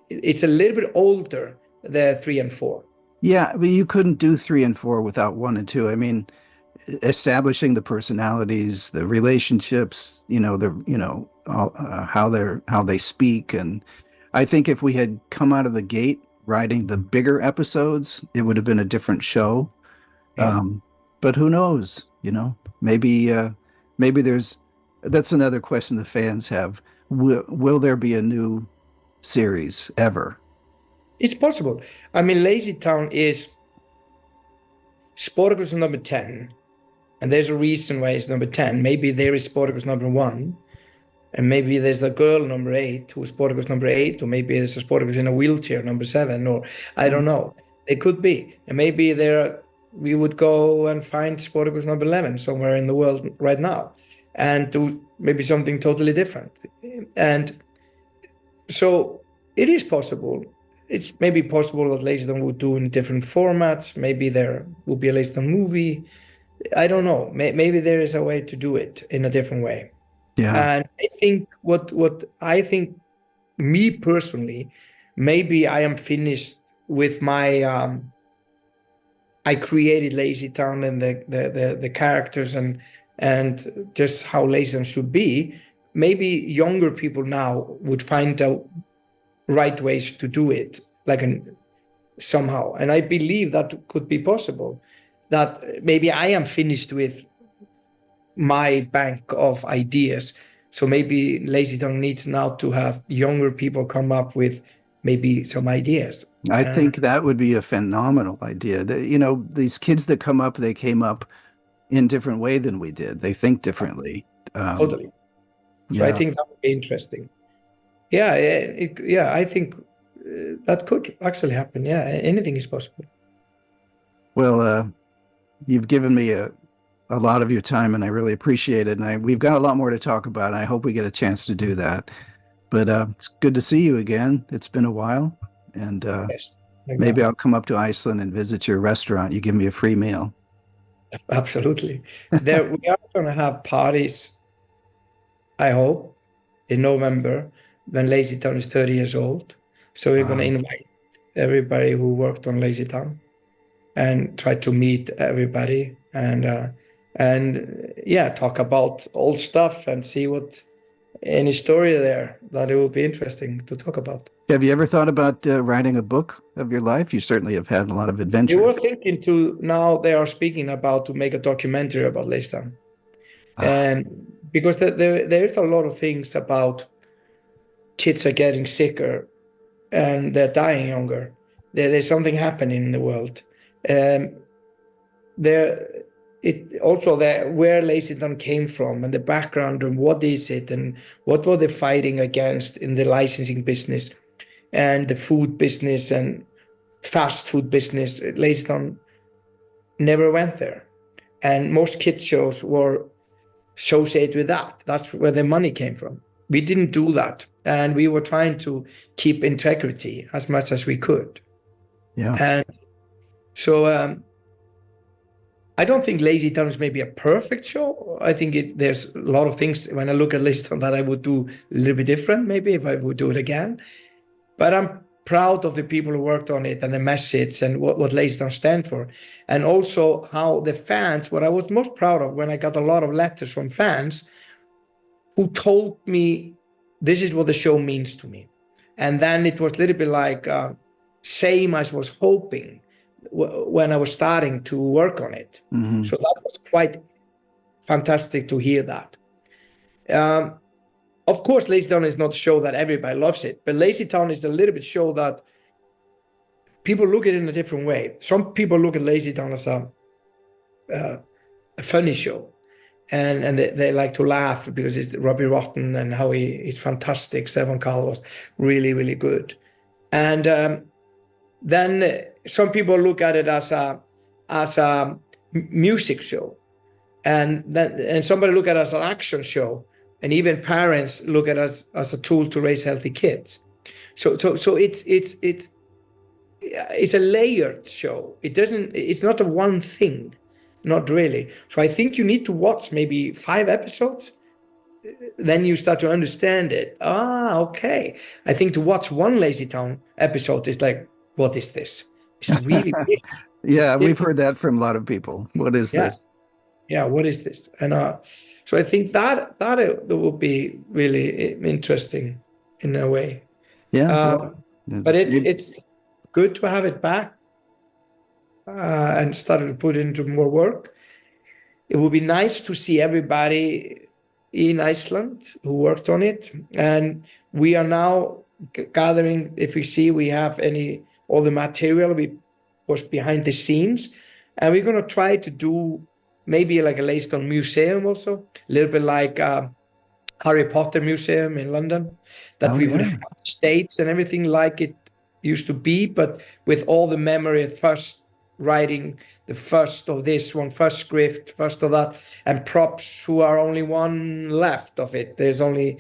It's a little bit older, the 3 and 4. Yeah, but you couldn't do 3 and 4 without 1 and 2. I mean, establishing the personalities, the relationships, how they speak, and I think if we had come out of the gate writing the bigger episodes, it would have been a different show. Yeah. But who knows? Maybe that's another question the fans have. Will there be a new series ever? It's possible. I mean, LazyTown is Sportacus number 10, and there's a reason why it's number 10. Maybe there is Sportacus number 1, and maybe there's a girl number 8 who's Sportacus number 8, or maybe there's a Sportacus in a wheelchair number 7, or I don't know. It could be, and maybe we would go and find Sportacus number 11 somewhere in the world right now, and do maybe something totally different. And so it is possible. It's maybe possible that LazyTown would do in different formats. Maybe there will be a LazyTown movie. I don't know. Maybe there is a way to do it in a different way. Yeah. And I think what I think, me personally, maybe I am finished with my. I created LazyTown and the characters and just how LazyTown should be. Maybe younger people now would find out right ways to do it, somehow. And I believe that could be possible, that maybe I am finished with my bank of ideas. So maybe LazyTown needs now to have younger people come up with maybe some ideas. I think that would be a phenomenal idea. These kids that come up, they came up in different way than we did. They think differently. Totally. So I think that would be interesting. Yeah, I think that could actually happen. Yeah, anything is possible. Well, you've given me a lot of your time, and I really appreciate it. And we've got a lot more to talk about, and I hope we get a chance to do that. But it's good to see you again. It's been a while, and yes, maybe I'll come up to Iceland and visit your restaurant. You give me a free meal. Absolutely. We are going to have parties, I hope, in November, when LazyTown is 30 years old. So we're going to invite everybody who worked on LazyTown and try to meet everybody and talk about old stuff and see what any story there that it will be interesting to talk about. Have you ever thought about writing a book of your life? You certainly have had a lot of They adventures. were thinking to, now they are speaking about to make a documentary about LazyTown. And because there is a lot of things about kids are getting sicker and they're dying younger. There's something happening in the world. Where LazyTown came from and the background and what is it and what were they fighting against in the licensing business and the food business and fast food business. LazyTown never went there. And most kids shows were associated with that. That's where the money came from. We didn't do that. And we were trying to keep integrity as much as we could. Yeah. And so I don't think LazyTown is maybe a perfect show. I think there's a lot of things when I look at LazyTown that I would do a little bit different, maybe if I would do it again. But I'm proud of the people who worked on it and the message and what LazyTown stands for. And also how the fans, what I was most proud of when I got a lot of letters from fans who told me, this is what the show means to me. And then it was a little bit like same as I was hoping when I was starting to work on it. Mm-hmm. So that was quite fantastic to hear that. Of course, LazyTown is not a show that everybody loves it, but LazyTown is a little bit show that people look at it in a different way. Some people look at LazyTown as a funny show, and they like to laugh because it's Robbie Rotten and how he's fantastic. Stefan Karl was really, really good. And then some people look at it as a music show, and somebody look at it as an action show. And even parents look at us as a tool to raise healthy kids. So it's a layered show. It's not a one thing, not really. So I think you need to watch maybe 5 episodes. Then you start to understand it. Okay. I think to watch one LazyTown episode is like, what is this? It's really big. Yeah, we've heard that from a lot of people. What is this? Yeah, what is this? And so I think that will be really interesting in a way. Yeah. But it's good to have it back and started to put into more work. It would be nice to see everybody in Iceland who worked on it. And we are now gathering, if we see we have all the material we was behind the scenes. And we're going to try to do maybe like a LazyTown museum also, a little bit like Harry Potter Museum in London, that we would have states and everything like it used to be, but with all the memory of first writing, the first of this one, first script, first of that, and props who are only one left of it. There's only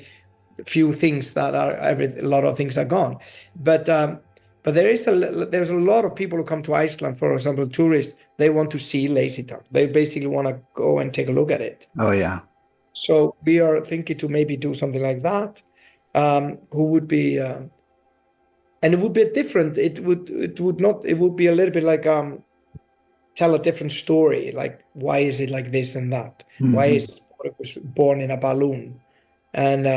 a few things that are, a lot of things are gone. But there's a lot of people who come to Iceland, for example, tourists. They want to see LazyTown. They basically want to go and take a look at it. Oh, yeah. So we are thinking to maybe do something like that. Who would be, and it would be different. It would be a little bit like tell a different story. Like, why is it like this and that? Mm-hmm. Why is Sportacus born in a balloon? And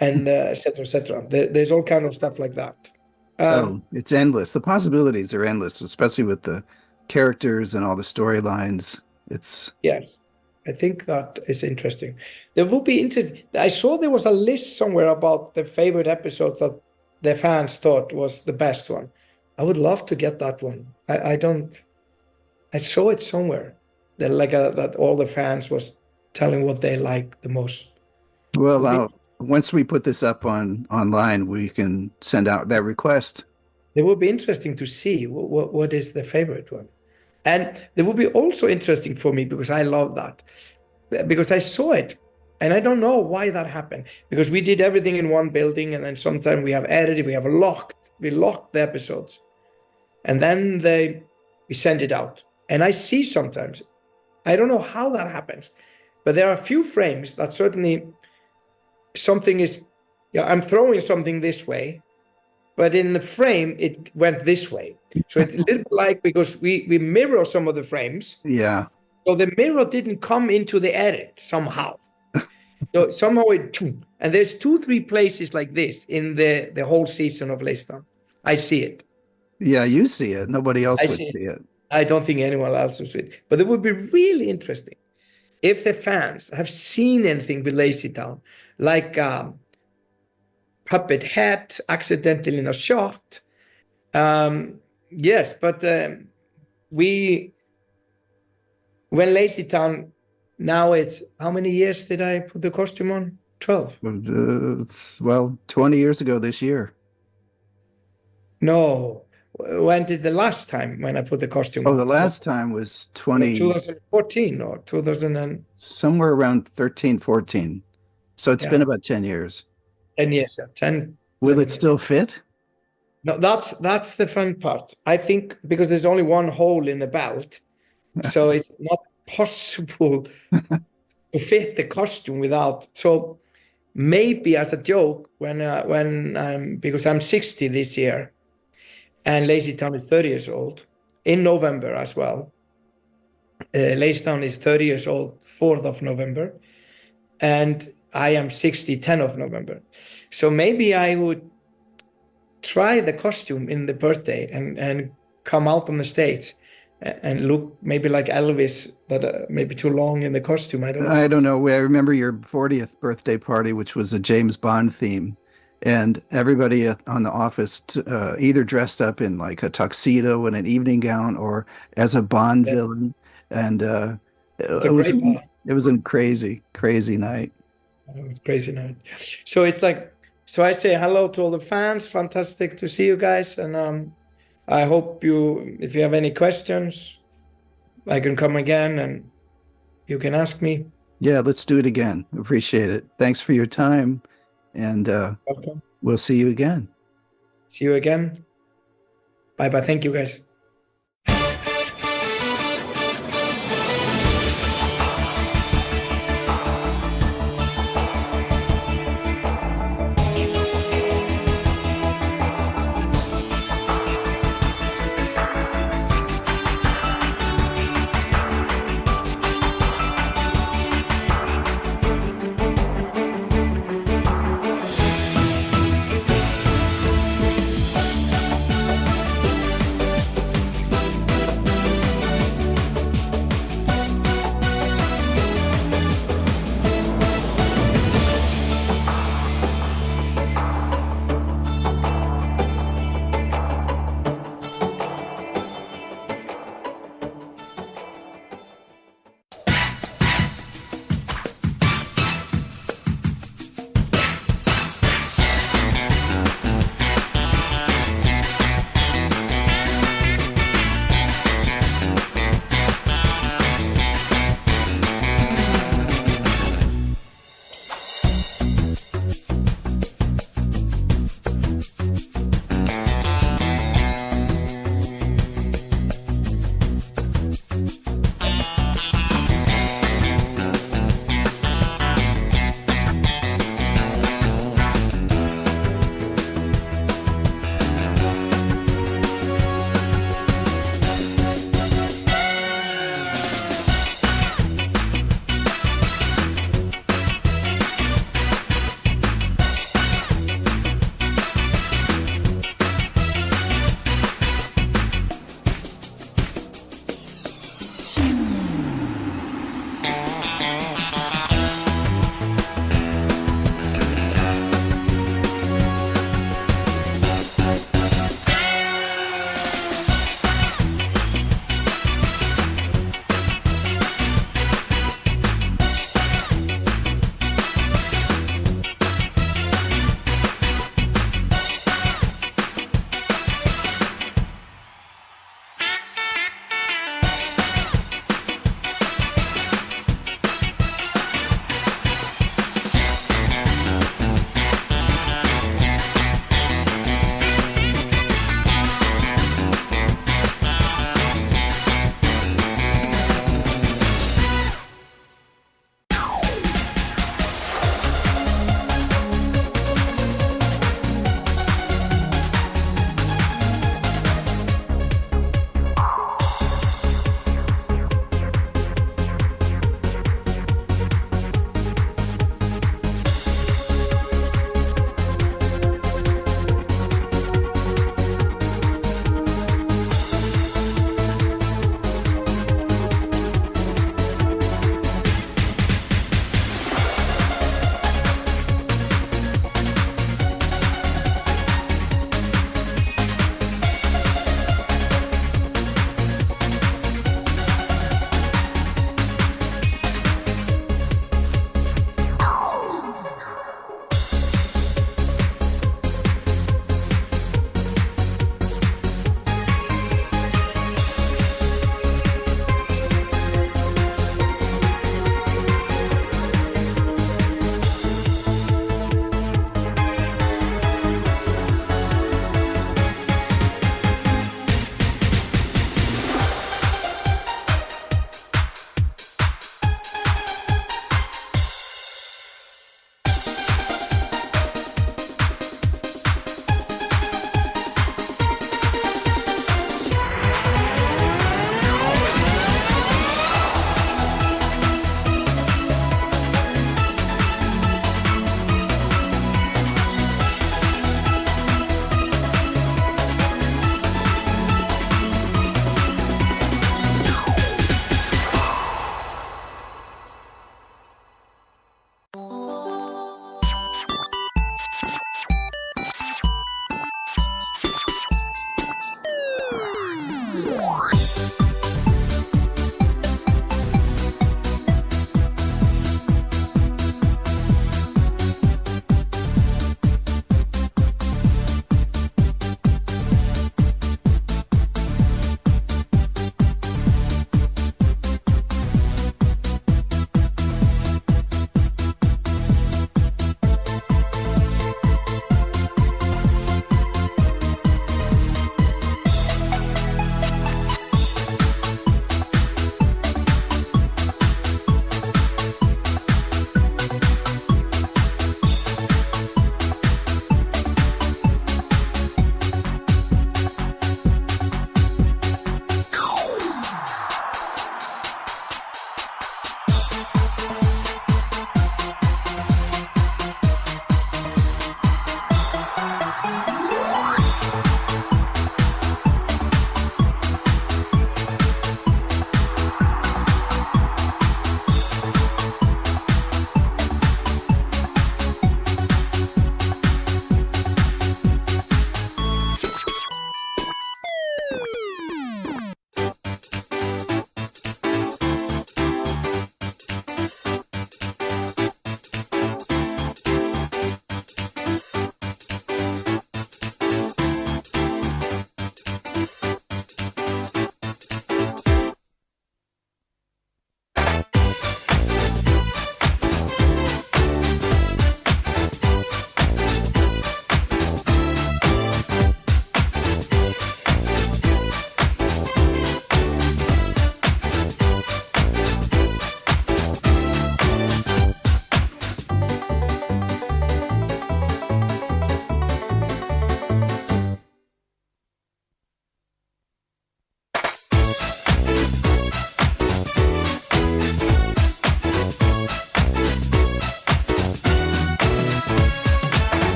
et cetera, et cetera. There's all kind of stuff like that. It's endless. The possibilities are endless, especially with the characters and all the storylines. Yes, I think that is interesting. There will be I saw there was a list somewhere about the favorite episodes that the fans thought was the best one. I would love to get that one. I saw it somewhere that all the fans was telling what they like the most. Well, once we put this up online, we can send out that request. It will be interesting to see what is the favorite one. And it will be also interesting for me because I love that. Because I saw it and I don't know why that happened. Because we did everything in one building and then sometimes we have edited, we locked the episodes. And then we send it out. And I see sometimes, I don't know how that happens, but there are a few frames that certainly something is, I'm throwing something this way, but in the frame, it went this way. So it's a little bit like, because we mirror some of the frames. Yeah. So the mirror didn't come into the edit somehow. So somehow and there's 2-3 places like this in the whole season of LazyTown. I see it. Yeah, you see it. Nobody else would see it. I don't think anyone else would see it. But it would be really interesting if the fans have seen anything with LazyTown, like puppet hat accidentally in a shot. Yes, but when LazyTown, now it's, how many years did I put the costume on? 12. It's, 20 years ago this year. No. When did the last time when I put the costume on? The last time was 2014 or 2000 somewhere around 13, 14. So it's been about 10 years. 10 years, 10. Will it still fit? No, that's the fun part. I think because there's only one hole in the belt, so it's not possible to fit the costume without. So maybe as a joke, when I'm, because I'm 60 this year, and LazyTown is 30 years old in November as well. LazyTown is 30 years old, 4th of November, and I am 60, 10th of November. So maybe I would try the costume in the birthday and come out on the stage and look maybe like Elvis, but maybe too long in the costume. I don't know. I remember your 40th birthday party, which was a James Bond theme. And everybody on the office either dressed up in like a tuxedo and an evening gown or as a Bond villain. And it was a crazy, crazy night. It was a crazy night. So it's like, so I say hello to all the fans. Fantastic to see you guys. And I hope if you have any questions, I can come again and you can ask me. Yeah, let's do it again. Appreciate it. Thanks for your time. And we'll see you again. See you again. Bye-bye. Thank you, guys.